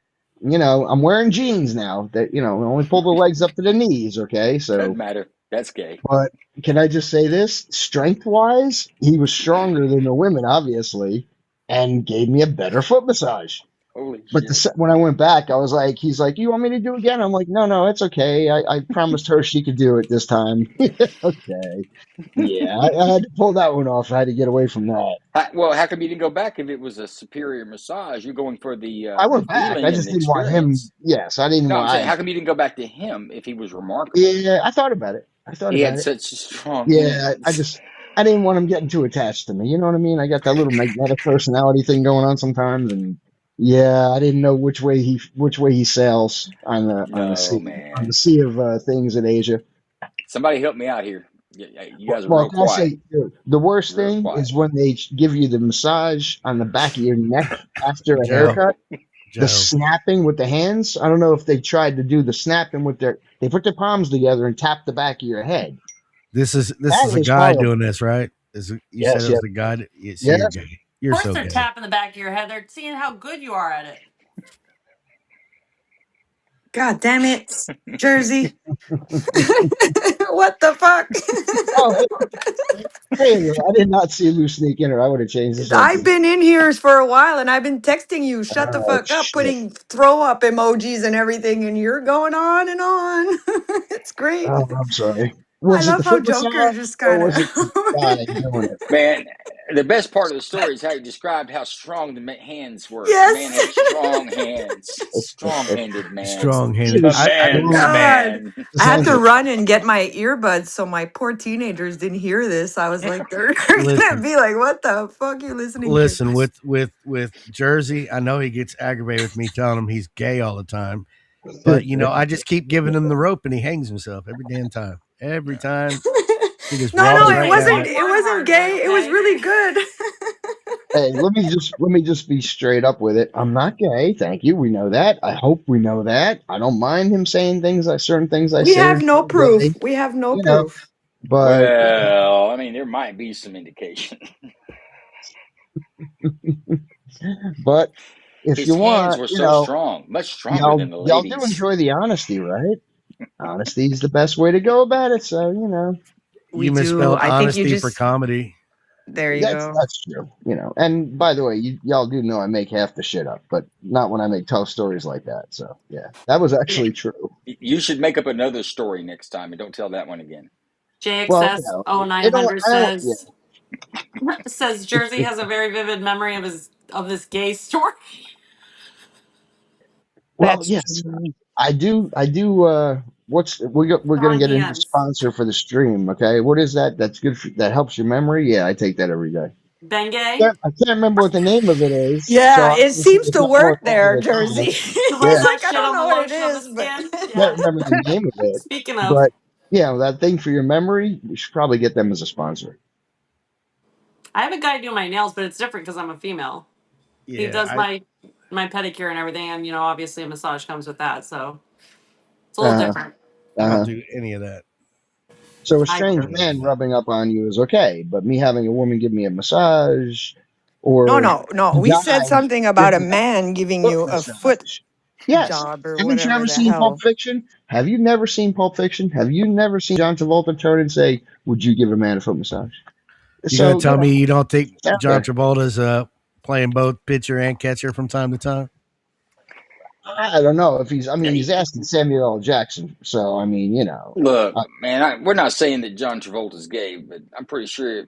[SPEAKER 10] I'm wearing jeans now that, only pull the legs up to the knees. Okay.
[SPEAKER 9] Doesn't
[SPEAKER 10] So,
[SPEAKER 9] matter. That's gay.
[SPEAKER 10] but can I just say this? Strength wise, he was stronger than the women, obviously, and gave me a better foot massage.
[SPEAKER 9] Holy
[SPEAKER 10] But
[SPEAKER 9] shit.
[SPEAKER 10] when I went back, I was like, he's like, you want me to do it again? I'm like, no, no, it's okay. I promised her she could do it this time. Okay. Yeah, I had to pull that one off. I had to get away from that.
[SPEAKER 9] Well, how come you didn't go back if it was a superior massage? You're going for
[SPEAKER 10] I
[SPEAKER 9] the
[SPEAKER 10] went back. I
[SPEAKER 9] feeling and
[SPEAKER 10] just
[SPEAKER 9] the
[SPEAKER 10] didn't want him.
[SPEAKER 9] experience.
[SPEAKER 10] Yes, I didn't
[SPEAKER 9] No, I'm
[SPEAKER 10] want.
[SPEAKER 9] saying, how come you didn't go back to him if he was remarkable?
[SPEAKER 10] Yeah, I thought about it. I thought
[SPEAKER 9] He
[SPEAKER 10] about
[SPEAKER 9] had
[SPEAKER 10] it.
[SPEAKER 9] such strong
[SPEAKER 10] Yeah,
[SPEAKER 9] hands.
[SPEAKER 10] I didn't want him getting too attached to me. You know what I mean? I got that little magnetic personality thing going on sometimes, and yeah, I didn't know which way he sails
[SPEAKER 9] No,
[SPEAKER 10] on the
[SPEAKER 9] man.
[SPEAKER 10] sea of things in Asia.
[SPEAKER 9] Somebody help me out here. You guys are
[SPEAKER 10] Well,
[SPEAKER 9] real
[SPEAKER 10] can I
[SPEAKER 9] quiet.
[SPEAKER 10] say the worst
[SPEAKER 9] Real
[SPEAKER 10] thing
[SPEAKER 9] quiet.
[SPEAKER 10] is when they give you the massage on the back of your neck after a
[SPEAKER 2] Joe,
[SPEAKER 10] haircut. The
[SPEAKER 2] Joe.
[SPEAKER 10] snapping with the hands. I don't know if they tried to do the snapping with they put their palms together and tap the back of your head.
[SPEAKER 2] This
[SPEAKER 10] That
[SPEAKER 2] is a
[SPEAKER 10] is
[SPEAKER 2] guy doing
[SPEAKER 10] horrible.
[SPEAKER 2] this, right? You said
[SPEAKER 10] Yes,
[SPEAKER 2] it
[SPEAKER 10] yes,
[SPEAKER 2] was a guy. So you're
[SPEAKER 10] yes.
[SPEAKER 2] gay.
[SPEAKER 5] Of
[SPEAKER 2] You're
[SPEAKER 5] course
[SPEAKER 2] so
[SPEAKER 5] they're
[SPEAKER 2] gay.
[SPEAKER 5] tapping the back of your head. They're seeing how good you are at it.
[SPEAKER 13] God damn it, Jersey. What the fuck?
[SPEAKER 10] Oh, hey, I did not see Lou sneak in, or I would have changed the
[SPEAKER 13] I've
[SPEAKER 10] subject.
[SPEAKER 13] been in here for a while and I've been texting you, shut the
[SPEAKER 10] Oh
[SPEAKER 13] fuck up,
[SPEAKER 10] shit.
[SPEAKER 13] putting throw up emojis and everything, and you're going on and on. It's great.
[SPEAKER 10] Oh, I'm sorry.
[SPEAKER 13] I
[SPEAKER 10] Was it the
[SPEAKER 13] love how
[SPEAKER 10] foot
[SPEAKER 13] Joker
[SPEAKER 10] massage
[SPEAKER 13] just
[SPEAKER 10] or
[SPEAKER 13] kind
[SPEAKER 10] was it the guy
[SPEAKER 13] of.
[SPEAKER 10] doing it?
[SPEAKER 9] Man, the best part of the story is how he described how strong the hands were. The man had
[SPEAKER 13] Yes.
[SPEAKER 9] strong hands. Strong-handed man.
[SPEAKER 2] Strong
[SPEAKER 10] He
[SPEAKER 2] handed.
[SPEAKER 9] The
[SPEAKER 10] was
[SPEAKER 9] man's
[SPEAKER 10] strong.
[SPEAKER 13] God.
[SPEAKER 9] man.
[SPEAKER 10] This
[SPEAKER 13] I had to
[SPEAKER 10] Angela.
[SPEAKER 13] run and get my earbuds so my poor teenagers didn't hear this. I was like, they're gonna
[SPEAKER 2] Listen,
[SPEAKER 13] be like, what the fuck you listening to?
[SPEAKER 2] listen. With Jersey, I know he gets aggravated with me telling him he's gay all the time. But I just keep giving him the rope, and he hangs himself every damn time. Every
[SPEAKER 9] Yeah.
[SPEAKER 2] time he just
[SPEAKER 13] No,
[SPEAKER 5] Don't
[SPEAKER 13] no,
[SPEAKER 2] walks
[SPEAKER 13] it
[SPEAKER 2] right
[SPEAKER 5] break
[SPEAKER 2] down
[SPEAKER 13] wasn't
[SPEAKER 2] it.
[SPEAKER 5] one heart,
[SPEAKER 13] gay. It was
[SPEAKER 5] okay?
[SPEAKER 13] really good.
[SPEAKER 10] Hey, let me just be straight up with it. I'm not gay, thank you. We know that. I hope we know that. I don't mind him saying certain things I
[SPEAKER 13] We
[SPEAKER 10] say
[SPEAKER 13] have
[SPEAKER 10] are
[SPEAKER 13] no
[SPEAKER 10] gay,
[SPEAKER 13] proof. We have no
[SPEAKER 10] you know.
[SPEAKER 13] proof.
[SPEAKER 10] But
[SPEAKER 9] Well, I mean, there might be some indication.
[SPEAKER 10] but if
[SPEAKER 9] His
[SPEAKER 10] you
[SPEAKER 9] hands
[SPEAKER 10] want,
[SPEAKER 9] were so strong, much stronger than the
[SPEAKER 10] y'all do
[SPEAKER 9] ladies.
[SPEAKER 10] enjoy the honesty, right? Honesty is the best way to go about it. So
[SPEAKER 13] We
[SPEAKER 2] You
[SPEAKER 13] do.
[SPEAKER 2] misspelled
[SPEAKER 13] I think you
[SPEAKER 2] honesty for
[SPEAKER 13] just,
[SPEAKER 2] comedy.
[SPEAKER 13] there you
[SPEAKER 10] that's
[SPEAKER 13] go.
[SPEAKER 10] that's true. And by the way, y'all do know I make half the shit up, but not when I make tough stories like that. So yeah, that was
[SPEAKER 5] Yeah.
[SPEAKER 10] actually true.
[SPEAKER 9] You should make up another story next time and don't tell that one again.
[SPEAKER 10] Well,
[SPEAKER 5] JXS
[SPEAKER 10] it don't.
[SPEAKER 5] 0900
[SPEAKER 10] I don't. Yeah.
[SPEAKER 5] says Jersey has a very vivid memory of this gay story.
[SPEAKER 10] Well,
[SPEAKER 12] That's
[SPEAKER 10] yes,
[SPEAKER 12] true.
[SPEAKER 10] I do. I do. We're gonna
[SPEAKER 5] Strong
[SPEAKER 10] get a new
[SPEAKER 5] hands.
[SPEAKER 10] sponsor for the stream. Okay, what is that? That's good. That helps your memory. Yeah, I take that every day.
[SPEAKER 5] Bengay.
[SPEAKER 10] I can't remember what the name of it is. So
[SPEAKER 13] Yeah, it
[SPEAKER 10] obviously
[SPEAKER 13] seems
[SPEAKER 10] it's
[SPEAKER 13] to
[SPEAKER 10] not more
[SPEAKER 13] work
[SPEAKER 10] effective
[SPEAKER 13] there,
[SPEAKER 10] at
[SPEAKER 13] Jersey.
[SPEAKER 10] that.
[SPEAKER 5] To
[SPEAKER 10] Yeah,
[SPEAKER 5] rub
[SPEAKER 13] It's
[SPEAKER 5] that
[SPEAKER 13] like I
[SPEAKER 5] shit
[SPEAKER 13] don't
[SPEAKER 5] on the
[SPEAKER 13] know what it
[SPEAKER 5] lotion of the
[SPEAKER 13] is, but
[SPEAKER 5] skin.
[SPEAKER 10] I
[SPEAKER 5] Yeah.
[SPEAKER 10] can't remember the name of it.
[SPEAKER 5] Speaking of,
[SPEAKER 10] But yeah, that thing for your memory, we should probably get them as a sponsor.
[SPEAKER 5] I have a guy do my nails, but it's different because I'm a female. He
[SPEAKER 2] Yeah,
[SPEAKER 5] does my pedicure and everything, and obviously a massage comes with that, so it's a little
[SPEAKER 10] Uh
[SPEAKER 5] different.
[SPEAKER 2] I don't
[SPEAKER 10] huh.
[SPEAKER 2] do any of that.
[SPEAKER 10] So a
[SPEAKER 5] I
[SPEAKER 10] strange
[SPEAKER 5] do.
[SPEAKER 2] None of
[SPEAKER 10] man
[SPEAKER 2] that.
[SPEAKER 10] rubbing up on you is okay, but me having a woman give me a massage
[SPEAKER 13] no,
[SPEAKER 10] or
[SPEAKER 13] no, no.
[SPEAKER 10] a
[SPEAKER 13] We
[SPEAKER 10] guy
[SPEAKER 13] said something
[SPEAKER 10] give
[SPEAKER 13] about a
[SPEAKER 10] me
[SPEAKER 13] man
[SPEAKER 10] a
[SPEAKER 13] giving
[SPEAKER 10] foot
[SPEAKER 13] you a foot
[SPEAKER 10] massage. Yes.
[SPEAKER 13] job or
[SPEAKER 10] Haven't you
[SPEAKER 13] whatever
[SPEAKER 10] ever
[SPEAKER 13] the
[SPEAKER 10] seen Pulp
[SPEAKER 13] hell.
[SPEAKER 10] Fiction? Have you never seen Pulp Fiction? Have you never seen John Travolta turn and say, "Would you give a man a foot massage?"
[SPEAKER 2] You're gonna
[SPEAKER 10] So
[SPEAKER 2] tell me you don't think
[SPEAKER 10] it's out
[SPEAKER 2] John
[SPEAKER 10] there.
[SPEAKER 2] Travolta's playing both pitcher and catcher from time to time?
[SPEAKER 10] I don't know if he's. I mean, he's
[SPEAKER 9] Hey,
[SPEAKER 10] asking Samuel L. Jackson, so I mean,
[SPEAKER 9] look, man, we're not saying that John Travolta's gay, but I'm pretty sure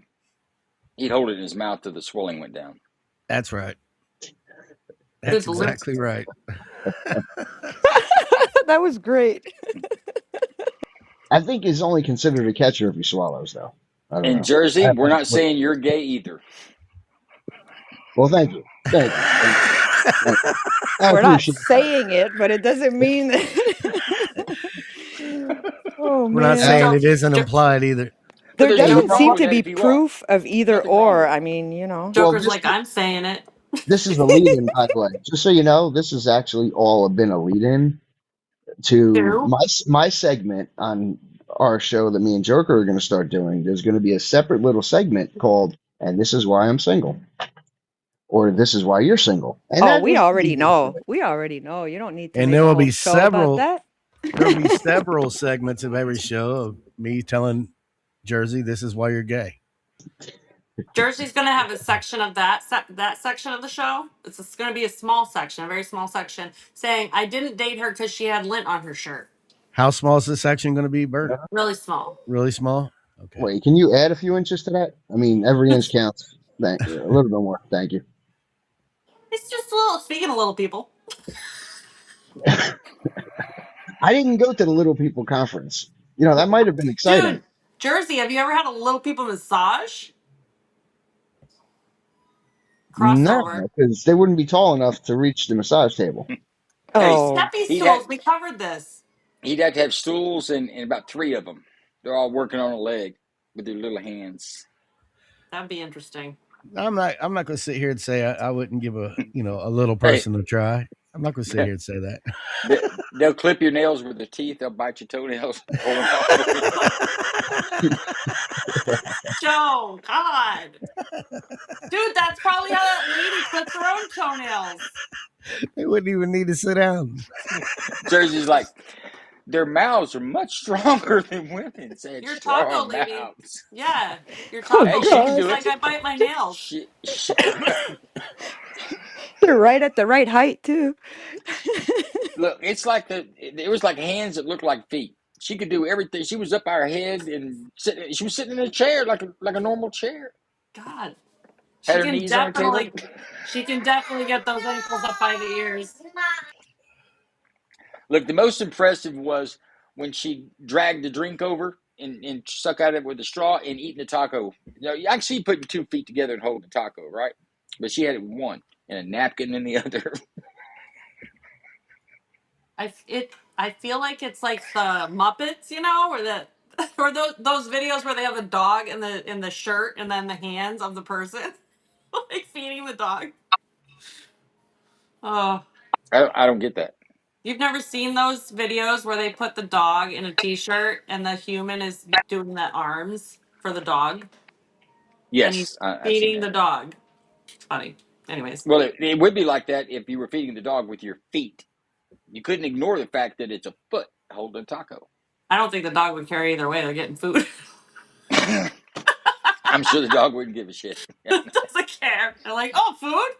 [SPEAKER 9] he'd hold it in his mouth till the swelling went down.
[SPEAKER 2] That's right.
[SPEAKER 5] Dude,
[SPEAKER 2] That's
[SPEAKER 5] the lip.
[SPEAKER 2] exactly right.
[SPEAKER 13] That was great.
[SPEAKER 10] I think he's only considered a catcher if he swallows, though. I don't
[SPEAKER 9] In
[SPEAKER 10] know. I
[SPEAKER 9] Jersey, we're
[SPEAKER 10] haven't
[SPEAKER 9] not
[SPEAKER 10] looked
[SPEAKER 9] saying
[SPEAKER 10] into
[SPEAKER 9] you're
[SPEAKER 10] it.
[SPEAKER 9] gay either.
[SPEAKER 10] Well, thank you, thank you, thank you, thank you. I
[SPEAKER 13] We're not
[SPEAKER 10] appreciate that.
[SPEAKER 13] saying it, but it doesn't mean that. Oh
[SPEAKER 2] We're not
[SPEAKER 10] Uh,
[SPEAKER 2] saying
[SPEAKER 13] man.
[SPEAKER 5] Joke,
[SPEAKER 2] it isn't
[SPEAKER 5] jo-
[SPEAKER 2] implied either.
[SPEAKER 9] But
[SPEAKER 13] There
[SPEAKER 9] there's
[SPEAKER 10] hey, you
[SPEAKER 9] nothing
[SPEAKER 13] doesn't
[SPEAKER 10] know
[SPEAKER 9] wrong
[SPEAKER 13] seem
[SPEAKER 10] what?
[SPEAKER 9] with
[SPEAKER 13] to
[SPEAKER 9] that
[SPEAKER 13] be
[SPEAKER 9] if you are.
[SPEAKER 13] proof of either
[SPEAKER 9] Nothing wrong with
[SPEAKER 13] or.
[SPEAKER 9] it.
[SPEAKER 13] I mean,
[SPEAKER 10] Well,
[SPEAKER 5] Joker's like, I'm saying it.
[SPEAKER 10] this is the lead-in, by the way. Just so you know, this has actually all been a lead-in to
[SPEAKER 5] Two.
[SPEAKER 10] my segment on our show that me and Joker are going to start doing. There's going to be a separate little segment called "And This Is Why I'm Single," or "This Is Why You're Single," and
[SPEAKER 13] oh,
[SPEAKER 10] that
[SPEAKER 13] we
[SPEAKER 10] is
[SPEAKER 13] already
[SPEAKER 10] leading into
[SPEAKER 13] know.
[SPEAKER 10] it.
[SPEAKER 13] We already know. You don't need to
[SPEAKER 2] And
[SPEAKER 13] make
[SPEAKER 2] there
[SPEAKER 13] a
[SPEAKER 2] will
[SPEAKER 13] whole
[SPEAKER 2] be
[SPEAKER 13] show about
[SPEAKER 2] several.
[SPEAKER 13] that.
[SPEAKER 2] There will be several segments of every show of me telling Jersey, "This is why you're gay."
[SPEAKER 5] Jersey's gonna have a section of that section of the show. It's gonna be a small section, a very small section, saying I didn't date her because she had lint on her shirt.
[SPEAKER 2] How small is this section going to be, Bert?
[SPEAKER 5] Really small.
[SPEAKER 2] Really small. Okay.
[SPEAKER 10] Wait, can you add a few inches to that? I mean, every inch counts. Thank you. A little bit more. Thank you.
[SPEAKER 5] It's just a little. Speaking of little people,
[SPEAKER 10] I didn't go to the Little People Conference. That might have been exciting.
[SPEAKER 5] dude, Jersey, have you ever had a little people massage?
[SPEAKER 10] No,
[SPEAKER 5] Crossover.
[SPEAKER 10] because they wouldn't be tall enough to reach the massage table.
[SPEAKER 5] There's
[SPEAKER 9] Hey,
[SPEAKER 13] Oh,
[SPEAKER 5] steppy
[SPEAKER 9] he'd have
[SPEAKER 5] stools. We covered this.
[SPEAKER 9] he'd have to have stools and about three of them. They're all working on a leg with their little hands.
[SPEAKER 5] That'd be interesting.
[SPEAKER 2] I'm not. I'm not going to sit here and say I wouldn't give a little
[SPEAKER 9] Hey,
[SPEAKER 2] person a try. I'm not going to sit here and say
[SPEAKER 9] they, they'll clip your nails with their teeth. They'll bite your toenails, pull them out for you.
[SPEAKER 2] that.
[SPEAKER 5] Joe, God, dude, that's probably how that lady clips her own toenails.
[SPEAKER 2] They wouldn't even need to sit down.
[SPEAKER 9] Jersey's like, their mouths are much stronger than women's. They had
[SPEAKER 5] Your taco
[SPEAKER 9] strong
[SPEAKER 5] lady.
[SPEAKER 9] mouths.
[SPEAKER 5] Yeah, your
[SPEAKER 13] oh
[SPEAKER 9] Hey,
[SPEAKER 5] taco
[SPEAKER 9] she
[SPEAKER 5] lady.
[SPEAKER 9] can
[SPEAKER 5] She's
[SPEAKER 9] do
[SPEAKER 13] God.
[SPEAKER 9] it.
[SPEAKER 5] like, I bite my nails.
[SPEAKER 9] She
[SPEAKER 13] They're right at the right height, too.
[SPEAKER 9] look. It's like it was like hands that looked like feet. She could do everything. She was up our head and she was sitting in a chair like a normal chair.
[SPEAKER 5] God,
[SPEAKER 9] Had
[SPEAKER 5] she
[SPEAKER 9] her
[SPEAKER 5] can
[SPEAKER 9] knees on the table.
[SPEAKER 5] definitely get those ankles up by the ears.
[SPEAKER 9] Look, the most impressive was when she dragged the drink over and suck out of it with a straw and eating the taco. I can see putting 2 feet together and holding the taco, right? But she had it with one and a napkin in the other.
[SPEAKER 5] I feel like it's like the Muppets, where the or those videos where they have the dog in the shirt and then the hands of the person like feeding the dog. Oh,
[SPEAKER 9] I don't get that.
[SPEAKER 5] you've never seen those videos where they put the dog in a t-shirt and the human is doing the arms for the dog and he's
[SPEAKER 9] Yes, I've seen
[SPEAKER 5] feeding
[SPEAKER 9] that.
[SPEAKER 5] the dog. It's funny. Anyways,
[SPEAKER 9] Well, it would be like that if you were feeding the dog with your feet. You couldn't ignore the fact that it's a foot holding a taco.
[SPEAKER 5] I don't think the dog would care either way. They're getting food.
[SPEAKER 9] I'm sure the dog wouldn't give a shit.
[SPEAKER 5] Doesn't care. They're like, oh, food.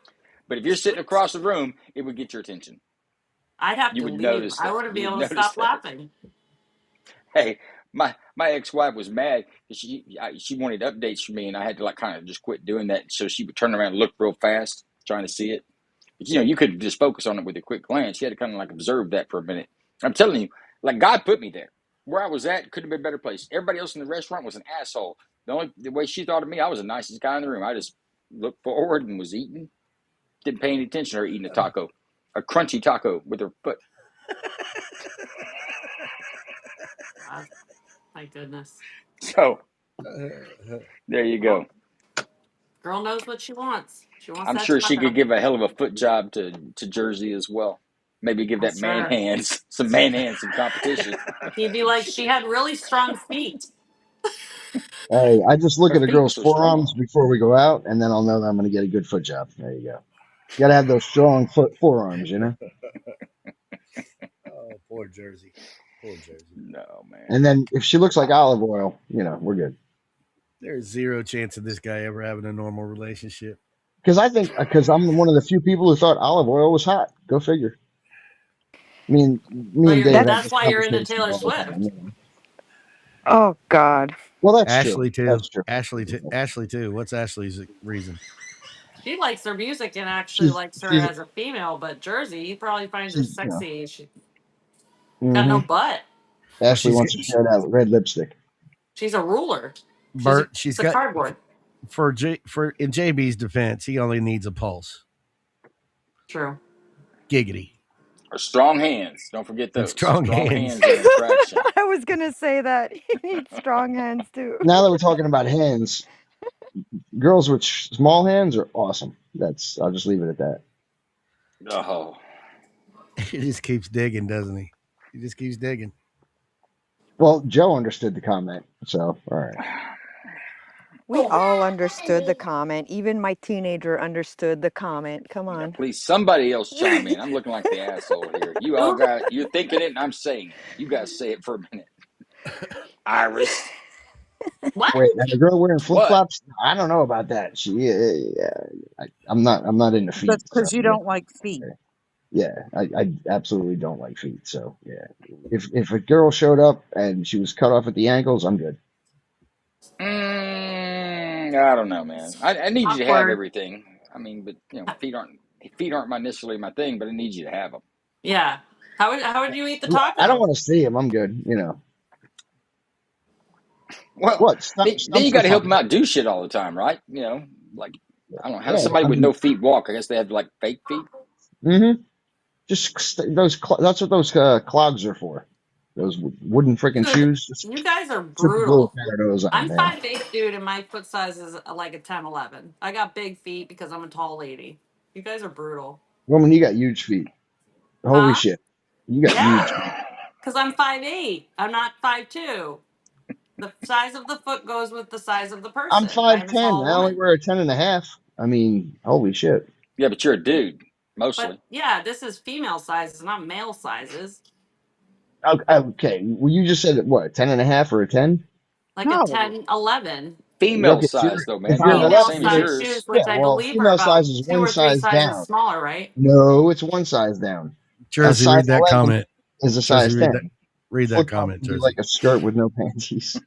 [SPEAKER 9] But if you're sitting across the room, it would get your attention.
[SPEAKER 5] I'd have
[SPEAKER 9] You
[SPEAKER 5] to
[SPEAKER 9] would
[SPEAKER 5] leave.
[SPEAKER 9] notice
[SPEAKER 5] I
[SPEAKER 9] that.
[SPEAKER 5] wouldn't
[SPEAKER 9] You
[SPEAKER 5] be
[SPEAKER 9] would
[SPEAKER 5] able to
[SPEAKER 9] notice
[SPEAKER 5] stop
[SPEAKER 9] that.
[SPEAKER 5] laughing.
[SPEAKER 9] Hey, my ex-wife was mad because she wanted updates from me, and I had to like kind of just quit doing that. So she would turn around and look real fast, trying to see it. But you could just focus on it with a quick glance. You had to kind of like observe that for a minute. I'm telling you, like God put me there. Where I was at could have been a better place. Everybody else in the restaurant was an asshole. The way she thought of me, I was the nicest guy in the room. I just looked forward and was eating. Didn't pay any attention to her eating a taco, a crunchy taco with her foot.
[SPEAKER 5] My goodness.
[SPEAKER 9] So there you
[SPEAKER 5] Well,
[SPEAKER 9] go.
[SPEAKER 5] girl knows what she wants. She wants
[SPEAKER 9] I'm
[SPEAKER 5] that
[SPEAKER 9] sure she
[SPEAKER 5] taco.
[SPEAKER 9] could give a hell of a foot job to Jersey as well. Maybe give
[SPEAKER 5] I'm
[SPEAKER 9] that man
[SPEAKER 5] sure.
[SPEAKER 9] hands some competition.
[SPEAKER 5] He'd be like, she had really strong feet.
[SPEAKER 10] Hey, I just look
[SPEAKER 9] Her
[SPEAKER 10] at a
[SPEAKER 9] feet were
[SPEAKER 10] girl's
[SPEAKER 9] so
[SPEAKER 10] forearms
[SPEAKER 9] strong.
[SPEAKER 10] before we go out, and then I'll know that I'm going to get a good foot job. There you go. Got to have those strong forearms, you know.
[SPEAKER 2] Oh, poor Jersey. Poor Jersey.
[SPEAKER 9] No man.
[SPEAKER 10] And then if she looks like olive oil, you know, we're good.
[SPEAKER 2] There's zero chance of this guy ever having a normal relationship.
[SPEAKER 10] Because I'm one of the few people who thought olive oil was hot. Go figure. Me
[SPEAKER 5] So
[SPEAKER 10] and
[SPEAKER 5] you're
[SPEAKER 10] Dave have
[SPEAKER 5] that's
[SPEAKER 10] this
[SPEAKER 8] That's
[SPEAKER 5] why you're into
[SPEAKER 10] conversation
[SPEAKER 5] Taylor
[SPEAKER 10] all the time.
[SPEAKER 5] Swift.
[SPEAKER 10] You know?
[SPEAKER 8] oh God.
[SPEAKER 10] Well, that's true.
[SPEAKER 2] Ashley too.
[SPEAKER 10] That's true.
[SPEAKER 2] Ashley too. What's Ashley's reason?
[SPEAKER 5] She likes her music and actually
[SPEAKER 10] She's
[SPEAKER 5] likes her
[SPEAKER 10] she's
[SPEAKER 5] as a female, but Jersey, he probably finds her
[SPEAKER 10] she's you know.
[SPEAKER 5] sexy. She got no
[SPEAKER 10] Hmm.
[SPEAKER 5] butt.
[SPEAKER 2] Well,
[SPEAKER 10] Ashley wants to share that red lipstick.
[SPEAKER 5] She's a ruler. She's a
[SPEAKER 2] Bert. She's
[SPEAKER 5] piece of
[SPEAKER 2] got
[SPEAKER 5] cardboard.
[SPEAKER 2] for in JB's defense, he only needs a pulse.
[SPEAKER 5] True.
[SPEAKER 2] Giggity.
[SPEAKER 9] Or strong hands. Don't forget
[SPEAKER 2] And
[SPEAKER 9] those.
[SPEAKER 2] strong
[SPEAKER 9] Strong
[SPEAKER 2] hands.
[SPEAKER 9] hands are an attraction.
[SPEAKER 8] I was gonna say that. You need strong hands too.
[SPEAKER 10] Now that we're talking about hands, girls with small hands are awesome. I'll just leave it at that.
[SPEAKER 9] Oh.
[SPEAKER 2] He just keeps digging, doesn't he? He just keeps digging.
[SPEAKER 10] Well, Joe understood the comment, so all right.
[SPEAKER 8] We all understood the comment. Even my teenager understood the comment. Come
[SPEAKER 9] Yeah,
[SPEAKER 8] on.
[SPEAKER 9] please, somebody else chime in. I'm looking like the asshole here. You all got, you're thinking it and I'm saying it. You guys say it for a minute. Iris.
[SPEAKER 5] What?
[SPEAKER 10] Wait, and a girl wearing flip
[SPEAKER 9] What?
[SPEAKER 10] flops? I don't know about that. I'm not into feet,
[SPEAKER 12] That's
[SPEAKER 10] so
[SPEAKER 12] because you
[SPEAKER 10] yeah.
[SPEAKER 12] don't like feet.
[SPEAKER 10] Yeah, I absolutely don't like feet. So yeah, if a girl showed up and she was cut off at the ankles, I'm good.
[SPEAKER 9] I don't know, man. I need you to have
[SPEAKER 5] Awkward.
[SPEAKER 9] everything. I mean, but feet aren't necessarily my thing, but I need you to have them.
[SPEAKER 5] Yeah. How would you eat the
[SPEAKER 10] I don't
[SPEAKER 5] taco?
[SPEAKER 10] want to see them. I'm good. You know
[SPEAKER 9] Well,
[SPEAKER 10] what?
[SPEAKER 9] then
[SPEAKER 10] Stumps
[SPEAKER 9] you got
[SPEAKER 10] for
[SPEAKER 9] to help them
[SPEAKER 10] fun.
[SPEAKER 9] out do shit all the time, right? Like I don't know how does
[SPEAKER 10] Yeah,
[SPEAKER 9] somebody
[SPEAKER 10] I
[SPEAKER 9] with no
[SPEAKER 10] mean,
[SPEAKER 9] feet walk? I guess they have like fake feet.
[SPEAKER 10] just That's what those clogs are for. Those wooden freaking
[SPEAKER 5] Dude,
[SPEAKER 10] shoes. Just
[SPEAKER 5] you guys are
[SPEAKER 10] put a little
[SPEAKER 5] brutal.
[SPEAKER 10] pair of those on,
[SPEAKER 5] I'm
[SPEAKER 10] man.
[SPEAKER 5] 5'8", dude, and my foot size is like a 10, 11. I got big feet because I'm a tall lady. You guys are brutal.
[SPEAKER 10] Woman, you got huge feet. Holy
[SPEAKER 5] Huh?
[SPEAKER 10] shit, you got
[SPEAKER 5] Yeah,
[SPEAKER 10] huge feet.
[SPEAKER 5] because I'm 5'8". I'm not 5'2". The size of the foot goes with the size of the
[SPEAKER 10] I'm
[SPEAKER 5] person. I am a
[SPEAKER 10] 5'10".
[SPEAKER 5] tall
[SPEAKER 10] I only
[SPEAKER 5] woman.
[SPEAKER 10] wear a 10.5. I mean, holy shit.
[SPEAKER 9] Yeah, but you're a dude
[SPEAKER 5] But
[SPEAKER 9] mostly.
[SPEAKER 5] yeah, this is female sizes, not male sizes.
[SPEAKER 10] Okay, well, you just said what, 10.5 or a 10?
[SPEAKER 5] Like a
[SPEAKER 12] No.
[SPEAKER 5] 10, 11.
[SPEAKER 9] Female
[SPEAKER 10] Okay,
[SPEAKER 9] size though,
[SPEAKER 10] if
[SPEAKER 9] man.
[SPEAKER 10] you're
[SPEAKER 9] Not
[SPEAKER 10] an
[SPEAKER 9] all the
[SPEAKER 5] Female
[SPEAKER 10] 11,
[SPEAKER 9] same as
[SPEAKER 5] size
[SPEAKER 9] yours.
[SPEAKER 5] shoes, which
[SPEAKER 10] yeah.
[SPEAKER 5] I
[SPEAKER 10] Well,
[SPEAKER 5] believe are
[SPEAKER 10] female
[SPEAKER 5] about
[SPEAKER 10] size is
[SPEAKER 5] two
[SPEAKER 10] one
[SPEAKER 5] or three
[SPEAKER 10] size
[SPEAKER 5] sizes
[SPEAKER 10] down.
[SPEAKER 5] smaller, right?
[SPEAKER 10] No, it's one size down. A
[SPEAKER 2] Jersey,
[SPEAKER 10] size
[SPEAKER 2] read that
[SPEAKER 10] 11
[SPEAKER 2] comment.
[SPEAKER 10] is a
[SPEAKER 2] Jersey,
[SPEAKER 10] size 10.
[SPEAKER 2] read that
[SPEAKER 10] Flip flop
[SPEAKER 2] comment,
[SPEAKER 10] would be like
[SPEAKER 2] Jersey.
[SPEAKER 10] a skirt with no panties.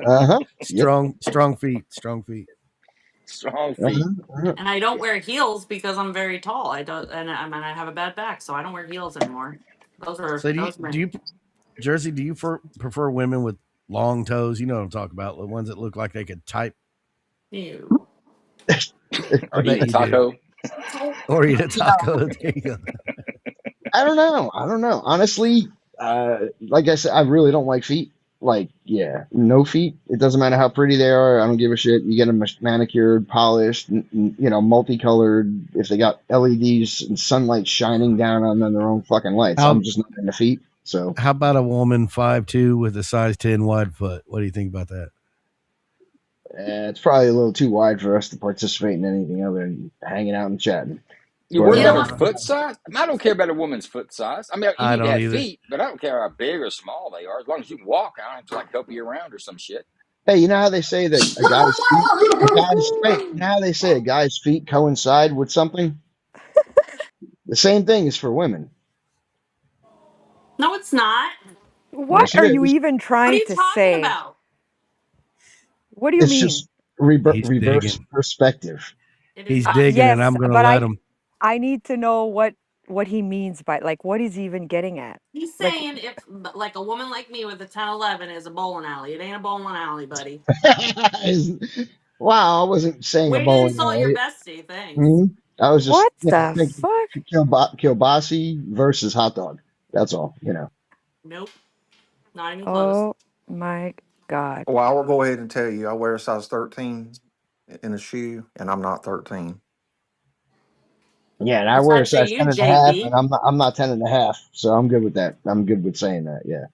[SPEAKER 10] Uh huh. Yep.
[SPEAKER 2] Strong feet. Strong feet.
[SPEAKER 9] Strong
[SPEAKER 10] Uh
[SPEAKER 9] feet.
[SPEAKER 10] huh. Uh-huh.
[SPEAKER 5] And I don't wear heels because I'm very tall. I don't, and I have a bad back, so I don't wear heels anymore. Those are
[SPEAKER 2] So
[SPEAKER 5] those are
[SPEAKER 2] do you Jersey? Do you prefer women with long toes? You know what I'm talking about. The ones that look like they could type.
[SPEAKER 5] ew.
[SPEAKER 2] I
[SPEAKER 9] Or
[SPEAKER 2] bet
[SPEAKER 9] eating a
[SPEAKER 2] you do.
[SPEAKER 9] taco.
[SPEAKER 2] Or eat a
[SPEAKER 12] No.
[SPEAKER 2] taco. There you go.
[SPEAKER 10] I don't know. I don't know. Honestly, like I said, I really don't like feet. Like, yeah, no feet. It doesn't matter how pretty they are. I don't give a shit. You get them manicured, polished, multicolored. If they got LEDs and sunlight shining down on them, their own fucking lights. I'm
[SPEAKER 2] How
[SPEAKER 10] just not into feet. So
[SPEAKER 2] how about a woman 5'2" with a size 10 wide foot? What do you think about that?
[SPEAKER 10] it's probably a little too wide for us to participate in anything other than hanging out and chatting.
[SPEAKER 9] You're
[SPEAKER 10] But
[SPEAKER 9] worried
[SPEAKER 5] You know
[SPEAKER 9] about her
[SPEAKER 5] what?
[SPEAKER 9] foot size? I don't care about a woman's foot size. I mean, you
[SPEAKER 2] I
[SPEAKER 9] need to
[SPEAKER 2] don't
[SPEAKER 9] have
[SPEAKER 2] either.
[SPEAKER 9] feet, but I don't care how big or small they are. As long as you can walk, I don't have to like help you around or some shit.
[SPEAKER 10] hey, you know how they say that you know how they say a guy's feet coincide with something? The same thing is for women.
[SPEAKER 5] No, it's not.
[SPEAKER 8] What
[SPEAKER 10] Yes, it
[SPEAKER 8] are you
[SPEAKER 10] is.
[SPEAKER 8] even
[SPEAKER 5] What are
[SPEAKER 8] trying
[SPEAKER 5] you
[SPEAKER 8] to
[SPEAKER 5] talking
[SPEAKER 8] say?
[SPEAKER 5] about?
[SPEAKER 8] What do you
[SPEAKER 10] It's
[SPEAKER 8] mean?
[SPEAKER 10] just
[SPEAKER 2] He's
[SPEAKER 10] reverse
[SPEAKER 2] digging.
[SPEAKER 10] perspective.
[SPEAKER 5] It is
[SPEAKER 2] He's
[SPEAKER 5] not.
[SPEAKER 2] digging, and
[SPEAKER 8] Yes,
[SPEAKER 2] I'm going to
[SPEAKER 8] but
[SPEAKER 2] let him.
[SPEAKER 8] I need to know what
[SPEAKER 14] what he means by like what he's even getting at.
[SPEAKER 5] He's
[SPEAKER 14] Like,
[SPEAKER 5] saying if like a woman like me with a 10-11 is a bowling alley, it ain't a bowling alley, buddy.
[SPEAKER 10] Wow, I wasn't saying a
[SPEAKER 5] Way to
[SPEAKER 10] bowling
[SPEAKER 5] insult your
[SPEAKER 10] alley.
[SPEAKER 5] bestie. Thanks.
[SPEAKER 10] Hmm? I was just,
[SPEAKER 14] what the
[SPEAKER 10] thinking
[SPEAKER 14] fuck?
[SPEAKER 10] kielbasi versus hot dog. That's all.
[SPEAKER 5] Nope. Not even close.
[SPEAKER 14] Oh my god.
[SPEAKER 3] Well, I will go ahead and tell you, I wear a size 13 in a shoe, and I'm not 13.
[SPEAKER 10] Yeah, and I wear a
[SPEAKER 5] Besides to
[SPEAKER 10] size
[SPEAKER 5] you,
[SPEAKER 10] 10.5, and
[SPEAKER 5] JB.
[SPEAKER 10] I'm not 10.5, so I'm good with that. I'm good with saying that. Yeah.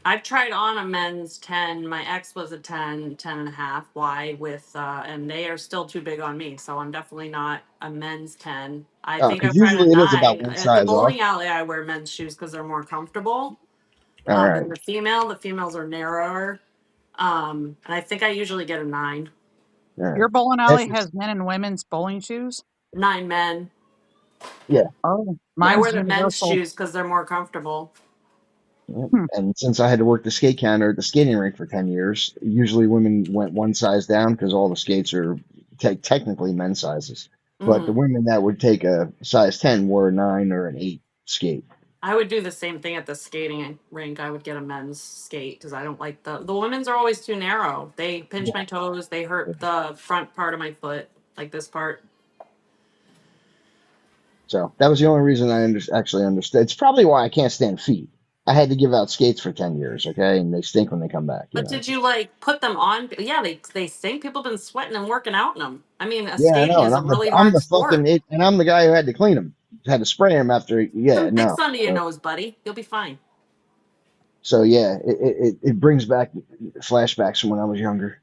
[SPEAKER 5] I've tried on a men's 10. My ex was a 10, 10 and a half. Why with and they are still too big on me. So I'm definitely not a men's 10. I
[SPEAKER 10] Oh,
[SPEAKER 5] think
[SPEAKER 10] because
[SPEAKER 5] I've tried a
[SPEAKER 10] usually it is about
[SPEAKER 5] 9.
[SPEAKER 10] one
[SPEAKER 5] At the
[SPEAKER 10] size off.
[SPEAKER 5] bowling alley I wear men's shoes because they're more comfortable.
[SPEAKER 10] All
[SPEAKER 5] Than
[SPEAKER 10] right.
[SPEAKER 5] the female. The females are narrower. And I think I usually get a 9.
[SPEAKER 10] All right.
[SPEAKER 12] Your bowling
[SPEAKER 10] That's
[SPEAKER 12] alley
[SPEAKER 10] just,
[SPEAKER 12] has men and women's bowling shoes?
[SPEAKER 5] 9 men.
[SPEAKER 10] yeah.
[SPEAKER 12] Oh,
[SPEAKER 5] I
[SPEAKER 12] mine's
[SPEAKER 5] wear the men's
[SPEAKER 12] universal.
[SPEAKER 5] shoes because they're more comfortable.
[SPEAKER 10] Yeah.
[SPEAKER 12] Hmm.
[SPEAKER 10] And since I had to work the skate counter at the skating rink for 10 years, usually women went one size down because all the skates are technically men's sizes. But the
[SPEAKER 5] Hmm.
[SPEAKER 10] women that would take a size 10 wore a 9 or an 8 skate.
[SPEAKER 5] I would do the same thing at the skating rink. I would get a men's skate because I don't like the women's are always too narrow. They pinch my toes. They hurt the front part of my foot, like this part.
[SPEAKER 10] So that was the only reason I actually understood. It's probably why I can't stand feet. I had to give out skates for 10 years, okay? And they stink when they come back.
[SPEAKER 5] But did you like put them on? Yeah, they stink. People have been sweating and working out in them. I mean,
[SPEAKER 10] Yeah, I
[SPEAKER 5] skating
[SPEAKER 10] know.
[SPEAKER 5] is
[SPEAKER 10] And
[SPEAKER 5] a
[SPEAKER 10] I'm the
[SPEAKER 5] really
[SPEAKER 10] I'm
[SPEAKER 5] hard
[SPEAKER 10] the fucking
[SPEAKER 5] sport.
[SPEAKER 10] it, and I'm the guy who had to clean them. Had to spray them after.
[SPEAKER 5] Put
[SPEAKER 10] Yeah,
[SPEAKER 5] some Vicks
[SPEAKER 10] no.
[SPEAKER 5] under your
[SPEAKER 10] So,
[SPEAKER 5] nose, buddy. You'll be fine.
[SPEAKER 10] so yeah, it brings back flashbacks from when I was younger.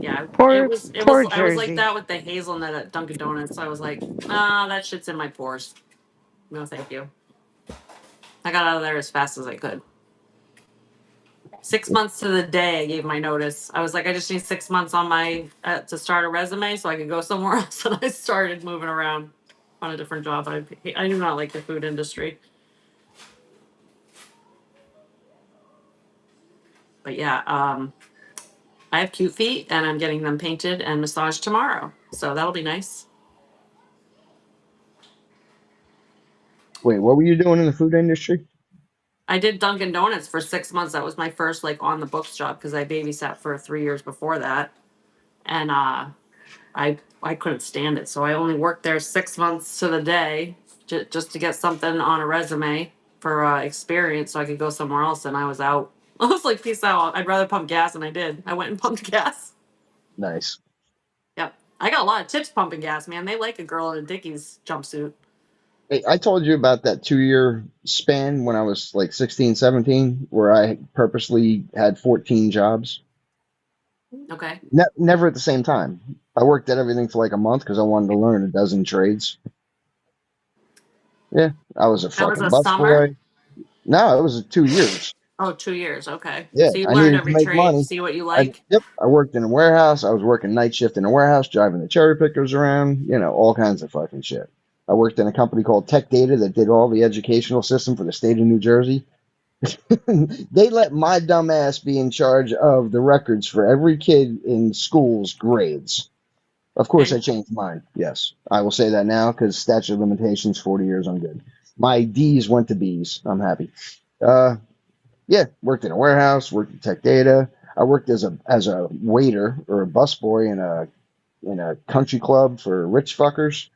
[SPEAKER 5] Yeah,
[SPEAKER 14] Poor
[SPEAKER 5] it was
[SPEAKER 14] poor
[SPEAKER 5] I was like
[SPEAKER 14] Jersey.
[SPEAKER 5] that with the hazelnut at Dunkin' Donuts. I was like, ah, that shit's in my pores. No, thank you. I got out of there as fast as I could. 6 months to the day, I gave my notice. I was like, I just need 6 months on my to start a resume so I could go somewhere else. And I started moving around on a different job. I do not like the food industry, but yeah, I have cute feet, and I'm getting them painted and massaged tomorrow. So that'll be nice.
[SPEAKER 10] Wait, what were you doing in the food industry?
[SPEAKER 5] I did Dunkin' Donuts for 6 months. That was my first like on the books job because I babysat for 3 years before that, and I couldn't stand it. So I only worked there 6 months to the day just to get something on a resume for experience, so I could go somewhere else. And I was out. I was like, peace out. I'd rather pump gas, and I did. I went and pumped gas.
[SPEAKER 10] Nice.
[SPEAKER 5] Yep, I got a lot of tips pumping gas, man. They like a girl in a Dickies jumpsuit.
[SPEAKER 10] Hey, I told you about that 2 year span when I was like 16, 17, where I purposely had 14 jobs.
[SPEAKER 5] Okay,
[SPEAKER 10] Never at the same time. I worked at everything for like a month because I wanted to learn a dozen trades. Yeah, I was a
[SPEAKER 5] that was
[SPEAKER 10] fucking
[SPEAKER 5] a summer.
[SPEAKER 10] busboy. No, it was 2 years.
[SPEAKER 5] Oh, 2 years. Okay,
[SPEAKER 10] Yeah,
[SPEAKER 5] so you
[SPEAKER 10] I
[SPEAKER 5] learned
[SPEAKER 10] needed to
[SPEAKER 5] every
[SPEAKER 10] make
[SPEAKER 5] trade.
[SPEAKER 10] money.
[SPEAKER 5] See what you
[SPEAKER 10] I
[SPEAKER 5] like.
[SPEAKER 10] Yep, I worked in a warehouse. I was working night shift in a warehouse, driving the cherry pickers around, all kinds of fucking shit. I worked in a company called Tech Data that did all the educational system for the state of New Jersey. They let my dumb ass be in charge of the records for every kid in school's grades. Of course, I
[SPEAKER 5] And
[SPEAKER 10] changed mine. Yes, I will say that now because statute of limitations, 40 years, I'm good. My D's went to B's. I'm happy. Uh, yeah, worked in a warehouse, worked in tech data. I worked as a waiter or a busboy in a country club for rich fuckers.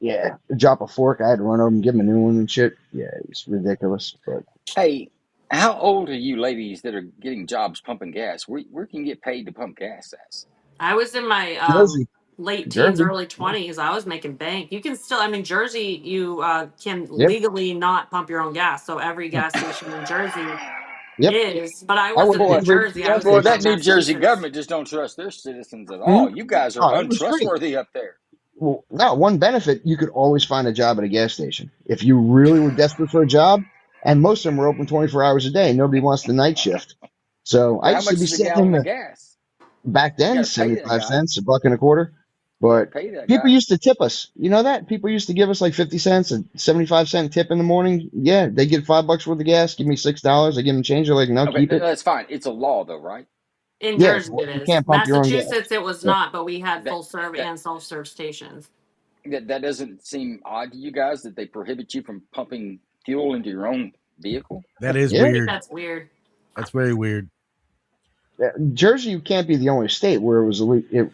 [SPEAKER 10] Yeah, drop a fork, I had to run over and give them a new one and shit. Yeah, it was ridiculous. But
[SPEAKER 9] Hey, how old are you ladies that are getting jobs pumping gas? Where can you get paid to pump gas at?
[SPEAKER 5] I was in my
[SPEAKER 10] Jersey,
[SPEAKER 5] late teens,
[SPEAKER 10] Jersey,
[SPEAKER 5] early 20s. I was making bank. You can still, I mean, Jersey, you can
[SPEAKER 10] yep,
[SPEAKER 5] legally not pump your own gas. So every gas station in Jersey
[SPEAKER 10] yep.
[SPEAKER 5] is, but I
[SPEAKER 10] I
[SPEAKER 5] wasn't
[SPEAKER 10] worked
[SPEAKER 5] in
[SPEAKER 9] Boy,
[SPEAKER 10] at
[SPEAKER 5] New
[SPEAKER 10] every
[SPEAKER 5] Jersey. I
[SPEAKER 10] gas
[SPEAKER 5] was in
[SPEAKER 9] boy,
[SPEAKER 10] station.
[SPEAKER 9] that New Jersey
[SPEAKER 5] Massachusetts.
[SPEAKER 9] government just don't trust their citizens at
[SPEAKER 10] Hmm?
[SPEAKER 9] all. You guys are
[SPEAKER 10] Oh, it was great.
[SPEAKER 9] untrustworthy up there.
[SPEAKER 10] Well, no, one benefit, you could always find a job at a gas station. If you really were desperate for a job, and most of them were open 24 hours a day, nobody wants the night shift. So I
[SPEAKER 9] Well, how
[SPEAKER 10] used to
[SPEAKER 9] much
[SPEAKER 10] be
[SPEAKER 9] is a
[SPEAKER 10] sitting in
[SPEAKER 9] gallon of
[SPEAKER 10] the,
[SPEAKER 9] gas?
[SPEAKER 10] back
[SPEAKER 9] You got
[SPEAKER 10] then,
[SPEAKER 9] to pay that
[SPEAKER 10] 75
[SPEAKER 9] guy.
[SPEAKER 10] cents, a buck and a quarter.
[SPEAKER 9] You got to
[SPEAKER 10] But
[SPEAKER 9] pay that
[SPEAKER 10] people
[SPEAKER 9] guy.
[SPEAKER 10] used to tip us. You know that? People used to give us like 50 cents, a 75-cent tip in the morning. Yeah, they get $5 worth of gas, give me $6. I give them change. They're like, no,
[SPEAKER 9] Okay,
[SPEAKER 10] keep it.
[SPEAKER 9] that's fine. It's a law, though, right?
[SPEAKER 5] In
[SPEAKER 10] Yeah,
[SPEAKER 5] Jersey, it
[SPEAKER 10] you
[SPEAKER 5] is.
[SPEAKER 10] can't pump your own gas.
[SPEAKER 5] Massachusetts, it was
[SPEAKER 10] Yeah.
[SPEAKER 5] not, but we had
[SPEAKER 9] That
[SPEAKER 5] full serve
[SPEAKER 9] that
[SPEAKER 5] and self serve stations.
[SPEAKER 9] that doesn't seem odd to you guys that they prohibit you from pumping fuel into your own vehicle.
[SPEAKER 2] That is
[SPEAKER 5] I
[SPEAKER 10] Yeah.
[SPEAKER 5] think
[SPEAKER 2] weird.
[SPEAKER 5] that's weird.
[SPEAKER 2] That's very weird.
[SPEAKER 10] Jersey, you can't be the only state where it was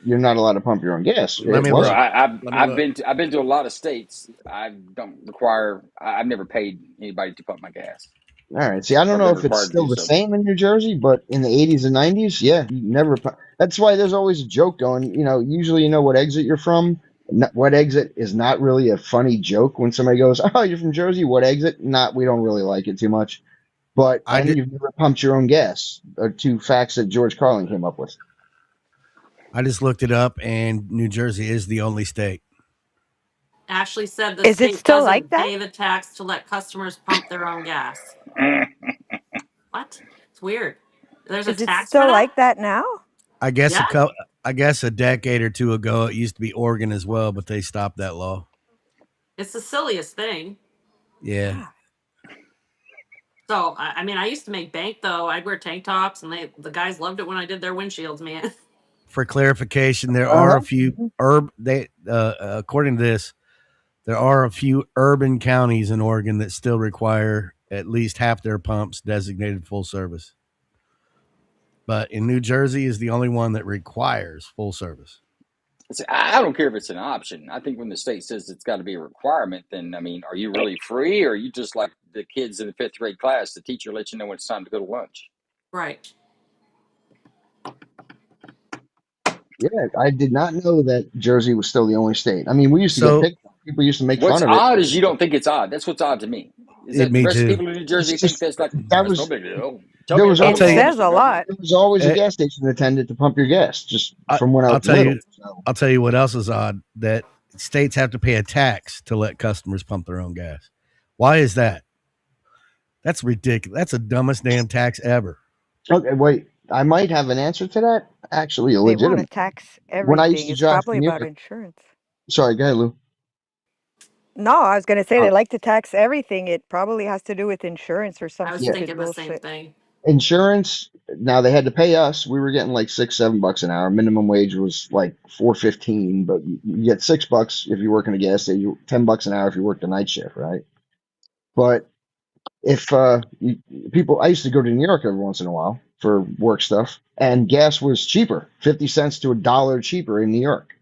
[SPEAKER 10] you're not allowed to pump your own gas.
[SPEAKER 2] Let
[SPEAKER 10] It
[SPEAKER 2] me
[SPEAKER 9] Bro,
[SPEAKER 10] wasn't.
[SPEAKER 2] look.
[SPEAKER 9] I've
[SPEAKER 2] Let me
[SPEAKER 9] I've
[SPEAKER 2] look.
[SPEAKER 9] been to a lot of states. I don't require. I've never paid anybody to pump my gas
[SPEAKER 10] All right. See, I don't
[SPEAKER 9] or
[SPEAKER 10] know
[SPEAKER 9] been
[SPEAKER 10] if it's
[SPEAKER 9] required to
[SPEAKER 10] still
[SPEAKER 9] do
[SPEAKER 10] the
[SPEAKER 9] so.
[SPEAKER 10] same in New Jersey, but in the 80s and 90s, yeah, you never. That's why there's always a joke going. Usually you know what exit you're from. What exit is not really a funny joke when somebody goes, "Oh, you're from Jersey. What exit?" Not, we don't really like it too much. But
[SPEAKER 2] I
[SPEAKER 10] and
[SPEAKER 2] did.
[SPEAKER 10] you've never pumped your own gas. Are two facts that George Carlin came up with.
[SPEAKER 2] I just looked it up, and New Jersey is the only state.
[SPEAKER 5] Ashley said the
[SPEAKER 14] Is it
[SPEAKER 5] state
[SPEAKER 14] still like
[SPEAKER 5] doesn't
[SPEAKER 14] that?
[SPEAKER 5] pay the tax to let customers pump their own gas. What? It's weird. There's a
[SPEAKER 14] Is it
[SPEAKER 5] tax for
[SPEAKER 14] still
[SPEAKER 5] that?
[SPEAKER 14] like that now?
[SPEAKER 2] I guess
[SPEAKER 5] Yeah.
[SPEAKER 2] I guess a decade or two ago, it used to be Oregon as well, but they stopped that law.
[SPEAKER 5] It's the silliest thing.
[SPEAKER 2] Yeah.
[SPEAKER 14] God.
[SPEAKER 5] So I mean, I used to make bank though. I'd wear tank tops, and the guys loved it when I did their windshields, man.
[SPEAKER 2] For clarification, there
[SPEAKER 10] Uh
[SPEAKER 2] are a
[SPEAKER 10] huh.
[SPEAKER 2] few according to this, there are a few urban counties in Oregon that still require at least half their pumps designated full service. But in New Jersey is the only one that requires full service.
[SPEAKER 9] I don't care if it's an option. I think when the state says it's got to be a requirement, then I mean, are you really free, or are you just like the kids in the fifth grade class? The teacher lets you know when it's time to go to lunch.
[SPEAKER 5] Right.
[SPEAKER 10] Yeah, I did not know that Jersey was still the only state. I mean, we used to get
[SPEAKER 2] So
[SPEAKER 10] picked on. People used to make
[SPEAKER 9] What's
[SPEAKER 10] fun of it.
[SPEAKER 9] odd is you don't think it's odd. That's what's odd to me. Is
[SPEAKER 2] it
[SPEAKER 9] that the
[SPEAKER 2] me
[SPEAKER 9] rest of the
[SPEAKER 2] too.
[SPEAKER 9] people in New
[SPEAKER 10] It's
[SPEAKER 9] Jersey think
[SPEAKER 10] just
[SPEAKER 9] that's like
[SPEAKER 10] that
[SPEAKER 9] that's no
[SPEAKER 10] was
[SPEAKER 9] big deal? Tell
[SPEAKER 10] there
[SPEAKER 9] me
[SPEAKER 10] was
[SPEAKER 9] about
[SPEAKER 2] I'll
[SPEAKER 14] It
[SPEAKER 9] it,
[SPEAKER 2] tell you.
[SPEAKER 14] says
[SPEAKER 9] Mr.
[SPEAKER 14] a
[SPEAKER 9] Governor.
[SPEAKER 14] lot.
[SPEAKER 10] there was always a
[SPEAKER 2] eh,
[SPEAKER 10] gas station attendant to pump your gas just
[SPEAKER 2] I,
[SPEAKER 10] from when I
[SPEAKER 2] I'll
[SPEAKER 10] was
[SPEAKER 2] tell you.
[SPEAKER 10] little. So
[SPEAKER 2] I'll tell you what else is odd. That states have to pay a tax to let customers pump their own gas. Why is that? That's ridiculous. That's the dumbest damn tax ever.
[SPEAKER 10] okay, wait, I might have an answer to that. Actually,
[SPEAKER 14] They want to
[SPEAKER 10] legitimate.
[SPEAKER 14] tax
[SPEAKER 10] When I used
[SPEAKER 14] everything.
[SPEAKER 10] to
[SPEAKER 14] It's
[SPEAKER 10] drive to
[SPEAKER 14] probably
[SPEAKER 10] New
[SPEAKER 14] about
[SPEAKER 10] York,
[SPEAKER 14] insurance.
[SPEAKER 10] sorry, go ahead, Lou.
[SPEAKER 14] No, I was going to say
[SPEAKER 10] Uh,
[SPEAKER 14] they like to tax everything. It probably has to do with insurance or some
[SPEAKER 5] I was
[SPEAKER 10] yeah,
[SPEAKER 14] stupid
[SPEAKER 5] thinking the same
[SPEAKER 14] bullshit.
[SPEAKER 5] thing.
[SPEAKER 10] insurance. Now they had to pay us. We were getting like $6, $7 an hour. Minimum wage was like 4.15, but you get $6 if you work in a gas station. $10 an hour if you work the night shift, right? But if people, I used to go to New York every once in a while for work stuff, and gas was cheaper, 50 cents to $1 cheaper in New York,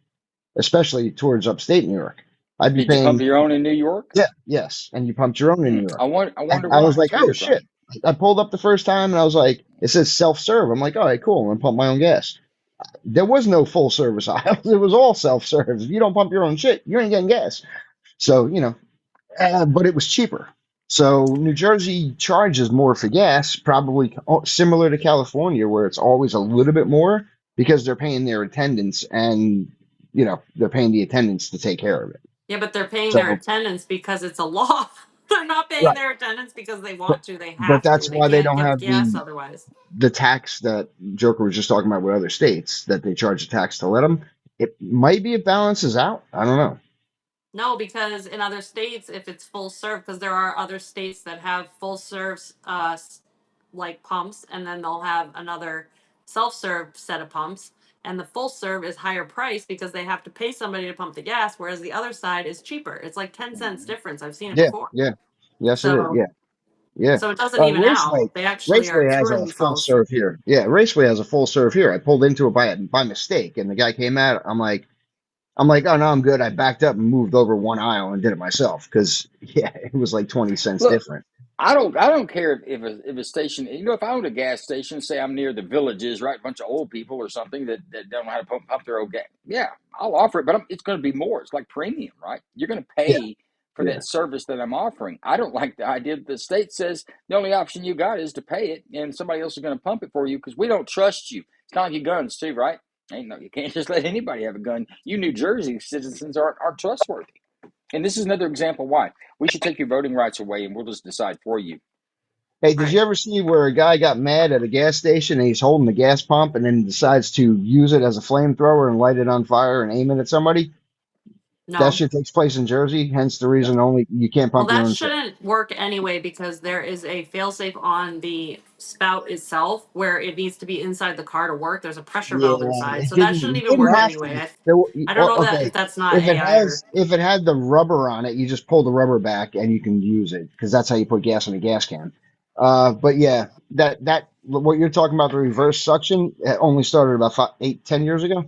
[SPEAKER 10] especially towards upstate New York. I'd be
[SPEAKER 9] Did you pump
[SPEAKER 10] paying,
[SPEAKER 9] your own in New York?
[SPEAKER 10] yeah, yes, and you pumped your own in New York.
[SPEAKER 9] I
[SPEAKER 10] And
[SPEAKER 9] wonder
[SPEAKER 10] I was
[SPEAKER 9] why.
[SPEAKER 10] like,
[SPEAKER 9] It's
[SPEAKER 10] oh
[SPEAKER 9] weird, right?
[SPEAKER 10] shit. I pulled up the first time and I was like, it says self serve. I'm like, all right, cool. I'm gonna pump my own gas. There was no full service aisle. It was all self serve. If you don't pump your own shit, you ain't getting gas. So, but it was cheaper. So New Jersey charges more for gas, probably similar to California, where it's always a little bit more because they're paying their attendants and, they're paying the attendants to take care of it.
[SPEAKER 5] Yeah, but they're paying their
[SPEAKER 10] So,
[SPEAKER 5] attendance because it's a law. They're not paying
[SPEAKER 10] right.
[SPEAKER 5] their attendance because they
[SPEAKER 10] But,
[SPEAKER 5] want to. They
[SPEAKER 10] but
[SPEAKER 5] have to.
[SPEAKER 10] that's
[SPEAKER 5] They
[SPEAKER 10] why they
[SPEAKER 5] can't
[SPEAKER 10] don't
[SPEAKER 5] give
[SPEAKER 10] have
[SPEAKER 5] gas
[SPEAKER 10] the
[SPEAKER 5] otherwise.
[SPEAKER 10] the tax that Joker was just talking about with other states that they charge a tax to let them. It might be it balances out. I don't know.
[SPEAKER 5] No, because in other states, if it's full serve, because there are other states that have full serves, like pumps, and then they'll have another self serve set of pumps. And the full serve is higher price because they have to pay somebody to pump the gas, whereas the other side is cheaper. It's like 10 cents difference. I've seen it
[SPEAKER 10] Yeah,
[SPEAKER 5] before.
[SPEAKER 10] yeah, yes, it is.
[SPEAKER 5] So
[SPEAKER 10] Yeah, yeah.
[SPEAKER 5] so it doesn't even
[SPEAKER 10] Raceway,
[SPEAKER 5] out. They actually are
[SPEAKER 10] Raceway has
[SPEAKER 5] screwing
[SPEAKER 10] a full
[SPEAKER 5] themselves.
[SPEAKER 10] serve here. Yeah, Raceway has a full serve here. I pulled into it by mistake, and the guy came out. I'm like, oh no, I'm good. I backed up and moved over one aisle and did it myself because yeah, it was like 20 cents
[SPEAKER 9] Look,
[SPEAKER 10] different.
[SPEAKER 9] I don't care if a station, if I own a gas station, say I'm near the villages, right, a bunch of old people or something that don't know how to pump their own gas. Yeah, I'll offer it, but it's going to be more. It's like premium, right? You're going to
[SPEAKER 10] Yeah,
[SPEAKER 9] pay for
[SPEAKER 10] yeah.
[SPEAKER 9] that service that I'm offering. I don't like the idea that the state says the only option you got is to pay it, and somebody else is going to pump it for you because we don't trust you. It's kind of like your guns too, right? Ain't no, you can't just let anybody have a gun. You New Jersey citizens aren't trustworthy. And this is another example why we should take your voting rights away and we'll just decide for you.
[SPEAKER 10] Hey, did you
[SPEAKER 5] Right.
[SPEAKER 10] ever see where a guy got mad at a gas station and he's holding the gas pump and then decides to use it as a flamethrower and light it on fire and aim it at somebody? That
[SPEAKER 5] No.
[SPEAKER 10] shit takes place in Jersey, hence the
[SPEAKER 9] Yeah.
[SPEAKER 10] reason only you can't
[SPEAKER 5] Well,
[SPEAKER 10] pump your
[SPEAKER 5] that
[SPEAKER 10] own shit.
[SPEAKER 5] shouldn't work anyway because there is a failsafe on the spout itself where it needs to be inside the car to work. There's a pressure
[SPEAKER 10] Yeah,
[SPEAKER 5] valve inside,
[SPEAKER 10] it
[SPEAKER 5] so that shouldn't
[SPEAKER 10] didn't.
[SPEAKER 5] even
[SPEAKER 10] It didn't
[SPEAKER 5] work
[SPEAKER 10] have
[SPEAKER 5] anyway.
[SPEAKER 10] to. There,
[SPEAKER 5] I don't
[SPEAKER 10] well,
[SPEAKER 5] know that
[SPEAKER 10] okay,
[SPEAKER 5] if that's not AI or
[SPEAKER 10] if it had the rubber on it, you just pull the rubber back and you can use it because that's how you put gas in a gas can. But yeah, that what you're talking about, the reverse suction, it only started about 10 years ago.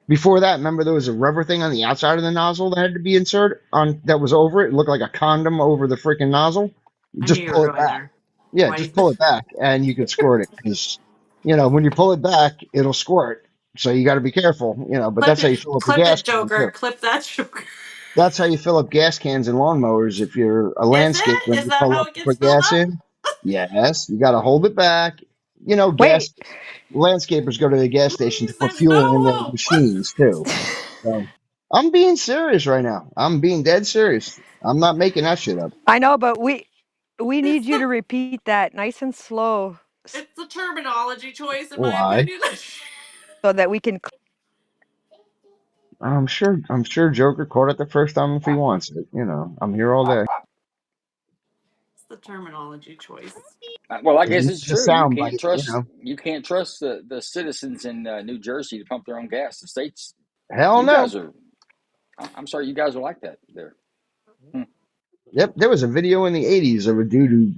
[SPEAKER 10] Before that, remember there was a rubber thing on the outside of the nozzle that had to be inserted on that was over it. It looked like a condom over the freaking nozzle. You
[SPEAKER 5] I knew
[SPEAKER 10] just
[SPEAKER 5] you were
[SPEAKER 10] pull it
[SPEAKER 5] going
[SPEAKER 10] back.
[SPEAKER 5] there.
[SPEAKER 10] Yeah,
[SPEAKER 5] Why do you
[SPEAKER 10] just pull it back and you could squirt it because when you pull it back, it'll squirt. So you got to be careful, but that's how you fill up a
[SPEAKER 5] clip
[SPEAKER 10] gas
[SPEAKER 5] it,
[SPEAKER 10] can
[SPEAKER 5] Joker.
[SPEAKER 10] too.
[SPEAKER 5] Clip that, Joker.
[SPEAKER 10] That's how you fill up gas cans and lawnmowers. If you're a
[SPEAKER 5] Is
[SPEAKER 10] landscaper
[SPEAKER 5] it?
[SPEAKER 10] and
[SPEAKER 5] Is
[SPEAKER 10] you
[SPEAKER 5] that
[SPEAKER 10] pull
[SPEAKER 5] how
[SPEAKER 10] up
[SPEAKER 5] it
[SPEAKER 10] to
[SPEAKER 5] gets
[SPEAKER 10] put
[SPEAKER 5] filled
[SPEAKER 10] gas
[SPEAKER 5] up?
[SPEAKER 10] in, yes, you got to hold it back.
[SPEAKER 14] Wait,
[SPEAKER 10] Gas landscapers go to the gas station to put
[SPEAKER 5] There's no
[SPEAKER 10] fuel in their
[SPEAKER 5] hope.
[SPEAKER 10] machines too. So I'm being serious right now. I'm being dead serious. I'm not making that shit up.
[SPEAKER 14] I know, but we
[SPEAKER 5] It's
[SPEAKER 14] need you
[SPEAKER 5] the
[SPEAKER 14] to repeat that nice and slow
[SPEAKER 5] it's the terminology choice, in my
[SPEAKER 10] Why?
[SPEAKER 5] opinion.
[SPEAKER 14] so that we can.
[SPEAKER 10] I'm sure Joker caught it the first time if he wants it. I'm here all day.
[SPEAKER 5] It's the terminology choice.
[SPEAKER 9] Well, I
[SPEAKER 10] He
[SPEAKER 9] guess it's
[SPEAKER 10] needs a
[SPEAKER 9] true.
[SPEAKER 10] sound bite.
[SPEAKER 9] You can't trust the citizens in New Jersey to pump their own gas. The states,
[SPEAKER 10] Hell
[SPEAKER 9] you
[SPEAKER 10] no.
[SPEAKER 9] guys are. I'm sorry, you guys are like that there. Hmm.
[SPEAKER 10] Yep, there was a video in the '80s of a dude who,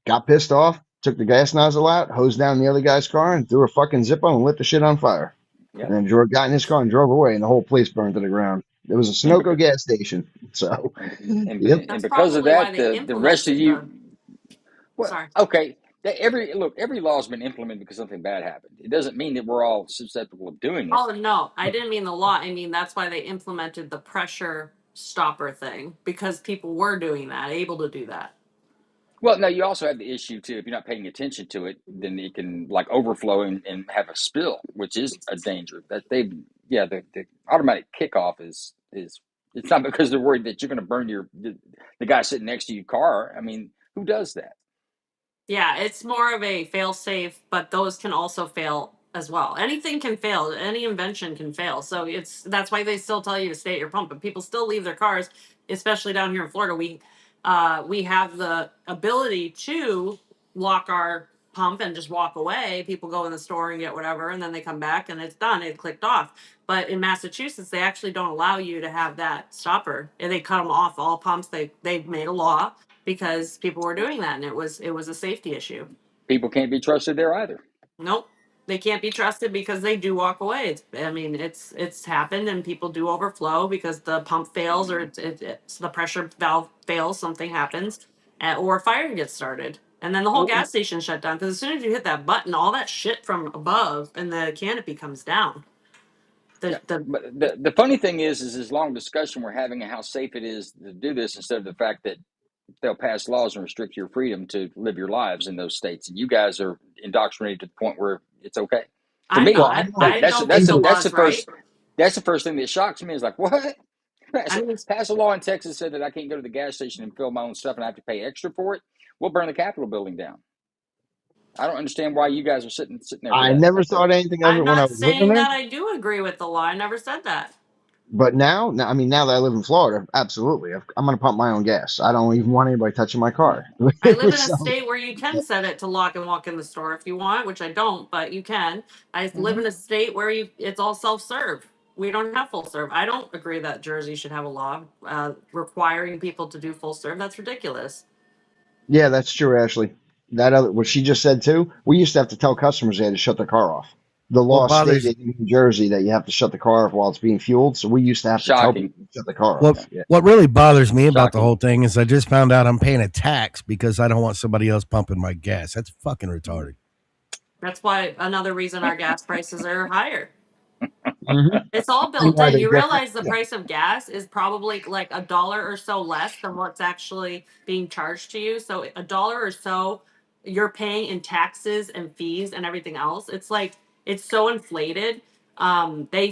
[SPEAKER 10] got pissed off, took the gas nozzle out, hosed down the other guy's car, and threw a fucking Zippo and lit the shit on fire. And
[SPEAKER 9] Yep.
[SPEAKER 10] then got in his car and drove away, and the whole place burned to the ground. It was a
[SPEAKER 9] And
[SPEAKER 10] Sunoco
[SPEAKER 9] because
[SPEAKER 10] gas station. So,
[SPEAKER 9] and,
[SPEAKER 10] yep.
[SPEAKER 9] and
[SPEAKER 5] That's
[SPEAKER 9] because of
[SPEAKER 5] probably why
[SPEAKER 9] that,
[SPEAKER 5] they
[SPEAKER 9] the rest of
[SPEAKER 5] implemented
[SPEAKER 9] you.
[SPEAKER 5] the.
[SPEAKER 9] Well,
[SPEAKER 5] Sorry.
[SPEAKER 9] okay. Every law has been implemented because something bad happened. It doesn't mean that we're all susceptible of doing it.
[SPEAKER 5] Oh no, I didn't mean the law. I mean that's why they implemented the pressure stopper thing because people were doing that, able to do that.
[SPEAKER 9] Well, no, you also have the issue too. If you're not paying attention to it, then it can like overflow and have a spill, which is a danger. That yeah, the automatic kickoff is it's not because they're worried that you're going to burn the guy sitting next to your car. I mean, who does that?
[SPEAKER 5] Yeah, it's more of a fail safe, but those can also fail as well. Anything can fail. Any invention can fail. So that's why they still tell you to stay at your pump, but people still leave their cars, especially down here in Florida. We have the ability to lock our pump and just walk away. People go in the store and get whatever, and then they come back and it's done. It clicked off. But in Massachusetts, they actually don't allow you to have that stopper. And they cut them off all pumps. They've made a law because people were doing that and it was a safety issue.
[SPEAKER 9] People can't be trusted there either.
[SPEAKER 5] Nope. They can't be trusted because they do walk away. I mean, it's happened and people do overflow because the pump fails or it's the pressure valve fails, something happens, or a fire gets started. And then the whole
[SPEAKER 9] Well,
[SPEAKER 5] gas station shut down because as soon as you hit that button, all that shit from above and the canopy comes down.
[SPEAKER 9] yeah,
[SPEAKER 5] The
[SPEAKER 9] but the funny thing is this long discussion we're having on how safe it is to do this instead of the fact that they'll pass laws and restrict your freedom to live your lives in those states, and you guys are indoctrinated to the point where it's okay. To
[SPEAKER 5] I'm
[SPEAKER 10] Well,
[SPEAKER 9] me,
[SPEAKER 10] I
[SPEAKER 5] not.
[SPEAKER 10] know.
[SPEAKER 5] I
[SPEAKER 9] that's
[SPEAKER 5] don't
[SPEAKER 9] that's
[SPEAKER 5] think
[SPEAKER 9] the,
[SPEAKER 5] the
[SPEAKER 9] that's
[SPEAKER 5] law's
[SPEAKER 9] the
[SPEAKER 5] right.
[SPEAKER 9] first that's the first thing that shocks me is like what
[SPEAKER 5] I mean,
[SPEAKER 9] pass a law in Texas said that I can't go to the gas station and fill my own stuff and I have to pay extra for it. We'll burn the Capitol building down. I don't understand why you guys are sitting there for
[SPEAKER 10] I
[SPEAKER 9] that.
[SPEAKER 10] never thought anything of it
[SPEAKER 5] I'm
[SPEAKER 10] when I
[SPEAKER 5] not
[SPEAKER 10] was living
[SPEAKER 5] saying
[SPEAKER 10] there.
[SPEAKER 5] that I do agree with the law. I never said that.
[SPEAKER 10] But now, I mean, now that I live in Florida, absolutely, I'm going to pump my own gas. I don't even want anybody touching my
[SPEAKER 9] Yeah.
[SPEAKER 10] car.
[SPEAKER 5] I live in a
[SPEAKER 10] So,
[SPEAKER 5] state where you can set it to lock and walk in the store if you want, which I don't, but you can. I live
[SPEAKER 10] mhm.
[SPEAKER 5] in a state where it's all self-serve. We don't have full serve. I don't agree that Jersey should have a law requiring people to do full serve. That's ridiculous.
[SPEAKER 10] Yeah, that's true, Ashley. That other what she just said too. We used to have to tell customers they had to shut their car off. The
[SPEAKER 2] What
[SPEAKER 10] law
[SPEAKER 2] bothers
[SPEAKER 10] stated in New Jersey that you have to shut the car off while it's being fueled, so we used to have to tell
[SPEAKER 9] Shocking.
[SPEAKER 10] people to shut the car
[SPEAKER 2] what
[SPEAKER 10] off. Yeah.
[SPEAKER 2] what really bothers me about the
[SPEAKER 9] Shocking.
[SPEAKER 2] whole thing is I just found out I'm paying a tax because I don't want somebody else pumping my gas. That's fucking retarded.
[SPEAKER 5] That's why another reason our gas prices are higher.
[SPEAKER 10] hmm
[SPEAKER 5] It's all
[SPEAKER 10] And
[SPEAKER 5] built
[SPEAKER 10] why
[SPEAKER 5] in.
[SPEAKER 10] they
[SPEAKER 5] You
[SPEAKER 10] different?
[SPEAKER 5] realize the
[SPEAKER 10] Yeah.
[SPEAKER 5] price of gas is probably like a dollar or so less than what's actually being charged to you. So a dollar or so you're paying in taxes and fees and everything else. It's like it's so inflated.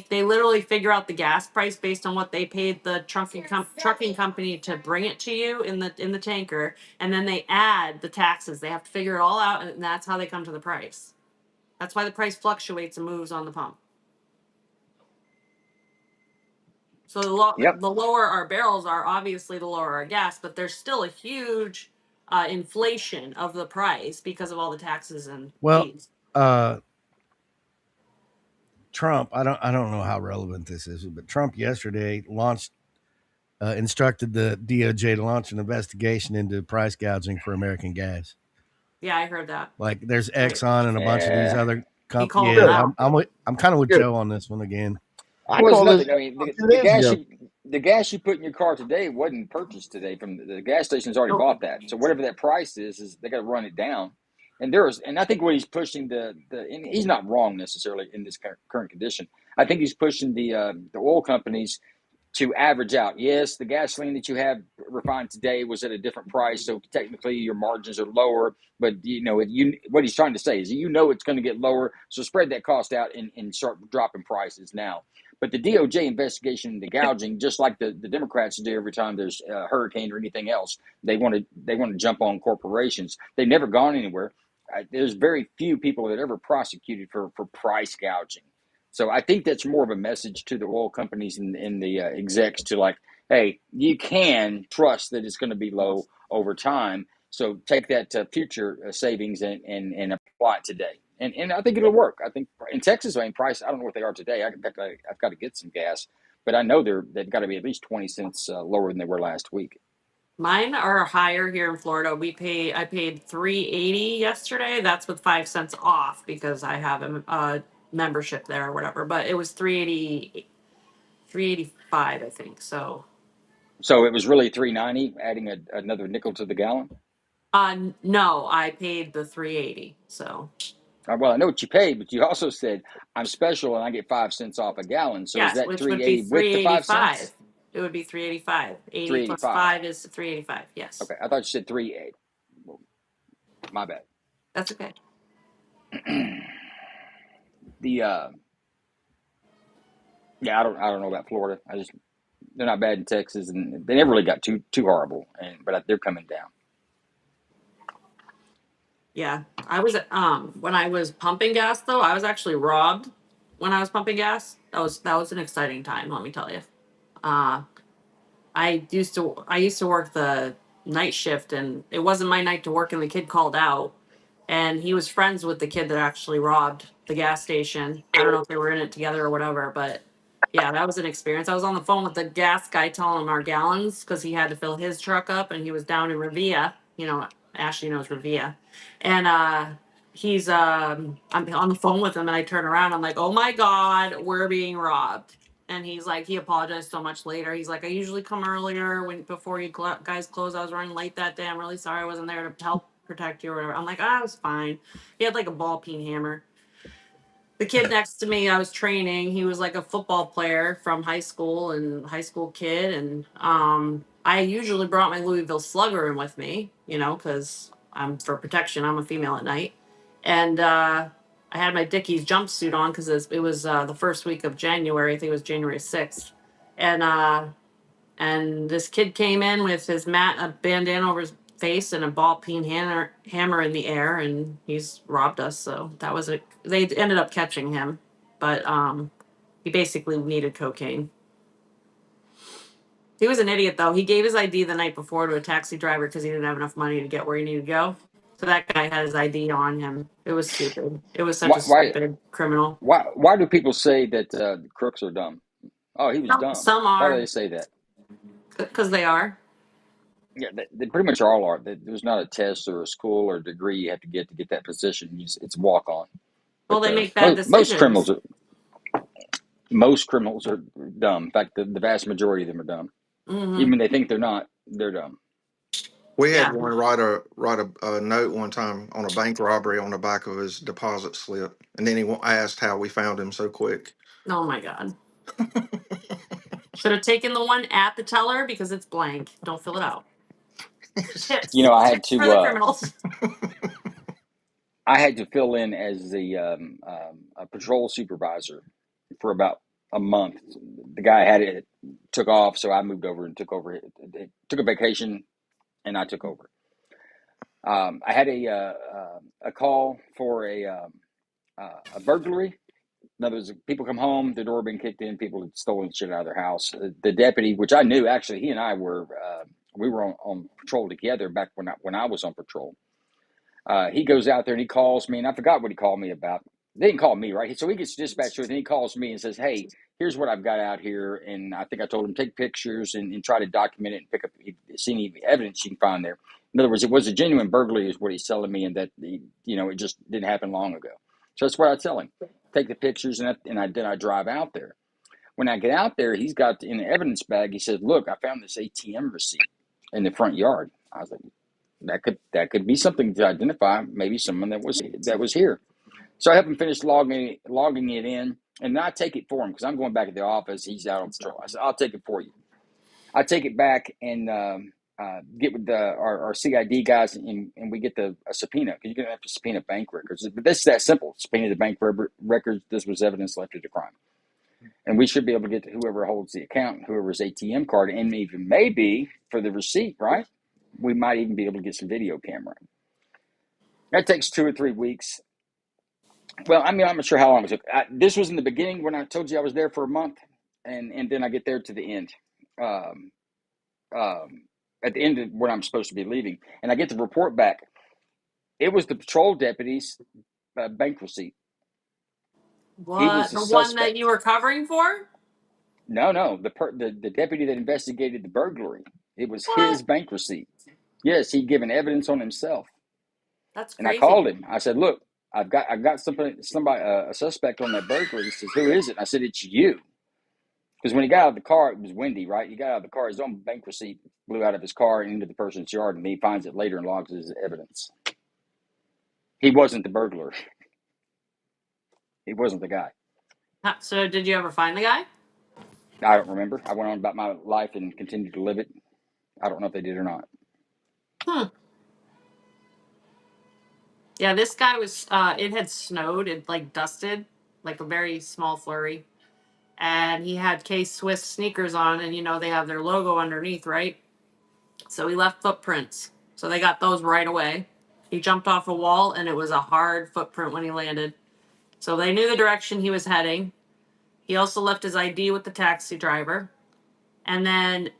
[SPEAKER 5] They literally figure out the gas price based on what they paid the trucking company to bring it to you in the tanker, and then they add the taxes. They have to figure it all out, and that's how they come to the price. That's why the price fluctuates and moves on the pump. So
[SPEAKER 9] Yep.
[SPEAKER 5] the lower our barrels are, obviously the lower our gas, but there's still a huge inflation of the price because of all the taxes and
[SPEAKER 2] Well,
[SPEAKER 5] fees.
[SPEAKER 2] uh, Trump, I don't know how relevant this is, but Trump yesterday instructed the DOJ to launch an investigation into price gouging for American gas.
[SPEAKER 5] Yeah, I heard that.
[SPEAKER 2] Like there's
[SPEAKER 5] Right.
[SPEAKER 2] Exxon and a bunch of these
[SPEAKER 9] Yeah.
[SPEAKER 2] other
[SPEAKER 5] He called him
[SPEAKER 2] yeah,
[SPEAKER 10] Good,
[SPEAKER 5] out.
[SPEAKER 2] I'm kind of with
[SPEAKER 10] good.
[SPEAKER 2] Joe on this one again.
[SPEAKER 10] I
[SPEAKER 9] Well, it's
[SPEAKER 10] called this
[SPEAKER 9] nothing. I mean,
[SPEAKER 10] about
[SPEAKER 9] the,
[SPEAKER 10] 2
[SPEAKER 9] the
[SPEAKER 10] days
[SPEAKER 9] gas
[SPEAKER 10] ago.
[SPEAKER 9] you the gas you put in your car today wasn't purchased today from the gas station's already
[SPEAKER 5] Nope.
[SPEAKER 9] bought that. So whatever that price is they got to run it down. And I think what he's pushing and he's not wrong necessarily in this current condition. I think he's pushing the oil companies to average out. Yes, the gasoline that you have refined today was at a different price, so technically your margins are lower. But what he's trying to say is it's going to get lower, so spread that cost out and start dropping prices now. But the DOJ investigation into gouging, just like the Democrats do every time there's a hurricane or anything else, they want to jump on corporations. They've never gone anywhere. There's very few people that ever prosecuted for price gouging. So I think that's more of a message to the oil companies and the execs to like, hey, you can trust that it's going to be low over time. So take that future savings and apply it today. And I think it'll work. I think in Texas, I mean, price, I don't know what they are today. I've got to get some gas, but I know they've got to be at least 20 cents lower than they were last week.
[SPEAKER 5] Mine are higher here in Florida. I paid 380 yesterday. That's with 5 cents off because I have a membership there or whatever. But it was 380, 385, I think. So
[SPEAKER 9] So it was really 3.90, adding another nickel to the gallon.
[SPEAKER 5] no, I paid the 380. So
[SPEAKER 9] Well, I know what you paid, but you also said I'm special and I get 5 cents off a gallon. So is
[SPEAKER 5] yes,
[SPEAKER 9] that
[SPEAKER 5] which would be
[SPEAKER 9] 380 with the 5 cents?
[SPEAKER 5] 385. It would be 385. 80 plus
[SPEAKER 9] 385.
[SPEAKER 5] 5 is 385. Yes.
[SPEAKER 9] Okay, I thought you said 3.8. Well, my bad.
[SPEAKER 5] That's okay.
[SPEAKER 9] The Yeah, I don't know about Florida. They're not bad in Texas, and they never really got too horrible. But they're coming down.
[SPEAKER 5] Yeah. I was when I was pumping gas though, I was actually robbed when I was pumping gas. That was an exciting time, let me tell you. Uh I used to work the night shift, and it wasn't my night to work, and the kid called out, and he was friends with the kid that actually robbed the gas station. I don't know if they were in it together or whatever, but yeah, that was an experience. I was on the phone with the gas guy telling him our gallons because he had to fill his truck up, and he was down in Revere. Ashley knows Revere. And I'm on the phone with him, and I turn around, I'm like, "Oh my God, we're being robbed." And he's like, he apologized so much later. He's like, "I usually come earlier before you guys close. I was running late that day. I'm really sorry I wasn't there to help protect you or whatever." I'm like, "I was fine." He had like a ball peen hammer. The kid next to me, I was training. He was like a football player from high school and high school kid. And I usually brought my Louisville Slugger in with me, because I'm for protection. I'm a female at night. And I had my Dickies jumpsuit on because it was the first week of January. I think it was January 6th. And this kid came in with his a bandana over his face and a ball peen hammer in the air, and he's robbed us. So that was it. They ended up catching him, but he basically needed cocaine. He was an idiot though. He gave his ID the night before to a taxi driver because he didn't have enough money to get where he needed to go. So that guy had his ID on him. It was stupid. It was such
[SPEAKER 9] Why
[SPEAKER 5] a
[SPEAKER 9] why
[SPEAKER 5] stupid criminal.
[SPEAKER 9] why do people say that crooks are dumb? Oh, he was dumb.
[SPEAKER 5] Some
[SPEAKER 9] Why do
[SPEAKER 5] are
[SPEAKER 9] they say that?
[SPEAKER 5] because they are.
[SPEAKER 9] Yeah, they pretty much all are. There's not a test or a school or degree you have to get that position. It's walk on.
[SPEAKER 5] Well,
[SPEAKER 9] But
[SPEAKER 5] they make bad decisions.
[SPEAKER 9] most criminals are dumb. In fact, the vast majority of them are dumb.
[SPEAKER 5] Hmm.
[SPEAKER 9] Even when they think they're not, they're dumb.
[SPEAKER 3] We had
[SPEAKER 5] Yeah.
[SPEAKER 3] one write a note one time on a bank robbery on the back of his deposit slip, and then he asked how we found him so quick.
[SPEAKER 5] Oh my God. Should have taken the one at the teller because it's blank. Don't fill it out. Tips.
[SPEAKER 9] I had
[SPEAKER 5] Tips for the criminals.
[SPEAKER 9] to fill in as the a patrol supervisor for about a month. The guy had it took off, so I moved over and took over. Took a vacation, and I took over. I had a call for a burglary In other words, people come home, the door been kicked in, people had stolen shit out of their house. The deputy, which I knew, actually, he and I were we were on patrol together back when I was on patrol. He goes out there and he calls me, and I forgot what he called me about. They didn't call me, right? So he gets dispatched with, and he calls me and says, "Hey, here's what I've got out here." And I think I told him take pictures and try to document it and pick up see any evidence you can find there. In other words, it was a genuine burglary, is what he's telling me, and that it just didn't happen long ago. So that's what I tell him: take the pictures, and then I drive out there. When I get out there, he's got in the evidence bag. He says, "Look, I found this ATM receipt in the front yard." I was like, that could be something to identify maybe someone that was here. So I help him finish logging it in, and then I take it for him because I'm going back at the office. He's out on patrol. I said, "I'll take it for you." I take it back and get with our CID guys, and we get a subpoena because you're going to have to subpoena bank records. But this is that simple: subpoena the bank records. This was evidence left at the crime, and we should be able to get to whoever holds the account, whoever's ATM card, and even maybe for the receipt, right? We might even be able to get some video camera. That takes 2 or 3 weeks. Well, I mean, I'm not sure how long it took. This was in the beginning when I told you I was there for a month, and then I get there to the end, um, um, at the end of when I'm supposed to be leaving, and I get the report back. It was the patrol deputy's bank receipt. He was
[SPEAKER 5] What?
[SPEAKER 9] the
[SPEAKER 5] The one that you
[SPEAKER 9] suspect.
[SPEAKER 5] were covering for?
[SPEAKER 9] No, the deputy that investigated the burglary. It was his
[SPEAKER 5] What?
[SPEAKER 9] bank receipt. Yes, he'd given evidence on himself,
[SPEAKER 5] That's
[SPEAKER 9] and I
[SPEAKER 5] crazy.
[SPEAKER 9] called him. I said, "Look, I've got somebody a suspect on that burglary." He says, "Who is it?" I said, "It's you." Because when he got out of the car, it was windy, right? He got out of the car, his own bank receipt blew out of his car and into the person's yard, and he finds it later and logs it as evidence. He wasn't the burglar. He wasn't the guy.
[SPEAKER 5] So, did you ever find the guy?
[SPEAKER 9] I don't remember. I went on about my life and continued to live it. I don't know if they did or not.
[SPEAKER 5] Hmm. Yeah, this guy was. It had snowed. It like dusted, like a very small flurry, and he had K Swiss sneakers on, and they have their logo underneath, right? So he left footprints. So they got those right away. He jumped off a wall, and it was a hard footprint when he landed. So they knew the direction he was heading. He also left his ID with the taxi driver. And then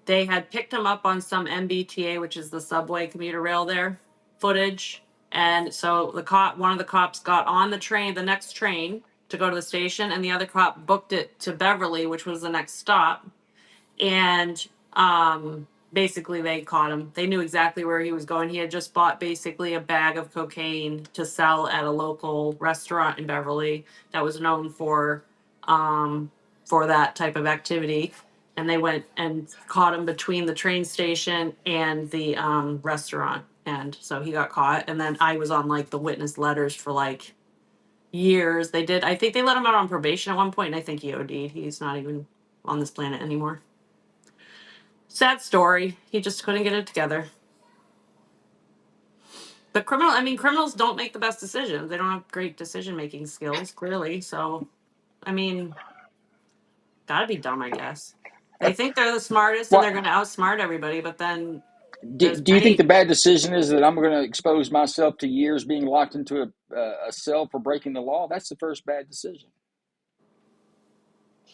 [SPEAKER 5] they had picked him up on some MBTA, which is the subway commuter rail there, footage. And so one of the cops got on the next train to go to the station, and the other cop booked it to Beverly, which was the next stop. And basically they caught him. They knew exactly where he was going. He had just bought basically a bag of cocaine to sell at a local restaurant in Beverly that was known for that type of activity. And they went and caught him between the train station and the restaurant. And so he got caught. And then I was on like the witness letters for like years. I think they let him out on probation at one point, and I think he OD'd. He's not even on this planet anymore. Sad story. He just couldn't get it together. But criminals don't make the best decisions. They don't have great decision making skills, clearly. So, I mean, gotta be dumb, I guess. They think they're the smartest and
[SPEAKER 9] What
[SPEAKER 5] they're going to outsmart everybody, but then
[SPEAKER 9] do,
[SPEAKER 5] there's
[SPEAKER 9] do you think the
[SPEAKER 5] many.
[SPEAKER 9] bad decision is that I'm going to expose myself to years being locked into a cell for breaking the law? That's the first bad decision.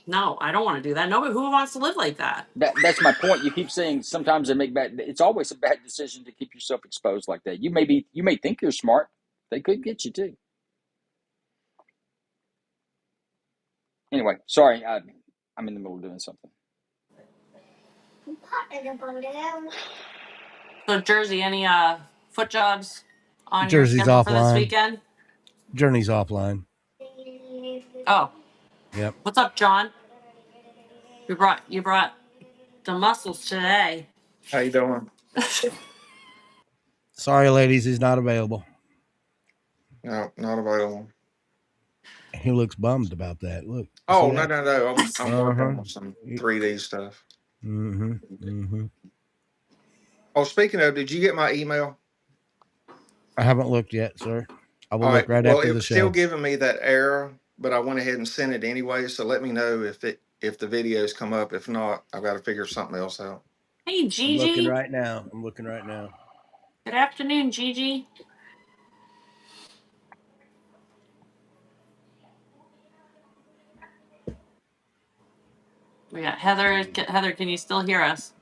[SPEAKER 5] No, I don't want to do that. Nobody who wants to live like that.
[SPEAKER 9] That's my point. You keep saying sometimes they make bad. It's always a bad decision to keep yourself exposed like that. You may think you're smart. They could get you too. Anyway, sorry. I'm in the middle of doing something.
[SPEAKER 5] So, Jersey, any foot jobs on your
[SPEAKER 2] Jersey's
[SPEAKER 5] schedule for this
[SPEAKER 2] offline.
[SPEAKER 5] weekend?
[SPEAKER 2] Journey's offline.
[SPEAKER 5] Oh,
[SPEAKER 2] Yep.
[SPEAKER 5] what's up, John? You brought the muscles today.
[SPEAKER 3] How you doing?
[SPEAKER 2] Sorry, ladies, he's not available.
[SPEAKER 3] No, not available.
[SPEAKER 2] He looks bummed about that. Look, you see
[SPEAKER 3] Oh, no,
[SPEAKER 2] that?
[SPEAKER 3] no, no. I'm
[SPEAKER 2] Uh
[SPEAKER 3] working
[SPEAKER 2] huh.
[SPEAKER 3] on some 3D stuff.
[SPEAKER 2] Mm-hmm. Mm-hmm.
[SPEAKER 3] Oh, speaking of, did you get my email?
[SPEAKER 2] I haven't looked yet, sir. I will
[SPEAKER 3] All right.
[SPEAKER 2] look right
[SPEAKER 3] Well,
[SPEAKER 2] after
[SPEAKER 3] it
[SPEAKER 2] the
[SPEAKER 3] was still
[SPEAKER 2] show.
[SPEAKER 3] giving me that error, but I went ahead and sent it anyway. So let me know if the videos come up. If not, I've got to figure something else out.
[SPEAKER 5] Hey,
[SPEAKER 2] I'm looking
[SPEAKER 5] Gigi.
[SPEAKER 2] right now. I'm looking right now.
[SPEAKER 5] Good afternoon, Gigi. We got Heather. Heather, can you still hear us?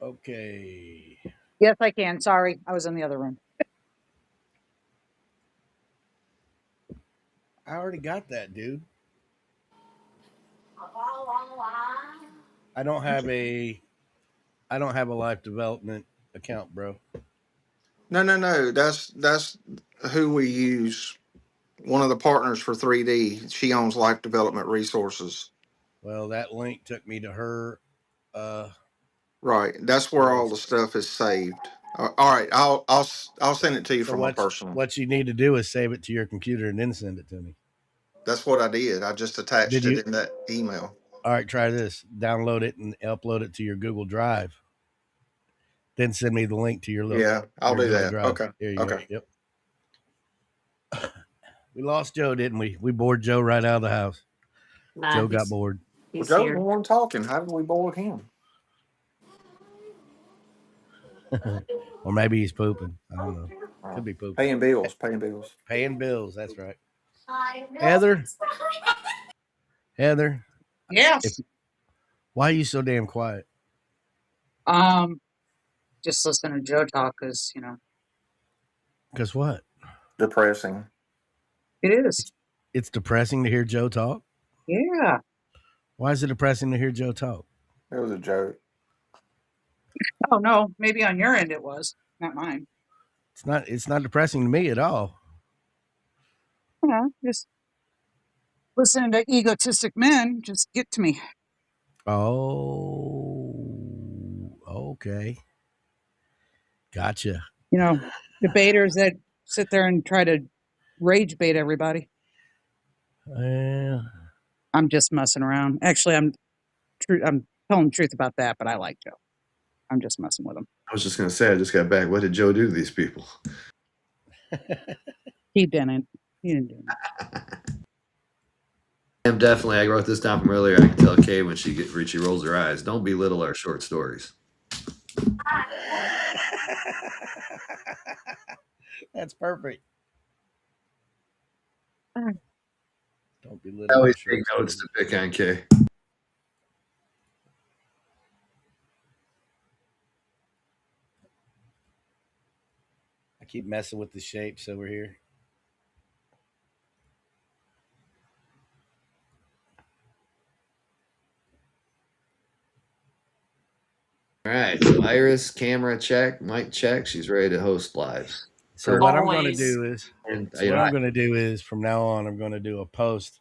[SPEAKER 2] Okay.
[SPEAKER 12] Yes, I can. Sorry, I was in the other room.
[SPEAKER 2] I already got that, dude. I don't have a I don't have a life development account, bro.
[SPEAKER 3] No, no, no. That's who we use. One of the partners for 3D. She owns Life Development Resources.
[SPEAKER 2] Well, that link took me to her uh
[SPEAKER 3] Right. That's
[SPEAKER 2] her
[SPEAKER 3] where all the
[SPEAKER 2] website.
[SPEAKER 3] stuff is saved. All right. I'll send it to you
[SPEAKER 2] So
[SPEAKER 3] from a personal.
[SPEAKER 2] what you need to do is save it to your computer and then send it to me.
[SPEAKER 3] That's what I did. I just
[SPEAKER 2] Did
[SPEAKER 3] attached it
[SPEAKER 2] you?
[SPEAKER 3] in that email.
[SPEAKER 2] All right, try this. Download it and upload it to your Google Drive. Then send me the link to
[SPEAKER 3] Yeah, I'll
[SPEAKER 2] your
[SPEAKER 3] do
[SPEAKER 2] Google
[SPEAKER 3] that.
[SPEAKER 2] Drive.
[SPEAKER 3] Okay.
[SPEAKER 2] There you go.
[SPEAKER 3] Okay.
[SPEAKER 2] Yep. We lost Joe, didn't we? We bored Joe right out of the house.
[SPEAKER 5] Nah,
[SPEAKER 2] Joe got bored.
[SPEAKER 3] Well,
[SPEAKER 5] he's
[SPEAKER 3] Joe's the
[SPEAKER 5] here.
[SPEAKER 3] one talking. How did we board him?
[SPEAKER 2] Or maybe he's pooping. I don't know.
[SPEAKER 3] Uh,
[SPEAKER 2] Could be pooping.
[SPEAKER 3] paying bills. Paying bills.
[SPEAKER 2] Paying bills. That's right. Heather, Heather, if
[SPEAKER 12] Yes.
[SPEAKER 2] why are you so damn quiet?
[SPEAKER 12] Um, just listen to Joe talk because
[SPEAKER 2] Because what?
[SPEAKER 3] Depressing.
[SPEAKER 12] it is.
[SPEAKER 2] It's depressing to hear Joe talk.
[SPEAKER 12] Yeah.
[SPEAKER 2] Why is it depressing to hear Joe talk?
[SPEAKER 3] It was a joke.
[SPEAKER 12] Oh no, maybe on your end it was, not mine.
[SPEAKER 2] It's not. It's not depressing to me at all.
[SPEAKER 12] Just listening to egotistic men just get to me.
[SPEAKER 2] Oh, okay, gotcha.
[SPEAKER 12] You know, debaters that sit there and try to rage bait everybody.
[SPEAKER 2] Well,
[SPEAKER 12] I'm just messing around. Actually, I'm telling the truth about that, but I like Joe. I'm just messing with him.
[SPEAKER 11] I was just gonna say, I just got back. What did Joe do to these people?
[SPEAKER 12] He didn't. He didn't do anything.
[SPEAKER 11] I'm definitely. I wrote this down from earlier. I can tell Kay when she rolls her eyes. Don't belittle our short stories.
[SPEAKER 2] that's perfect.
[SPEAKER 12] Uh,
[SPEAKER 2] Don't
[SPEAKER 11] I
[SPEAKER 2] belittle our
[SPEAKER 11] always take
[SPEAKER 2] short
[SPEAKER 11] notes
[SPEAKER 2] stories.
[SPEAKER 11] to pick on Kay.
[SPEAKER 2] I keep messing with the shapes over here.
[SPEAKER 11] All right, so Iris, camera check, mic check. She's ready to host live.
[SPEAKER 2] So
[SPEAKER 11] Perfect.
[SPEAKER 2] what I'm going to
[SPEAKER 5] Always.
[SPEAKER 2] do is,
[SPEAKER 11] And
[SPEAKER 2] so what I'm going to do is from now on, I'm going to do a post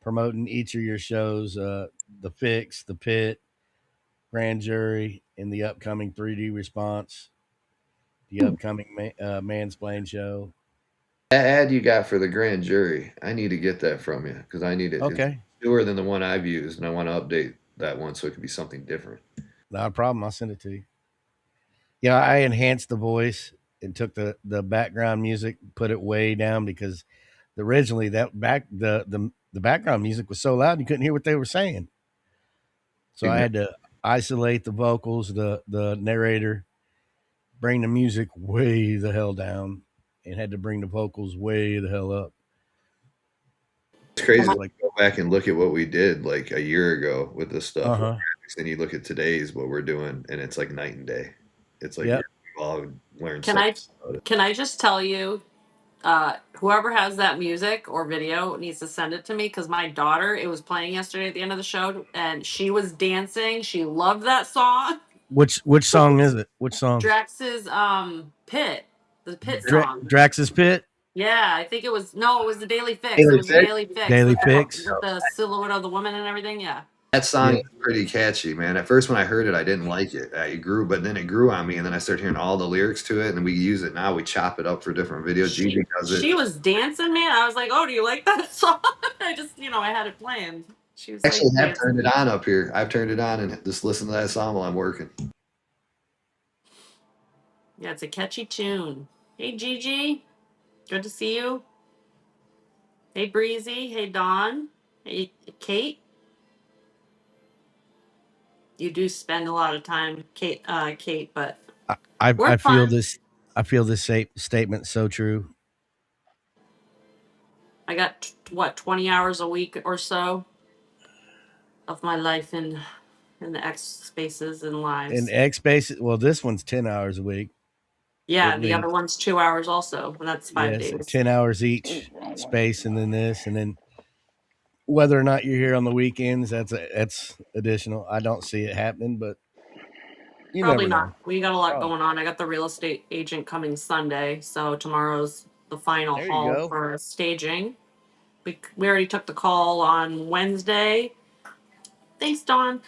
[SPEAKER 2] promoting each of your shows, the Fix, the Pit, Grand Jury, and the upcoming 3D Response, the upcoming Mansplain show.
[SPEAKER 11] that ad you got for the grand jury, I need to get that from you because I need it. It's
[SPEAKER 2] Okay,
[SPEAKER 11] newer than the one I've used, and I want to update that one so it can be something different.
[SPEAKER 2] not a problem. I'll send it to you. Yeah, I enhanced the voice and took the background music, put it way down because originally that the background music was so loud you couldn't hear what they were saying. So I had to isolate the vocals, the narrator, bring the music way the hell down, and had to bring the vocals way the hell up.
[SPEAKER 11] It's crazy
[SPEAKER 2] It's
[SPEAKER 11] to
[SPEAKER 2] like,
[SPEAKER 11] go back and look at what we did like a year ago with this
[SPEAKER 2] uh
[SPEAKER 11] stuff.
[SPEAKER 2] huh,
[SPEAKER 11] Then you look at today's what we're doing, and it's like night and day. It's like
[SPEAKER 2] yep.
[SPEAKER 11] we've all learned
[SPEAKER 5] Can
[SPEAKER 11] so much
[SPEAKER 5] I
[SPEAKER 11] about it.
[SPEAKER 5] can I just tell you, whoever has that music or video needs to send it to me because my daughter, it was playing yesterday at the end of the show and she was dancing. She loved that song.
[SPEAKER 2] Which song is it? Which song?
[SPEAKER 5] Drax's Pit. The Pit song.
[SPEAKER 2] Drax's Pit,
[SPEAKER 5] Yeah, I think it was no, it was the Daily Fix. It
[SPEAKER 11] Daily
[SPEAKER 5] was the
[SPEAKER 11] Fix?
[SPEAKER 5] Daily Fix
[SPEAKER 2] Daily Fix.
[SPEAKER 5] with the silhouette of the woman and everything. Yeah.
[SPEAKER 11] That song
[SPEAKER 2] Yeah.
[SPEAKER 11] is pretty catchy, man. At first, when I heard it, I didn't like it. It grew, but then it grew on me, and then I started hearing all the lyrics to it, and we use it now. We chop it up for different videos.
[SPEAKER 5] She
[SPEAKER 11] Gigi does it.
[SPEAKER 5] she was dancing, man. I was like, "Oh, do you like that song?" I just, I had it playing. She was
[SPEAKER 11] Actually,
[SPEAKER 5] like
[SPEAKER 11] have turned
[SPEAKER 5] dancing.
[SPEAKER 11] it on up here. I've turned it on and just listen to that song while I'm working.
[SPEAKER 5] Yeah, it's a catchy tune. Hey, Gigi, good to see you. Hey, Breezy. Hey, Dawn. Hey, Kate. You do spend a lot of time, Kate, but we're
[SPEAKER 2] I feel
[SPEAKER 5] fun.
[SPEAKER 2] this. I feel this statement so true.
[SPEAKER 5] I got what 20 hours a week or so of my life in the X spaces and
[SPEAKER 2] In
[SPEAKER 5] lives.
[SPEAKER 2] X spaces, well, this one's 10 hours a week
[SPEAKER 5] Yeah,
[SPEAKER 2] at
[SPEAKER 5] the other
[SPEAKER 2] least.
[SPEAKER 5] one's 2 hours also, and that's five
[SPEAKER 2] Yes,
[SPEAKER 5] days.
[SPEAKER 2] 10 hours
[SPEAKER 9] Ooh,
[SPEAKER 2] each
[SPEAKER 9] wrong way.
[SPEAKER 2] space, and then this, and then whether or not you're here on the weekends, that's additional. I don't see it happening, but you
[SPEAKER 5] Probably
[SPEAKER 2] never
[SPEAKER 5] not.
[SPEAKER 2] know.
[SPEAKER 5] We got a lot
[SPEAKER 2] Probably.
[SPEAKER 5] going on. I got the real estate agent coming Sunday, so tomorrow's the final
[SPEAKER 2] There you
[SPEAKER 5] haul
[SPEAKER 2] go.
[SPEAKER 5] for staging. We already took the call on Wednesday. Thanks, Dawn.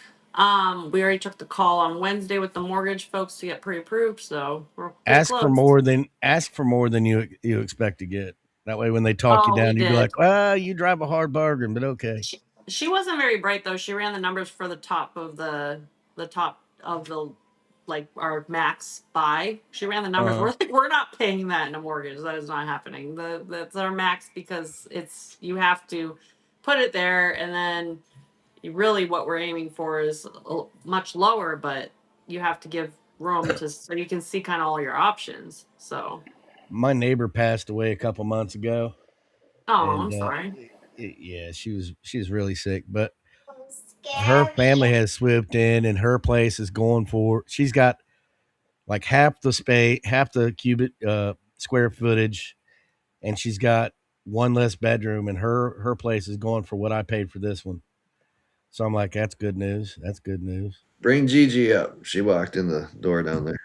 [SPEAKER 5] We already took the call on Wednesday with the mortgage folks to get pre-approved, so we're pretty close.
[SPEAKER 2] Ask for more than you expect to get. That way, when they talk you
[SPEAKER 5] Oh, we
[SPEAKER 2] down, you'd be
[SPEAKER 5] did.
[SPEAKER 2] like, "Well, you drive a hard bargain, but okay."
[SPEAKER 5] She wasn't very bright though. She ran the numbers for the top of the like our max buy. She ran the numbers.
[SPEAKER 2] Uh,
[SPEAKER 5] We're like, we're not paying that in a mortgage. That is not happening. That's our max because it's you have to put it there and then really what we're aiming for is much lower, but you have to give room to so you can see kind of all your options. So,
[SPEAKER 2] my neighbor passed away a couple months ago,
[SPEAKER 5] oh,
[SPEAKER 2] and
[SPEAKER 5] I'm sorry.
[SPEAKER 2] yeah, she was really sick, but her family has swooped in, and her place is going for. She's got like half the space, half the cubic square footage, and she's got one less bedroom, and her place is going for what I paid for this one. So I'm like, that's good news. That's good news.
[SPEAKER 11] Bring Gigi up. She walked in the door down there.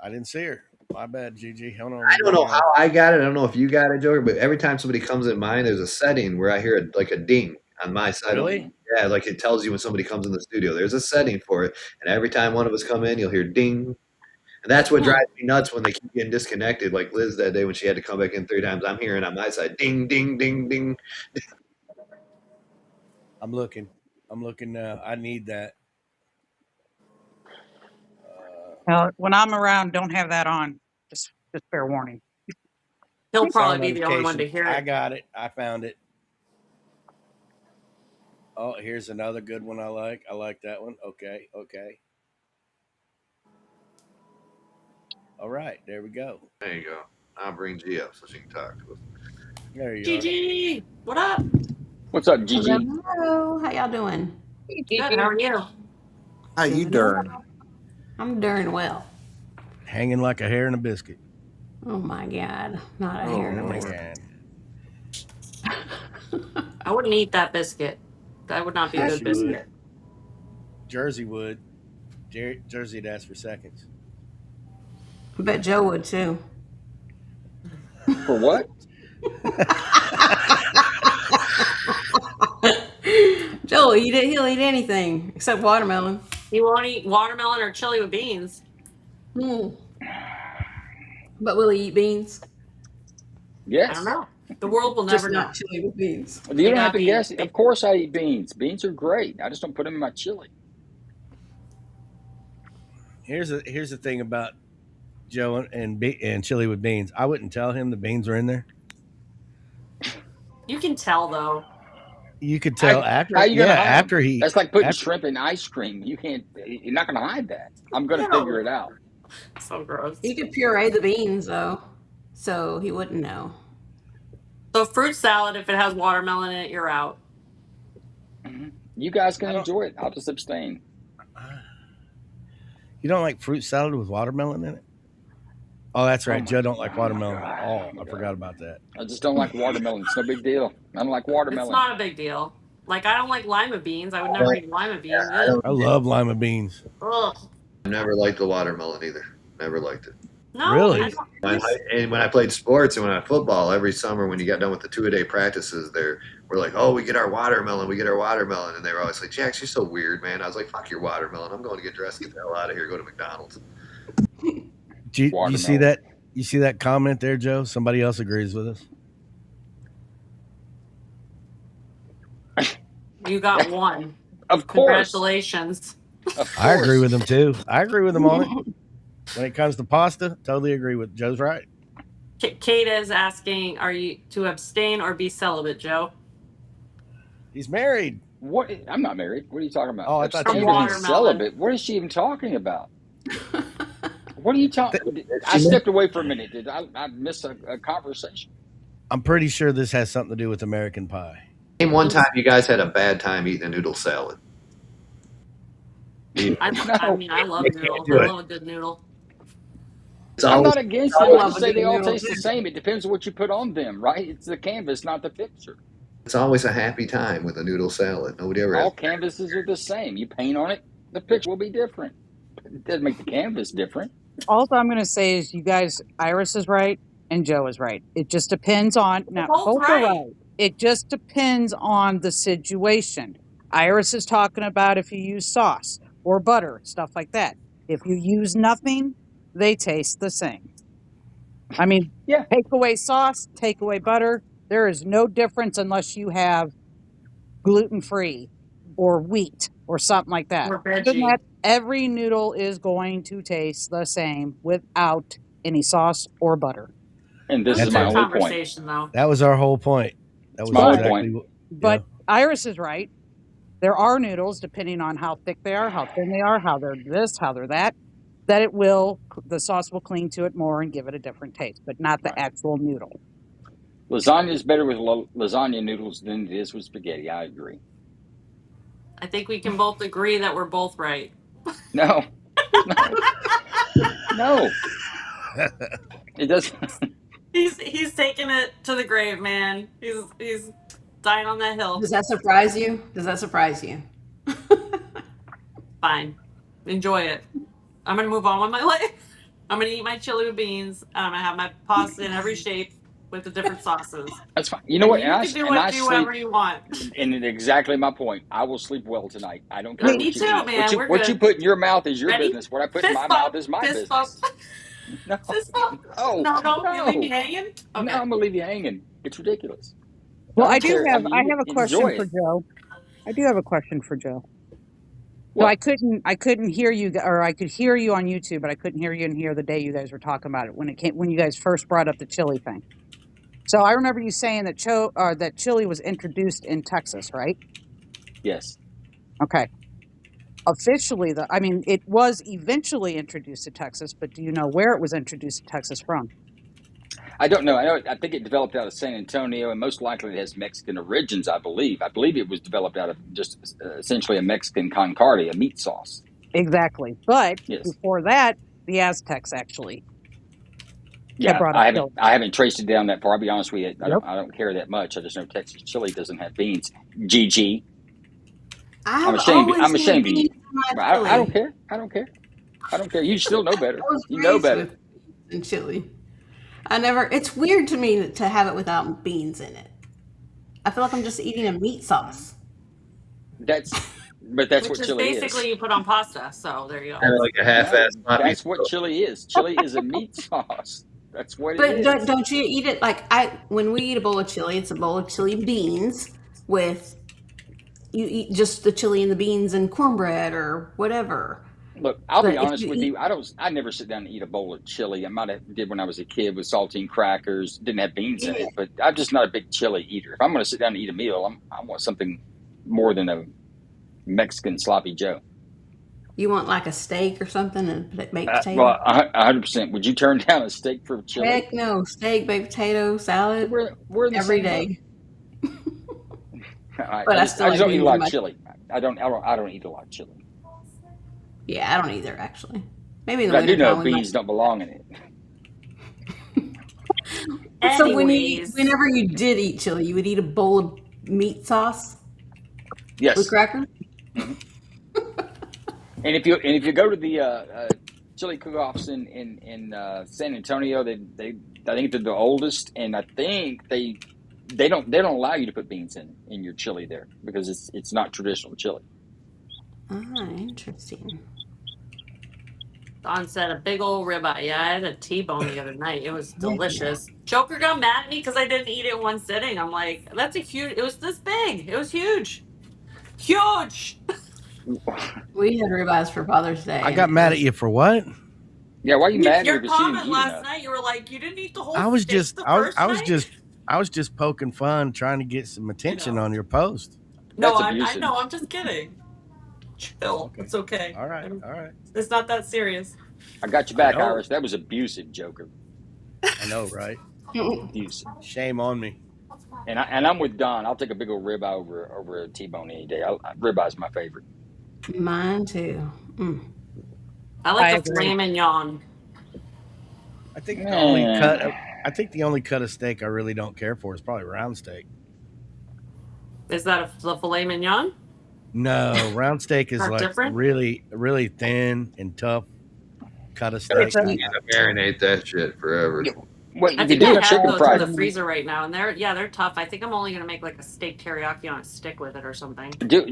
[SPEAKER 2] I didn't see her. My bad, Gigi. Hold on,
[SPEAKER 11] I
[SPEAKER 2] we'll
[SPEAKER 11] don't
[SPEAKER 2] bring
[SPEAKER 11] know
[SPEAKER 2] her up.
[SPEAKER 11] how I got it. I don't know if you got it, Joker, but every time somebody comes in mine, there's a setting where I hear like a ding on my side.
[SPEAKER 2] Really?
[SPEAKER 11] Yeah, like it tells you when somebody comes in the studio. There's a setting for it, and every time one of us come in, you'll hear ding, and that's what
[SPEAKER 5] Hmm.
[SPEAKER 11] drives me nuts when they keep getting disconnected. Like Liz that day when she had to come back in 3 times, I'm hearing on my side ding, ding, ding, ding.
[SPEAKER 2] I'm looking. I'm looking now. I need that. Uh,
[SPEAKER 12] When I'm around, don't have that on. Just fair warning.
[SPEAKER 5] He'll
[SPEAKER 2] sound
[SPEAKER 5] probably be the only one to
[SPEAKER 2] notification.
[SPEAKER 5] hear
[SPEAKER 2] I
[SPEAKER 5] it.
[SPEAKER 2] got it. I found it. Oh, here's another good one I like. I like that one. Okay. Okay. All right. There we go.
[SPEAKER 11] There you go. I'll bring G up so she can talk to us.
[SPEAKER 2] There you are.
[SPEAKER 5] Gigi, what up?
[SPEAKER 9] What's up,
[SPEAKER 15] Hello,
[SPEAKER 9] Gigi?
[SPEAKER 15] hello. How y'all doing?
[SPEAKER 12] Hey,
[SPEAKER 5] Good. How
[SPEAKER 12] Gigi.
[SPEAKER 5] are you?
[SPEAKER 3] How you
[SPEAKER 15] Doing well.
[SPEAKER 3] doing?
[SPEAKER 15] I'm doing well.
[SPEAKER 2] Hanging like a hair in a biscuit.
[SPEAKER 15] Oh my God. Not a
[SPEAKER 2] Oh
[SPEAKER 15] hair in a
[SPEAKER 2] my
[SPEAKER 3] Lord.
[SPEAKER 15] biscuit.
[SPEAKER 2] God.
[SPEAKER 5] I wouldn't eat that biscuit. That would not be a
[SPEAKER 2] Yes,
[SPEAKER 5] good
[SPEAKER 2] you would.
[SPEAKER 5] biscuit.
[SPEAKER 2] Jersey would. Jersey'd ask for seconds.
[SPEAKER 15] I bet Joe would too.
[SPEAKER 9] For what?
[SPEAKER 15] Joe will eat it. He'll eat anything except watermelon.
[SPEAKER 5] You won't eat watermelon or chili with beans.
[SPEAKER 15] Hmm. But will he eat beans?
[SPEAKER 5] I don't
[SPEAKER 9] Yes.
[SPEAKER 5] know. The world will
[SPEAKER 15] Just
[SPEAKER 5] never know.
[SPEAKER 15] not chili with beans.
[SPEAKER 9] You
[SPEAKER 5] They
[SPEAKER 9] don't have
[SPEAKER 5] got
[SPEAKER 9] to
[SPEAKER 5] beans.
[SPEAKER 9] guess. Of course, I eat beans. Beans are great. I just don't put them in my chili.
[SPEAKER 2] Here's the thing about Joe and chili with beans. I wouldn't tell him the beans are in there.
[SPEAKER 5] You can tell though.
[SPEAKER 2] You could
[SPEAKER 9] I,
[SPEAKER 2] tell
[SPEAKER 9] how
[SPEAKER 2] after,
[SPEAKER 9] are you going
[SPEAKER 2] yeah,
[SPEAKER 9] to hide them?
[SPEAKER 2] after he,
[SPEAKER 9] That's like putting
[SPEAKER 2] after
[SPEAKER 9] shrimp in ice cream. You can't. You're not going to hide that. I'm going to figure
[SPEAKER 5] No.
[SPEAKER 9] it out.
[SPEAKER 5] So gross.
[SPEAKER 15] He could puree the beans though, so he wouldn't know.
[SPEAKER 5] So fruit salad, if it has watermelon in it, you're out.
[SPEAKER 9] You guys can
[SPEAKER 2] I don't.
[SPEAKER 9] enjoy it. I'll just abstain.
[SPEAKER 2] You don't like fruit salad with watermelon in it? Oh, that's
[SPEAKER 9] Oh
[SPEAKER 2] right.
[SPEAKER 9] my,
[SPEAKER 2] Joe don't like
[SPEAKER 9] oh my
[SPEAKER 2] watermelon at
[SPEAKER 9] god, oh
[SPEAKER 2] all.
[SPEAKER 9] my
[SPEAKER 2] I
[SPEAKER 9] god.
[SPEAKER 2] forgot about that.
[SPEAKER 9] I just don't like watermelon. It's no big deal. I don't like
[SPEAKER 5] It's
[SPEAKER 9] watermelon.
[SPEAKER 5] not a big deal. Like I don't like lima beans. I would
[SPEAKER 11] I
[SPEAKER 5] never eat lima beans. Ugh.
[SPEAKER 11] don't.
[SPEAKER 2] I love lima beans.
[SPEAKER 5] Ugh.
[SPEAKER 11] I never liked the watermelon either. Never liked it.
[SPEAKER 5] No,
[SPEAKER 2] Really?
[SPEAKER 5] I don't.
[SPEAKER 11] And when I played sports and when I football, every summer when you got done with the 2-a-day practices, we're like, oh, we get our watermelon, and they were always like, Jax, you're so weird, man. I was like, fuck your watermelon. I'm going to get dressed, get the hell out of here, go to McDonald's.
[SPEAKER 2] Do you see
[SPEAKER 9] Watermelon.
[SPEAKER 2] that? You see that comment there, Joe? Somebody else agrees with us.
[SPEAKER 5] You got one.
[SPEAKER 9] Of course.
[SPEAKER 5] Congratulations.
[SPEAKER 9] Of
[SPEAKER 2] I agree
[SPEAKER 9] course.
[SPEAKER 2] with him too. I agree with him on it. When it comes to pasta, totally agree with Joe's right.
[SPEAKER 5] Kate is asking, are you to abstain or be celibate, Joe?
[SPEAKER 2] He's married.
[SPEAKER 9] What? I'm not married. What are you talking about?
[SPEAKER 2] Oh, I thought
[SPEAKER 5] From
[SPEAKER 2] you
[SPEAKER 9] Abstain or be
[SPEAKER 2] were.
[SPEAKER 5] watermelon.
[SPEAKER 9] celibate? What is she even talking about? What are you
[SPEAKER 2] Th-
[SPEAKER 9] talking? I
[SPEAKER 11] She
[SPEAKER 9] stepped away for a minute. Did I miss a conversation?
[SPEAKER 2] I'm pretty sure this has something to do with American Pie.
[SPEAKER 11] Name one time
[SPEAKER 5] It's,
[SPEAKER 11] you guys had a bad time eating a noodle salad.
[SPEAKER 2] Either.
[SPEAKER 5] I
[SPEAKER 9] No,
[SPEAKER 5] mean, I
[SPEAKER 2] I
[SPEAKER 5] love
[SPEAKER 2] can't
[SPEAKER 5] noodles.
[SPEAKER 2] do
[SPEAKER 5] I
[SPEAKER 2] it.
[SPEAKER 5] love a good noodle.
[SPEAKER 11] It's
[SPEAKER 9] I'm
[SPEAKER 11] always
[SPEAKER 9] not against
[SPEAKER 13] I
[SPEAKER 9] them. I
[SPEAKER 13] love
[SPEAKER 9] just
[SPEAKER 13] a
[SPEAKER 9] say
[SPEAKER 13] good
[SPEAKER 9] they all
[SPEAKER 13] noodle
[SPEAKER 9] taste
[SPEAKER 13] too.
[SPEAKER 9] the same. It depends on what you put on them, right? It's the canvas, not the picture.
[SPEAKER 11] it's always a happy time with a noodle salad. Nobody ever has.
[SPEAKER 9] All canvases are the same. You paint on it, the picture will be different. It doesn't make the canvas different.
[SPEAKER 12] All I'm going to say is you guys, Iris is right and Joe is right. It just depends on,
[SPEAKER 5] We're
[SPEAKER 12] now,
[SPEAKER 5] both
[SPEAKER 12] both are
[SPEAKER 5] right.
[SPEAKER 12] right. It just depends on the situation. Iris is talking about if you use sauce or butter, stuff like that. If you use nothing, they taste the same. I mean,
[SPEAKER 9] Yeah.
[SPEAKER 12] take away sauce, take away butter. There is no difference unless you have gluten free or wheat or something like that.
[SPEAKER 5] We're
[SPEAKER 12] Other than that,
[SPEAKER 5] veggie.
[SPEAKER 12] every noodle is going to taste the same without any sauce or butter.
[SPEAKER 9] And this
[SPEAKER 5] That's
[SPEAKER 9] is
[SPEAKER 5] a
[SPEAKER 2] That's
[SPEAKER 9] my
[SPEAKER 5] good
[SPEAKER 2] it.
[SPEAKER 9] only point.
[SPEAKER 5] conversation, though.
[SPEAKER 2] That was our whole point. That
[SPEAKER 9] It's my
[SPEAKER 2] was
[SPEAKER 9] only
[SPEAKER 12] But
[SPEAKER 9] point.
[SPEAKER 2] exactly what. Yeah.
[SPEAKER 12] but Iris is right. There are noodles, depending on how thick they are, how thin they are, how they're this, how they're that, that it will the sauce will cling to it more and give it a different taste, but not the
[SPEAKER 9] Right.
[SPEAKER 12] actual noodle.
[SPEAKER 9] Lasagna is better with lasagna noodles than it is with spaghetti. I agree.
[SPEAKER 5] I think we can both agree that we're both right.
[SPEAKER 9] No, no, no. It doesn't.
[SPEAKER 5] He's taking it to the grave, man. He's dying on that hill.
[SPEAKER 15] Does that surprise you? Does that surprise you?
[SPEAKER 5] Fine, enjoy it. I'm gonna move on with my life. I'm gonna eat my chili with beans. I'm gonna have my pasta in every shape with the different sauces,
[SPEAKER 9] That's fine. You know
[SPEAKER 5] and
[SPEAKER 9] what?
[SPEAKER 5] you can do
[SPEAKER 9] Sleep.
[SPEAKER 5] whatever you want.
[SPEAKER 9] And it's exactly my point. I will sleep well tonight. I don't care
[SPEAKER 12] Wait,
[SPEAKER 5] Me
[SPEAKER 9] what you
[SPEAKER 5] too,
[SPEAKER 9] eat.
[SPEAKER 5] man. We're
[SPEAKER 9] What you
[SPEAKER 5] good.
[SPEAKER 9] put in your mouth is your
[SPEAKER 5] Ready?
[SPEAKER 9] business. What I put in
[SPEAKER 5] Fist
[SPEAKER 9] my mouth
[SPEAKER 5] bump.
[SPEAKER 9] is my
[SPEAKER 5] Fist bump.
[SPEAKER 9] business. No,
[SPEAKER 5] Fist bump.
[SPEAKER 9] no,
[SPEAKER 5] No, no. You leave me
[SPEAKER 9] no,
[SPEAKER 5] hanging.
[SPEAKER 9] no.
[SPEAKER 5] Okay.
[SPEAKER 9] I'm gonna leave you hanging. It's ridiculous. I
[SPEAKER 12] well,
[SPEAKER 9] don't care. I mean,
[SPEAKER 12] I
[SPEAKER 9] you
[SPEAKER 12] have a question
[SPEAKER 9] enjoy
[SPEAKER 12] for
[SPEAKER 9] it.
[SPEAKER 12] Joe. I do have a question for Joe. So
[SPEAKER 9] What?
[SPEAKER 12] I couldn't hear you, or I could hear you on YouTube, but I couldn't hear you in here the day you guys were talking about it when you guys first brought up the chili thing. So I remember you saying that that chili was introduced in Texas, right?
[SPEAKER 9] Yes.
[SPEAKER 12] Okay. Officially, I mean, it was eventually introduced to Texas, but do you know where it was introduced to Texas from?
[SPEAKER 9] I don't know. I think it developed out of San Antonio, and most likely it has Mexican origins. I believe. I believe it was developed out of just essentially a Mexican con carne, a meat sauce.
[SPEAKER 12] Exactly. But
[SPEAKER 9] Yes.
[SPEAKER 12] before that, the Aztecs actually had
[SPEAKER 9] Yeah,
[SPEAKER 12] brought up chili.
[SPEAKER 9] I haven't traced it down that far. I'll be honest with you.
[SPEAKER 12] Yep.
[SPEAKER 9] I don't care that much. I just know Texas chili doesn't have beans. GG.
[SPEAKER 15] I have always
[SPEAKER 9] I'm
[SPEAKER 15] seen
[SPEAKER 9] ashamed of
[SPEAKER 15] beans
[SPEAKER 9] you.
[SPEAKER 15] in my
[SPEAKER 9] But I don't
[SPEAKER 15] chili.
[SPEAKER 9] care. I don't care. I don't care. You still know
[SPEAKER 15] I
[SPEAKER 9] better.
[SPEAKER 15] was
[SPEAKER 9] You know
[SPEAKER 15] raised
[SPEAKER 9] better.
[SPEAKER 15] with beans and chili. I never. It's weird to me to have it without beans in it. I feel like I'm just eating a meat sauce.
[SPEAKER 9] That's but that's
[SPEAKER 5] Which
[SPEAKER 9] what
[SPEAKER 5] is
[SPEAKER 9] chili is.
[SPEAKER 5] basically you put on pasta. So there you go.
[SPEAKER 11] Kind of like a
[SPEAKER 9] No,
[SPEAKER 11] half-assed sloppy
[SPEAKER 9] that's what
[SPEAKER 11] Joe.
[SPEAKER 9] chili is. Chili is a meat sauce. That's what it
[SPEAKER 15] But
[SPEAKER 9] is.
[SPEAKER 15] don't you eat it like I? When we eat a bowl of chili, it's a bowl of chili beans with you eat just the chili and the beans and cornbread or whatever.
[SPEAKER 9] Look, I'll be
[SPEAKER 15] But if
[SPEAKER 9] honest
[SPEAKER 15] you
[SPEAKER 9] with
[SPEAKER 15] eat,
[SPEAKER 9] you. I never sit down and eat a bowl of chili. I might have did when I was a kid with saltine crackers. Didn't have beans in
[SPEAKER 15] yeah,
[SPEAKER 9] it, but I'm just not a big chili eater. If I'm going to sit down and eat a meal, I want something more than a Mexican sloppy Joe.
[SPEAKER 15] you want like a steak or something and baked
[SPEAKER 9] Well,
[SPEAKER 15] potato.
[SPEAKER 9] 100%. Would you turn down a steak for chili?
[SPEAKER 15] Heck no, steak, baked potato,
[SPEAKER 9] So
[SPEAKER 15] salad
[SPEAKER 9] we're in the
[SPEAKER 15] every
[SPEAKER 9] same boat.
[SPEAKER 15] day.
[SPEAKER 9] I
[SPEAKER 15] But I
[SPEAKER 9] just
[SPEAKER 15] still
[SPEAKER 9] I just
[SPEAKER 15] like
[SPEAKER 9] don't eat a
[SPEAKER 15] beans
[SPEAKER 9] lot
[SPEAKER 15] in
[SPEAKER 9] of
[SPEAKER 15] my.
[SPEAKER 9] chili. I don't eat a lot of chili.
[SPEAKER 15] Yeah, I don't either actually. Maybe in the
[SPEAKER 9] But I do know
[SPEAKER 15] wintertime we might.
[SPEAKER 9] beans don't belong in it.
[SPEAKER 15] So
[SPEAKER 5] Anyways,
[SPEAKER 15] whenever you did eat chili, you would eat a bowl of meat sauce with
[SPEAKER 9] Yes.
[SPEAKER 15] crackers.
[SPEAKER 9] Hmm. And if you go to the chili cook-offs in San Antonio, they I think they're the oldest, and I think they don't allow you to put beans in your chili there because it's not traditional chili.
[SPEAKER 15] Ah, interesting.
[SPEAKER 5] Don said a big old ribeye. Yeah, I had a T-bone the other night. It was delicious. Joker got mad at me because I didn't eat it in one sitting. I'm like, that's a huge. It was this big. It was huge, huge.
[SPEAKER 15] We had ribeyes for Father's Day,
[SPEAKER 2] I
[SPEAKER 15] and
[SPEAKER 2] got
[SPEAKER 15] it
[SPEAKER 2] mad at
[SPEAKER 15] was
[SPEAKER 2] you for what?
[SPEAKER 9] Yeah, why are you mad at her
[SPEAKER 5] Your
[SPEAKER 9] because she didn't
[SPEAKER 5] comment
[SPEAKER 9] eat
[SPEAKER 5] last
[SPEAKER 9] enough?
[SPEAKER 5] night, you were like, you didn't eat the whole
[SPEAKER 2] I was
[SPEAKER 5] steak
[SPEAKER 2] just
[SPEAKER 5] the first night.
[SPEAKER 2] I was just poking fun, trying to get some
[SPEAKER 5] I
[SPEAKER 2] attention
[SPEAKER 5] know.
[SPEAKER 2] on your post.
[SPEAKER 5] No,
[SPEAKER 9] That's
[SPEAKER 5] I
[SPEAKER 9] abusive.
[SPEAKER 5] know. I'm just kidding. Chill.
[SPEAKER 2] Okay.
[SPEAKER 5] It's okay.
[SPEAKER 2] All right. All right.
[SPEAKER 5] It's not that serious.
[SPEAKER 9] I got you
[SPEAKER 2] I
[SPEAKER 9] back,
[SPEAKER 2] know.
[SPEAKER 9] Iris. That was abusive, Joker.
[SPEAKER 2] I know, right?
[SPEAKER 9] Use.
[SPEAKER 2] Shame on me.
[SPEAKER 9] And I'm with Don. I'll take a big old ribeye over a T-bone any day. Ribeye's my favorite.
[SPEAKER 15] Mine too.
[SPEAKER 5] I like
[SPEAKER 12] I
[SPEAKER 5] a
[SPEAKER 12] agree.
[SPEAKER 5] filet mignon.
[SPEAKER 2] I think the only cut.
[SPEAKER 9] Eh,
[SPEAKER 2] I think the only cut of steak I really don't care for is probably round steak.
[SPEAKER 5] Is that the filet mignon
[SPEAKER 2] No, round steak is
[SPEAKER 5] or
[SPEAKER 2] like
[SPEAKER 5] different?
[SPEAKER 2] really thin and tough cut of
[SPEAKER 12] It's
[SPEAKER 2] steak.
[SPEAKER 12] a
[SPEAKER 9] you,
[SPEAKER 11] You gotta marinate that shit forever.
[SPEAKER 9] well,
[SPEAKER 5] I
[SPEAKER 9] you could
[SPEAKER 5] think
[SPEAKER 12] it's
[SPEAKER 5] I
[SPEAKER 9] do a
[SPEAKER 12] a
[SPEAKER 5] have
[SPEAKER 9] chicken
[SPEAKER 5] those in
[SPEAKER 9] fried.
[SPEAKER 5] the
[SPEAKER 12] protein.
[SPEAKER 5] freezer right now, and they're tough. I think I'm only gonna make like a steak teriyaki on a stick with it or something.
[SPEAKER 9] Do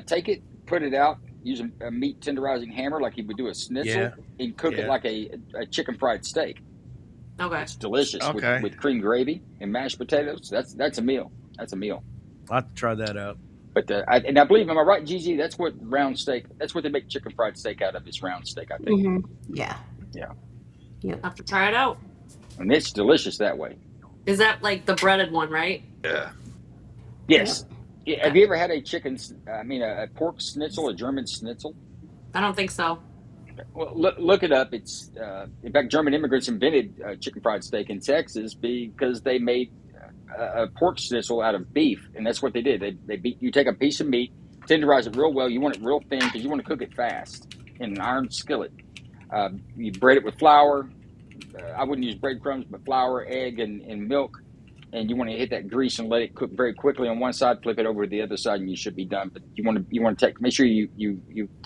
[SPEAKER 9] take it, put it out, use a meat tenderizing hammer like you would do a schnitzel,
[SPEAKER 2] Yeah,
[SPEAKER 9] and cook it
[SPEAKER 2] yeah.
[SPEAKER 9] like a chicken fried steak.
[SPEAKER 5] Okay.
[SPEAKER 9] It's delicious
[SPEAKER 2] Okay,
[SPEAKER 9] with cream gravy and mashed potatoes. That's a meal. That's a meal.
[SPEAKER 2] I'll have to try that out.
[SPEAKER 9] But I believe, am I right, Gigi? That's what round steak. That's what they make chicken fried steak out of. Is round steak, I think.
[SPEAKER 15] Yeah.
[SPEAKER 9] Yeah,
[SPEAKER 15] Yep.
[SPEAKER 5] Have to try it out.
[SPEAKER 9] and it's delicious that way.
[SPEAKER 5] Is that like the breaded one, right?
[SPEAKER 11] Yeah.
[SPEAKER 9] Yes.
[SPEAKER 15] Yep.
[SPEAKER 9] Yeah, have
[SPEAKER 5] Okay.
[SPEAKER 9] you ever had a chicken? I mean, a pork schnitzel, a German schnitzel?
[SPEAKER 5] I don't think so.
[SPEAKER 9] Well, look it up. It's in fact, German immigrants invented chicken fried steak in Texas because they made a pork schnitzel out of beef, and that's what they did. You take a piece of meat, tenderize it real well. You want it real thin because you want to cook it fast in an iron skillet. You braid it with flour. I wouldn't use breadcrumbs, but flour, egg, and milk. And you want to hit that grease and let it cook very quickly on one side. Flip it over to the other side, and you should be done. But you want to make sure you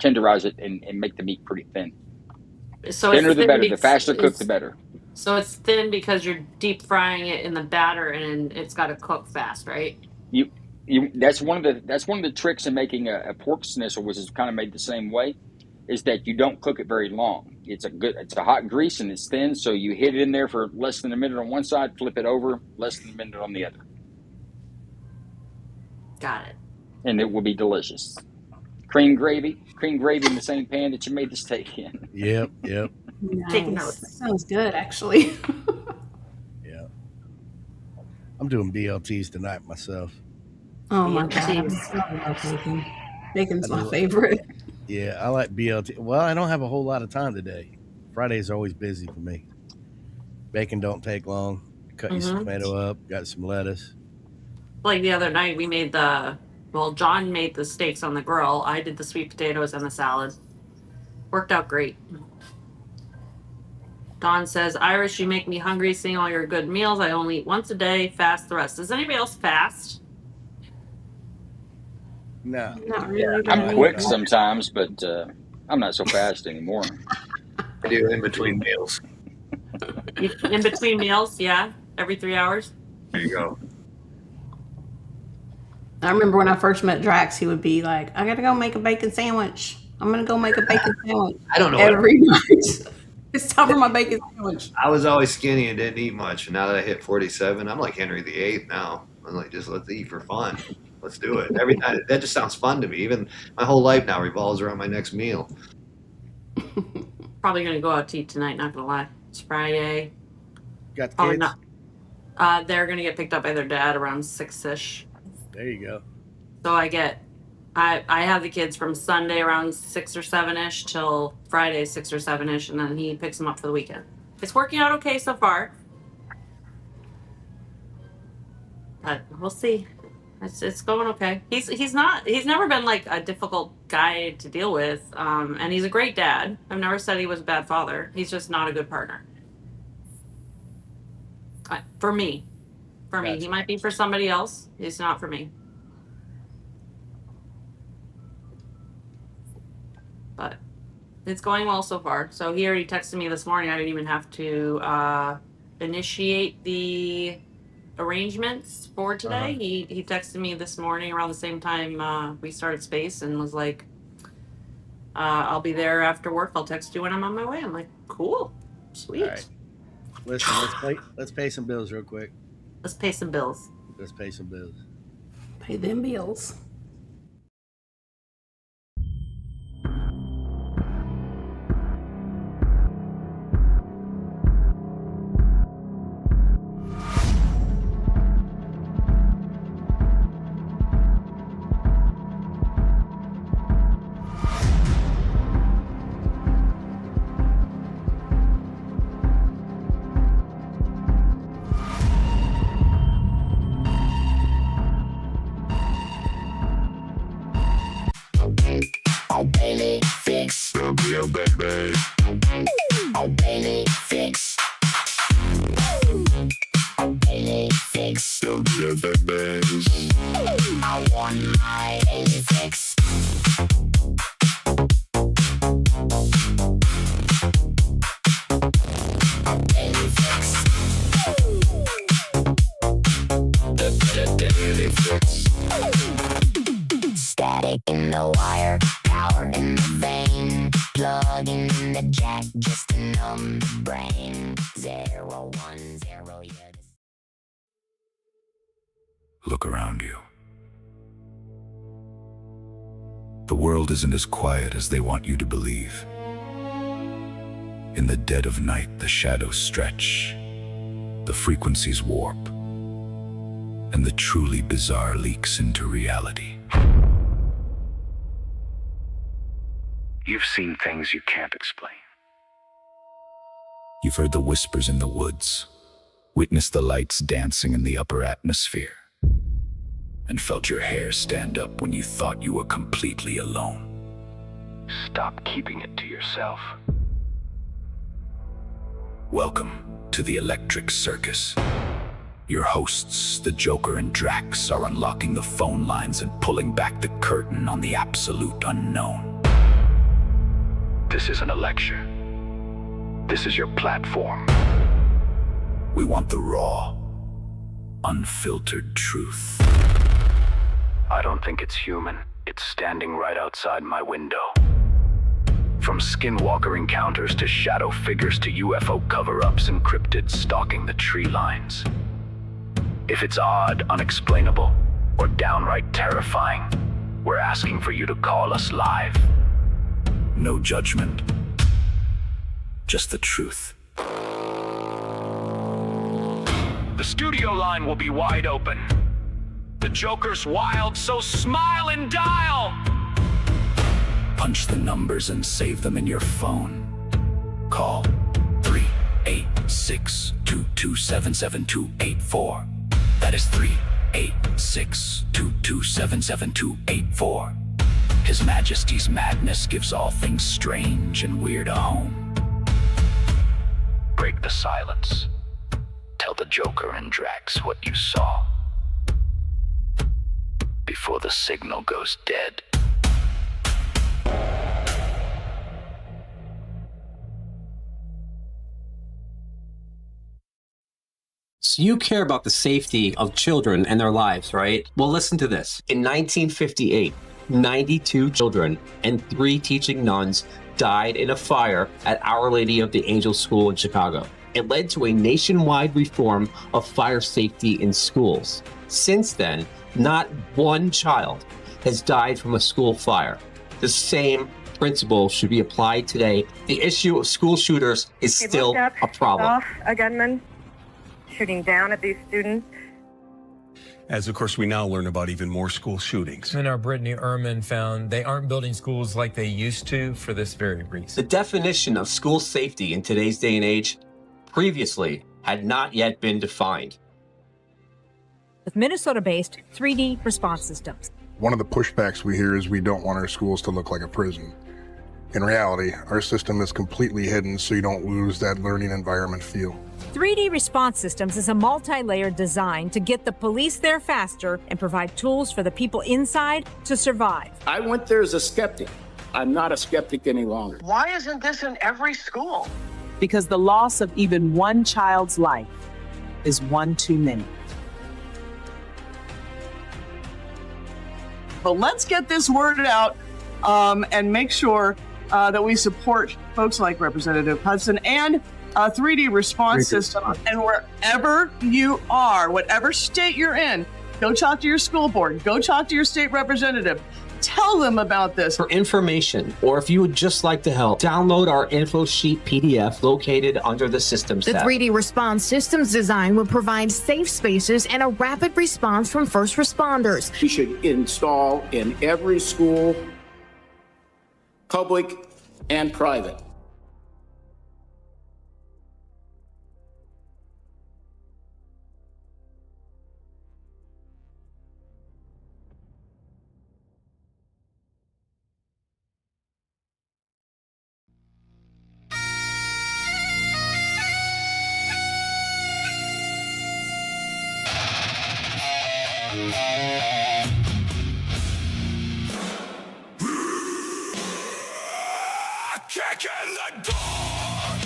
[SPEAKER 9] tenderize it and make the meat pretty thin.
[SPEAKER 5] So it's
[SPEAKER 9] Thinner the
[SPEAKER 5] thin.
[SPEAKER 9] better. The faster cook, the better.
[SPEAKER 5] So it's thin because you're deep frying it in the batter, and it's got to cook fast, right?
[SPEAKER 9] You that's one of the tricks in making a pork schnitzel, which is kind of made the same way, is that you don't cook it very long. It's a hot grease and it's thin, so you hit it in there for less than a minute on one side, flip it over, less than a minute on the other,
[SPEAKER 5] Got it.
[SPEAKER 9] and it will be delicious. Cream gravy in the same pan that you made the steak in.
[SPEAKER 2] Yep, yep,
[SPEAKER 5] Take
[SPEAKER 15] Nice. That
[SPEAKER 5] notes.
[SPEAKER 15] sounds good, actually.
[SPEAKER 2] yeah. I'm doing BLTs tonight myself.
[SPEAKER 15] Oh my god,
[SPEAKER 5] BLTs.
[SPEAKER 15] I love bacon. Bacon's
[SPEAKER 2] I
[SPEAKER 15] my
[SPEAKER 2] do.
[SPEAKER 15] favorite.
[SPEAKER 2] Yeah, I like BLT. Well, I don't have a whole lot of time today. Friday's always busy for me. Bacon don't take long. Cut you some
[SPEAKER 5] Mm-hmm.
[SPEAKER 2] tomato up. Got some lettuce.
[SPEAKER 5] Like the other night, we made John made the steaks on the grill. I did the sweet potatoes and the salad. Worked out great. Dawn says, Irish, you make me hungry seeing all your good meals. I only eat once a day, fast the rest. Does anybody else fast?
[SPEAKER 2] No,
[SPEAKER 15] Not
[SPEAKER 9] Yeah,
[SPEAKER 15] really, but
[SPEAKER 9] I'm
[SPEAKER 15] I
[SPEAKER 2] I
[SPEAKER 15] mean,
[SPEAKER 2] do
[SPEAKER 9] quick
[SPEAKER 2] not.
[SPEAKER 9] sometimes, but I'm not so fast anymore.
[SPEAKER 11] I do in between meals.
[SPEAKER 5] In between meals, yeah, every 3 hours.
[SPEAKER 11] There you go.
[SPEAKER 15] I remember when I first met Drax, he would be like, I gotta go make a bacon sandwich. I'm gonna go make a bacon sandwich
[SPEAKER 11] I don't know what
[SPEAKER 15] every night. It's time for my bacon sandwich.
[SPEAKER 11] I was always skinny and didn't eat much. And now that I hit 47, I'm like Henry VIII now. I'm like, just let's eat for fun. Let's do it. Every night. That just sounds fun to me. Even my whole life now revolves around my next meal.
[SPEAKER 5] Probably gonna go out to eat tonight, not gonna lie. It's Friday.
[SPEAKER 2] Got the
[SPEAKER 5] Probably
[SPEAKER 2] kids.
[SPEAKER 5] not. They're gonna get picked up by their dad around 6ish.
[SPEAKER 2] There you go.
[SPEAKER 5] So I have the kids from Sunday around 6 or 7ish till Friday 6 or 7ish, and then he picks them up for the weekend. It's working out okay so far, but we'll see. It's going okay. He's never been like a difficult guy to deal with, and he's a great dad. I've never said he was a bad father. He's just not a good partner. For me, he
[SPEAKER 2] Gotcha.
[SPEAKER 5] might be for somebody else. He's not for me. But it's going well so far. So he already texted me this morning. I didn't even have to initiate the arrangements for today.
[SPEAKER 2] Uh-huh.
[SPEAKER 5] He texted me this morning around the same time we started space and was like, I'll be there after work. I'll text you when I'm on my way. I'm like, cool, sweet.
[SPEAKER 2] All right. Listen, let's pay some bills real quick.
[SPEAKER 5] Let's pay some bills.
[SPEAKER 2] Let's pay some bills.
[SPEAKER 15] Pay them bills.
[SPEAKER 1] baby. Oh, baby, fix. Oh, baby, fix. Don't do that, baby. I want my baby fix. Oh, baby, fix. The daily fix. Static in the wire, power in the vein. Plugging in the jack just to numb the brain. 010, yeah. Look around you. The world isn't as quiet as they want you to believe. In the dead of night, the shadows stretch, the frequencies warp, and the truly bizarre leaks into reality. You've seen things you can't explain. You've heard the whispers in the woods, witnessed the lights dancing in the upper atmosphere, and felt your hair stand up when you thought you were completely alone. Stop keeping it to yourself. Welcome to the Electric Circus. Your hosts, the Joker and Drax, are unlocking the phone lines and pulling back the curtain on the absolute unknown. This isn't a lecture. This is your platform. We want the raw, unfiltered truth. I don't think it's human. It's standing right outside my window. From skinwalker encounters to shadow figures to UFO cover-ups and cryptids stalking the tree lines. If it's odd, unexplainable, or downright terrifying, we're asking for you to call us live. No judgment, just the truth. The studio line will be wide open. The Joker's wild, so smile and dial! Punch the numbers and save them in your phone. Call 386-227-7284. That is 386-227-7284. His Majesty's madness gives all things strange and weird a home. Break the silence. Tell the Joker and Drax what you saw. Before the signal goes dead.
[SPEAKER 16] So you care about the safety of children and their lives, right? Well, listen to this. In 1958, 92 children and 3 teaching nuns died in a fire at Our Lady of the Angels School in Chicago. It led to a nationwide reform of fire safety in schools. Since then, not one child has died from a school fire. The same principle should be applied today. The issue of school shooters is still a problem.
[SPEAKER 14] Off a gunman shooting down at these students.
[SPEAKER 17] As, of course, we now learn about even more school shootings.
[SPEAKER 18] And our Brittany Ehrman found they aren't building schools like they used to for this very reason.
[SPEAKER 16] The definition of school safety in today's day and age previously had not yet been defined.
[SPEAKER 19] With Minnesota-based 3D response systems.
[SPEAKER 20] One of the pushbacks we hear is we don't want our schools to look like a prison. In reality, our system is completely hidden so you don't lose that learning environment feel.
[SPEAKER 19] 3D Response Systems is a multi-layered design to get the police there faster and provide tools for the people inside to survive.
[SPEAKER 21] I went there as a skeptic. I'm not a skeptic any longer.
[SPEAKER 22] Why isn't this in every school?
[SPEAKER 23] Because the loss of even one child's life is one too many.
[SPEAKER 22] But let's get this word out and make sure that we support folks like Representative Hudson and 3D Response System. And wherever you are, whatever state you're in, go talk to your school board, go talk to your state representative. Tell them about this.
[SPEAKER 16] For information, or if you would just like to help, download our info sheet PDF located under the Systems tab.
[SPEAKER 24] The 3D Response Systems design will provide safe spaces and a rapid response from first responders.
[SPEAKER 21] We should install in every school, public and private.
[SPEAKER 1] Kick in the door.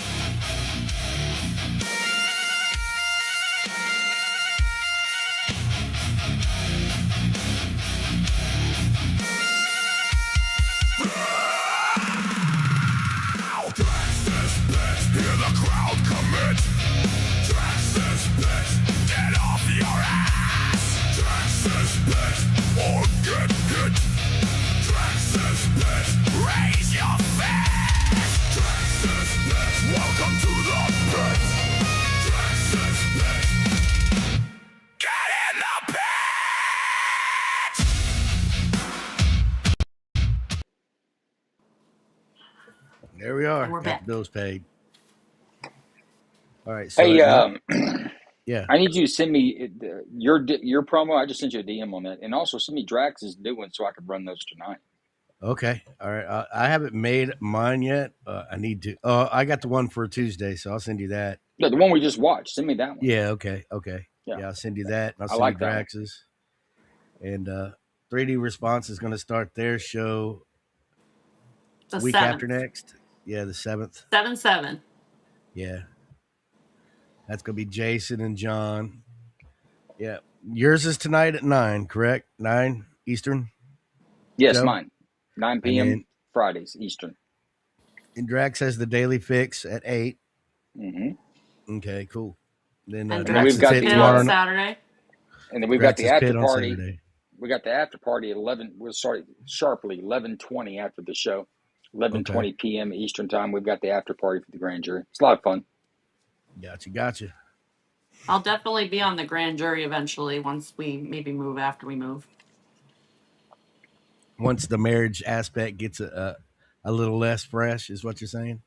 [SPEAKER 1] Texas bitch, hear the crowd commit. Texas bitch, get off your ass. Texas bitch, or get hit. Texas bitch, raise your fist. Texas bitch, welcome to the pit. Texas bitch, get in the pit.
[SPEAKER 2] There we are.
[SPEAKER 5] And we're
[SPEAKER 2] Got the
[SPEAKER 5] back.
[SPEAKER 2] bills paid. All right. So
[SPEAKER 9] Hey,
[SPEAKER 2] yeah.
[SPEAKER 9] I need you to send me your promo. I just sent you a DM on that, and also send me Drax's new one so I can run those tonight.
[SPEAKER 2] Okay. All right. I haven't made mine yet. I need to. I got the one for Tuesday, so I'll send you that.
[SPEAKER 9] Yeah, the one we just watched. Send me that one.
[SPEAKER 2] Yeah. Okay.
[SPEAKER 9] Yeah,
[SPEAKER 2] Yeah, I'll send you that. And I'll
[SPEAKER 9] I
[SPEAKER 2] send you
[SPEAKER 9] like that one.
[SPEAKER 2] Drax's. And 3D Response is going to start their show
[SPEAKER 5] The
[SPEAKER 2] week
[SPEAKER 5] 7th.
[SPEAKER 2] after next. Yeah, the 7th.
[SPEAKER 5] 7/7.
[SPEAKER 2] Yeah. That's going to be Jason and John. Yeah. Yours is tonight at 9, correct? 9 Eastern?
[SPEAKER 9] Yes,
[SPEAKER 2] Joe?
[SPEAKER 9] mine. 9
[SPEAKER 2] And
[SPEAKER 9] p.m.
[SPEAKER 2] then
[SPEAKER 9] Fridays Eastern.
[SPEAKER 2] and Drax has the Daily Fix at 8.
[SPEAKER 9] Mm-hmm.
[SPEAKER 2] Okay, cool. Then
[SPEAKER 5] And
[SPEAKER 9] And then we've
[SPEAKER 5] Drax's
[SPEAKER 2] Drax's
[SPEAKER 9] got
[SPEAKER 2] Hit
[SPEAKER 5] Pit
[SPEAKER 9] the
[SPEAKER 5] on
[SPEAKER 2] tomorrow.
[SPEAKER 5] Saturday.
[SPEAKER 9] and then we've got the
[SPEAKER 2] Drax's
[SPEAKER 9] after
[SPEAKER 2] Pit on
[SPEAKER 9] party.
[SPEAKER 2] Saturday.
[SPEAKER 9] We got the after party at 11. We'll start sharply 11:20 after the show. 11:20 p.m. Eastern time. We've got the after party for the grand jury. It's a lot of fun.
[SPEAKER 2] Gotcha.
[SPEAKER 5] I'll definitely be on the grand jury eventually once we maybe move after we move.
[SPEAKER 2] Once the marriage aspect gets a little less fresh, is what you're saying?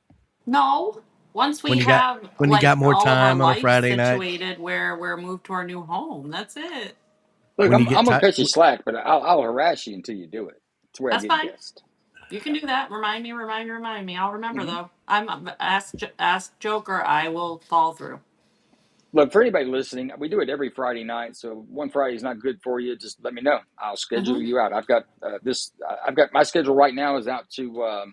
[SPEAKER 5] No. Once
[SPEAKER 2] When
[SPEAKER 5] we
[SPEAKER 2] you got
[SPEAKER 5] have
[SPEAKER 2] when you
[SPEAKER 5] like
[SPEAKER 2] got more
[SPEAKER 5] all of our
[SPEAKER 2] time on a
[SPEAKER 5] life
[SPEAKER 2] Friday night,
[SPEAKER 5] situated where we're moved to our new home. That's it.
[SPEAKER 9] Look,
[SPEAKER 2] when you
[SPEAKER 9] I'm
[SPEAKER 2] get
[SPEAKER 9] gonna
[SPEAKER 2] time,
[SPEAKER 9] cut you slack, but I'll harass you until you do it. It's where I
[SPEAKER 5] That's
[SPEAKER 9] get
[SPEAKER 5] fine.
[SPEAKER 9] guessed.
[SPEAKER 5] You can do that. Remind me. I'll remember
[SPEAKER 9] Mm-hmm.
[SPEAKER 5] though. Ask Joker. I will follow through.
[SPEAKER 9] Look, for anybody listening, we do it every Friday night. So one Friday is not good for you. Just let me know. I'll schedule
[SPEAKER 5] Mm-hmm.
[SPEAKER 9] you out. I've got this. I've got my schedule right now is out to uh,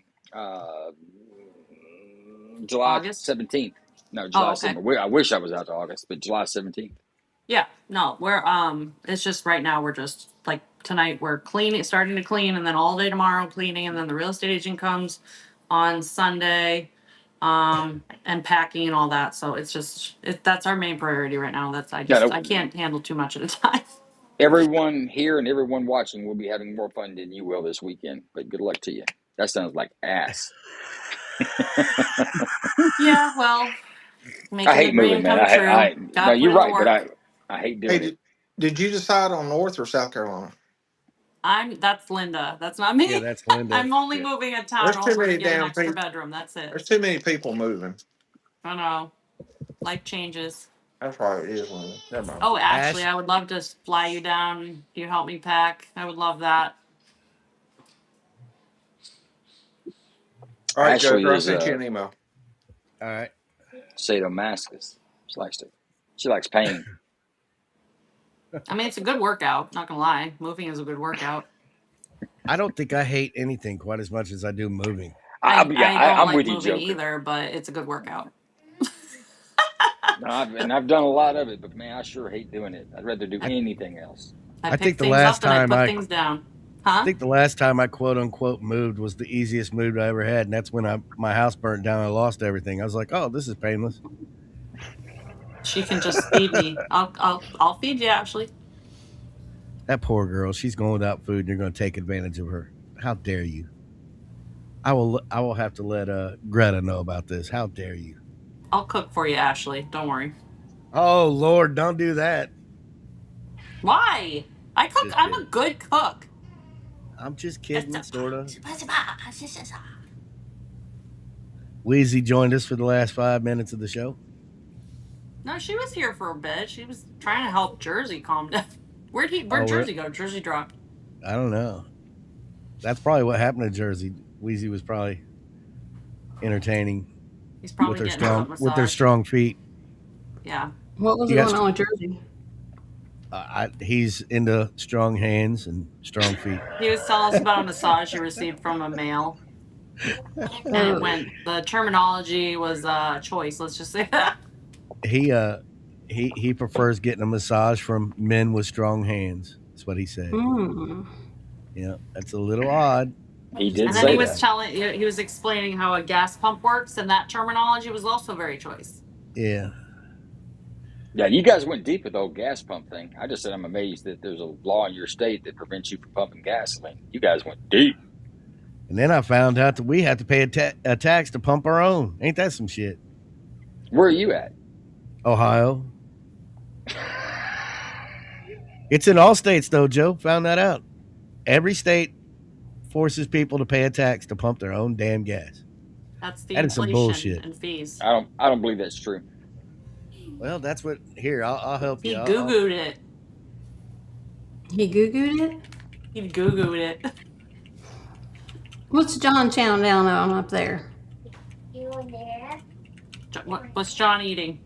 [SPEAKER 9] July
[SPEAKER 5] August.
[SPEAKER 9] 17th. No,
[SPEAKER 5] Oh,
[SPEAKER 9] July
[SPEAKER 5] okay.
[SPEAKER 9] 7th. I wish I was out to August, but July 17th.
[SPEAKER 5] Yeah. No, we're it's just right now we're just like tonight we're cleaning, starting to clean, and then all day tomorrow cleaning, and then the real estate agent comes on Sunday, and packing and all that. So it's just that's our main priority right now. That's
[SPEAKER 9] Yeah,
[SPEAKER 5] I can't handle too much at a time.
[SPEAKER 9] everyone here and everyone watching will be having more fun than you will this weekend. But good luck to you. That sounds like ass.
[SPEAKER 5] Yeah. Well,
[SPEAKER 9] I
[SPEAKER 5] making the
[SPEAKER 9] hate moving,
[SPEAKER 5] dream
[SPEAKER 9] man.
[SPEAKER 5] come true.
[SPEAKER 9] No,
[SPEAKER 5] Gotta put
[SPEAKER 9] you're
[SPEAKER 5] in the
[SPEAKER 9] right, but
[SPEAKER 5] work.
[SPEAKER 9] I hate
[SPEAKER 3] Hey,
[SPEAKER 9] doing it.
[SPEAKER 3] did you decide on North or South Carolina?
[SPEAKER 5] That's Linda. That's not
[SPEAKER 2] yeah,
[SPEAKER 5] me.
[SPEAKER 2] that's Linda.
[SPEAKER 5] I'm only
[SPEAKER 2] Yeah.
[SPEAKER 5] moving a town
[SPEAKER 3] There's too
[SPEAKER 5] over to
[SPEAKER 3] many
[SPEAKER 5] get an
[SPEAKER 3] damn
[SPEAKER 5] extra
[SPEAKER 3] people.
[SPEAKER 5] bedroom. That's it.
[SPEAKER 3] There's too many people moving.
[SPEAKER 5] I know. Life changes.
[SPEAKER 3] That's right. It is one. Never mind.
[SPEAKER 5] Oh, Ashley,
[SPEAKER 2] Ash,
[SPEAKER 5] I would love to fly you down. You help me pack. I would love that.
[SPEAKER 3] All right,
[SPEAKER 9] Ashley
[SPEAKER 3] Joker. I
[SPEAKER 9] is
[SPEAKER 3] sent you an email.
[SPEAKER 2] all right.
[SPEAKER 9] sadomasochist. She likes pain.
[SPEAKER 5] I mean, it's a good workout. Not gonna lie, moving is a good workout.
[SPEAKER 2] I don't think I hate anything quite as much as I do moving.
[SPEAKER 5] I don't
[SPEAKER 9] I'm
[SPEAKER 5] like
[SPEAKER 9] with you,
[SPEAKER 5] moving
[SPEAKER 9] Joker.
[SPEAKER 5] either, but it's a good workout.
[SPEAKER 9] No, I've done a lot of it, but man, I sure hate doing it. I'd rather do
[SPEAKER 2] I,
[SPEAKER 9] anything else.
[SPEAKER 5] I
[SPEAKER 2] I think
[SPEAKER 5] pick
[SPEAKER 2] the
[SPEAKER 5] things
[SPEAKER 2] last
[SPEAKER 5] up and I
[SPEAKER 2] time
[SPEAKER 5] put
[SPEAKER 2] I
[SPEAKER 5] things down.
[SPEAKER 2] I
[SPEAKER 5] Huh?
[SPEAKER 2] think the last time I quote unquote moved was the easiest move I ever had, and that's when my house burnt down and I lost everything. I was like, oh, this is painless.
[SPEAKER 5] She can just feed me. I'll feed you, Ashley.
[SPEAKER 2] That poor girl, she's going without food, and you're going to take advantage of her. How dare you? I will have to let Greta know about this. How dare you?
[SPEAKER 5] I'll cook for you, Ashley. Don't worry.
[SPEAKER 2] Oh Lord, don't do that.
[SPEAKER 5] Why? I cook.
[SPEAKER 2] Just
[SPEAKER 5] I'm a
[SPEAKER 2] kidding.
[SPEAKER 5] good cook.
[SPEAKER 2] I'm just kidding, sort of.
[SPEAKER 5] Wheezy
[SPEAKER 2] Wheezy joined us for the last 5 minutes of the show.
[SPEAKER 5] No, she was here for a bit. She was trying to help Jersey calm down. Where'd
[SPEAKER 2] Oh,
[SPEAKER 5] Jersey go? Jersey dropped.
[SPEAKER 2] I don't know. That's probably what happened to Jersey. Wheezy was probably entertaining
[SPEAKER 5] He's
[SPEAKER 2] with
[SPEAKER 5] probably
[SPEAKER 2] her
[SPEAKER 5] getting a foot
[SPEAKER 2] strong
[SPEAKER 5] massage.
[SPEAKER 2] feet.
[SPEAKER 5] Yeah.
[SPEAKER 15] What was
[SPEAKER 2] You
[SPEAKER 15] going
[SPEAKER 2] got
[SPEAKER 15] on with Jersey?
[SPEAKER 2] He's into strong hands and strong feet.
[SPEAKER 5] He was telling us about a massage he received from a male, and it went. The terminology was choice. Let's just say that.
[SPEAKER 2] He he prefers getting a massage from men with strong hands. That's what he said.
[SPEAKER 15] Mm.
[SPEAKER 2] Yeah, that's a little odd.
[SPEAKER 9] He
[SPEAKER 2] Just a
[SPEAKER 9] did
[SPEAKER 5] And then he
[SPEAKER 9] say
[SPEAKER 2] little
[SPEAKER 5] was
[SPEAKER 9] that.
[SPEAKER 2] odd.
[SPEAKER 5] telling, he was explaining how a gas pump works, and that terminology was also very choice.
[SPEAKER 2] Yeah.
[SPEAKER 9] Yeah, you guys went deep with the whole gas pump thing. I just said I'm amazed that there's a law in your state that prevents you from pumping gasoline. You guys went deep.
[SPEAKER 2] And then I found out that we have to pay a tax to pump our own. Ain't that some shit?
[SPEAKER 9] Where are you at?
[SPEAKER 2] Ohio. It's in all states, though, Joe. Found that out. Every state forces people to pay a tax to pump their own damn gas.
[SPEAKER 5] That's the
[SPEAKER 2] That is some
[SPEAKER 5] inflation
[SPEAKER 2] bullshit.
[SPEAKER 5] and fees.
[SPEAKER 9] I don't believe that's true.
[SPEAKER 2] Well, that's what. Here, I'll help you.
[SPEAKER 5] He goo-gooed it.
[SPEAKER 15] He goo-gooed it?
[SPEAKER 5] He goo-gooed it.
[SPEAKER 15] What's John chowing down on up there?
[SPEAKER 5] What's John eating?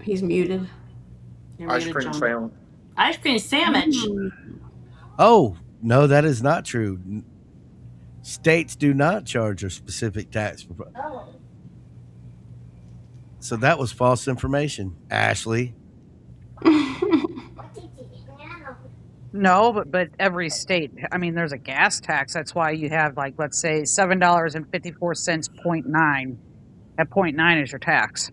[SPEAKER 15] He's muted.
[SPEAKER 5] You're
[SPEAKER 3] Ice
[SPEAKER 5] muted,
[SPEAKER 3] cream
[SPEAKER 5] John.
[SPEAKER 3] sandwich.
[SPEAKER 5] Ice cream sandwich.
[SPEAKER 2] Oh, no, that is not true. States do not charge a specific tax. So that was false information, Ashley.
[SPEAKER 12] No, but every state, I mean, there's a gas tax. That's why you have, like, let's say $7.54, 0.9. At 0.9 is your tax.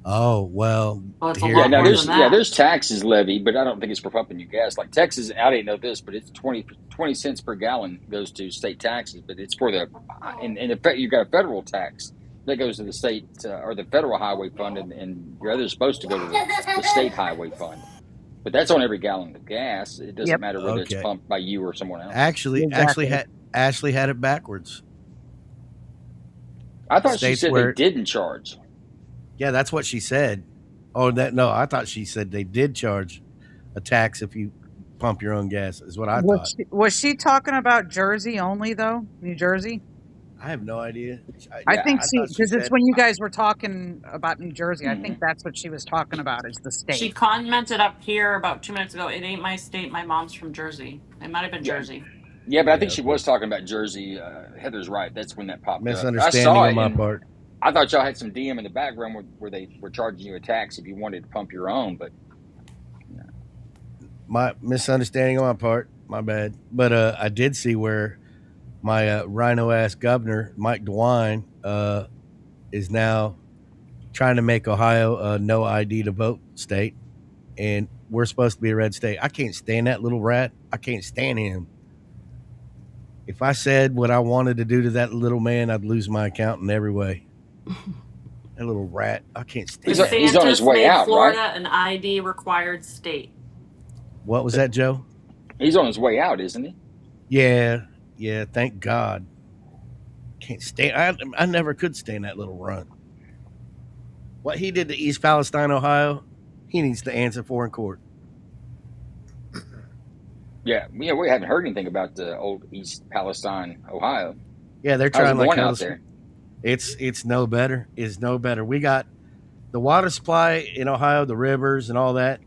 [SPEAKER 2] Oh, well,
[SPEAKER 5] Well, it's a
[SPEAKER 9] Yeah,
[SPEAKER 5] lot
[SPEAKER 9] now
[SPEAKER 5] more than that.
[SPEAKER 9] there's taxes levied, but I don't think it's for pumping your gas. Like Texas, I didn't know this, but it's 20 cents per gallon goes to state taxes, but it's for the in effect you got a federal tax that goes to the state or the federal highway fund, and your other is supposed to go to the state highway fund. But that's on every gallon of gas. It doesn't
[SPEAKER 12] Yep.
[SPEAKER 9] matter whether it's
[SPEAKER 2] Okay.
[SPEAKER 9] pumped by you or someone else.
[SPEAKER 2] Actually,
[SPEAKER 12] Exactly.
[SPEAKER 2] Ashley had it backwards.
[SPEAKER 9] I thought she
[SPEAKER 2] States
[SPEAKER 9] said they
[SPEAKER 2] where,
[SPEAKER 9] didn't charge.
[SPEAKER 2] yeah, that's what she said. Oh, no, I thought she said they did charge a tax if you pump your own gas. Is what I thought.
[SPEAKER 12] Was she talking about Jersey only, though? New Jersey?
[SPEAKER 2] I have no idea.
[SPEAKER 12] I think
[SPEAKER 2] I
[SPEAKER 12] she,
[SPEAKER 2] thought she
[SPEAKER 12] because it's
[SPEAKER 2] said.
[SPEAKER 12] when you guys were talking about New Jersey. I
[SPEAKER 9] Mm-hmm.
[SPEAKER 12] think that's what she was talking about, is the
[SPEAKER 5] She
[SPEAKER 12] state.
[SPEAKER 5] commented up here about 2 minutes ago. It ain't my state. My mom's from Jersey. It might have been
[SPEAKER 9] Yeah,
[SPEAKER 5] Jersey.
[SPEAKER 9] yeah, but I
[SPEAKER 2] Yeah,
[SPEAKER 9] think she
[SPEAKER 2] okay.
[SPEAKER 9] was talking about Jersey. Heather's right. That's when that popped up. I
[SPEAKER 2] Misunderstanding
[SPEAKER 9] saw
[SPEAKER 2] on
[SPEAKER 9] it,
[SPEAKER 2] my
[SPEAKER 9] and
[SPEAKER 2] part.
[SPEAKER 9] I thought y'all had some DM in the background where they were charging you a tax if you wanted to pump your own, but
[SPEAKER 2] My misunderstanding on my part. My bad. But I did see where my rhino ass governor Mike DeWine is now trying to make Ohio a no ID to vote state, and we're supposed to be a red state. I can't stand that little rat. I can't stand him. If I said what I wanted to do to that little man, I'd lose my account in every way. That little rat. I can't stand that.
[SPEAKER 9] he's on his
[SPEAKER 5] DeSantis
[SPEAKER 9] way
[SPEAKER 5] made
[SPEAKER 9] out, right?
[SPEAKER 5] Florida an ID required state.
[SPEAKER 2] What was that, Joe?
[SPEAKER 9] He's on his way out, isn't he?
[SPEAKER 2] Yeah. Thank God. Can't stand. I never could stand that little runt. What he did to East Palestine, Ohio, he needs to answer for in court.
[SPEAKER 9] Yeah, we haven't heard anything about the old East Palestine, Ohio.
[SPEAKER 2] Yeah, they're
[SPEAKER 9] How's
[SPEAKER 2] trying
[SPEAKER 9] it
[SPEAKER 2] like
[SPEAKER 9] going
[SPEAKER 2] hell.
[SPEAKER 9] out there?
[SPEAKER 2] It's no better. It's no better. We got the water supply in Ohio, the rivers and all that.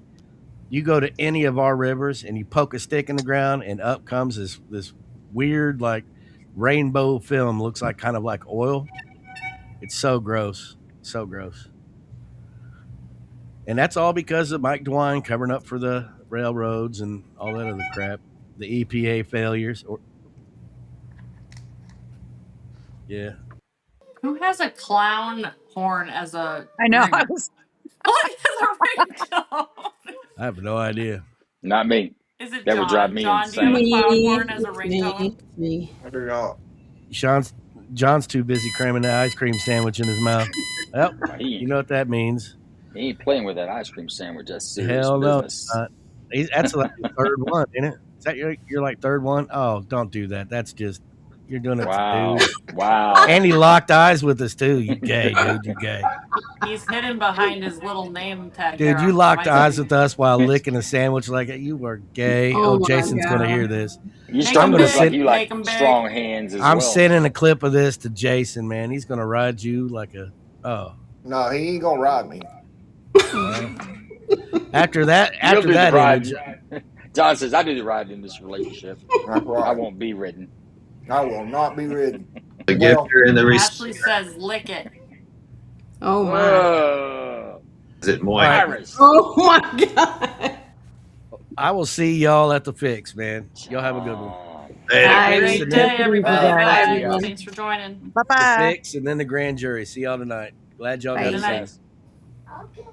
[SPEAKER 2] You go to any of our rivers and you poke a stick in the ground, and up comes this weird like rainbow film. Looks like kind of like oil. It's so gross, so gross. And that's all because of Mike DeWine covering up for the railroads and all that other crap. The EPA failures. Yeah.
[SPEAKER 5] Who has a clown horn as a
[SPEAKER 12] I know.
[SPEAKER 5] ringtone? As a ringtone?
[SPEAKER 2] I have no idea.
[SPEAKER 9] Not me.
[SPEAKER 5] Is it
[SPEAKER 9] That would drive
[SPEAKER 5] John?
[SPEAKER 9] me
[SPEAKER 5] John, do you have a
[SPEAKER 9] insane.
[SPEAKER 5] clown
[SPEAKER 15] Me,
[SPEAKER 5] horn as a ringtone?
[SPEAKER 15] me.
[SPEAKER 3] I do not.
[SPEAKER 2] John's too busy cramming that ice cream sandwich in his mouth. Well, you know what that means.
[SPEAKER 9] He ain't playing with that ice cream sandwich. That's serious
[SPEAKER 2] Hell no.
[SPEAKER 9] business.
[SPEAKER 2] That's like the third one, isn't it? Is that your like third one? Oh, don't do that. That's just you're doing it
[SPEAKER 9] Wow.
[SPEAKER 2] to dude.
[SPEAKER 9] Wow.
[SPEAKER 2] And he locked eyes with us too. You gay, dude. You gay.
[SPEAKER 5] He's hidden behind his little name tag.
[SPEAKER 2] Dude,
[SPEAKER 5] there
[SPEAKER 2] you
[SPEAKER 5] on
[SPEAKER 2] locked
[SPEAKER 5] my
[SPEAKER 2] eyes
[SPEAKER 5] screen.
[SPEAKER 2] with us while licking a sandwich like that. You are gay.
[SPEAKER 15] Oh my
[SPEAKER 2] Jason's
[SPEAKER 15] God.
[SPEAKER 2] gonna hear this.
[SPEAKER 9] You
[SPEAKER 5] Make
[SPEAKER 9] strong
[SPEAKER 5] 'em
[SPEAKER 9] look
[SPEAKER 5] big,
[SPEAKER 9] like you like
[SPEAKER 5] make 'em big.
[SPEAKER 9] strong hands as
[SPEAKER 2] I'm
[SPEAKER 9] well.
[SPEAKER 2] sending a clip of this to Jason, man. He's gonna ride you like a
[SPEAKER 3] No, he ain't gonna ride me.
[SPEAKER 2] After that,
[SPEAKER 9] You'll
[SPEAKER 2] after
[SPEAKER 9] do the
[SPEAKER 2] that image,
[SPEAKER 9] riding. John says, I do the riding in this relationship.
[SPEAKER 3] That's
[SPEAKER 9] I
[SPEAKER 3] right.
[SPEAKER 9] won't be ridden.
[SPEAKER 3] I will not be ridden.
[SPEAKER 11] The gift
[SPEAKER 3] Well,
[SPEAKER 11] here in the
[SPEAKER 5] Ashley says, lick it.
[SPEAKER 15] Oh my.
[SPEAKER 11] is it
[SPEAKER 2] all
[SPEAKER 11] moist?
[SPEAKER 2] right.
[SPEAKER 9] Iris.
[SPEAKER 15] Oh my god.
[SPEAKER 2] I will see y'all at the fix, man. Y'all have a good one.
[SPEAKER 9] John.
[SPEAKER 11] Later.
[SPEAKER 2] The
[SPEAKER 5] Have a
[SPEAKER 2] fix
[SPEAKER 5] great
[SPEAKER 2] and then
[SPEAKER 5] day,
[SPEAKER 12] Take it easy,
[SPEAKER 3] all
[SPEAKER 5] everybody.
[SPEAKER 3] right.
[SPEAKER 12] guys.
[SPEAKER 3] Bye,
[SPEAKER 5] Bye.
[SPEAKER 3] y'all.
[SPEAKER 5] Thanks for joining.
[SPEAKER 12] Bye
[SPEAKER 2] the
[SPEAKER 12] bye.
[SPEAKER 2] fix and then the grand jury. See y'all tonight. Glad y'all
[SPEAKER 5] See
[SPEAKER 2] got
[SPEAKER 5] you
[SPEAKER 2] a
[SPEAKER 15] Bye.
[SPEAKER 5] tonight.
[SPEAKER 2] chance.
[SPEAKER 9] Yes.
[SPEAKER 5] Okay.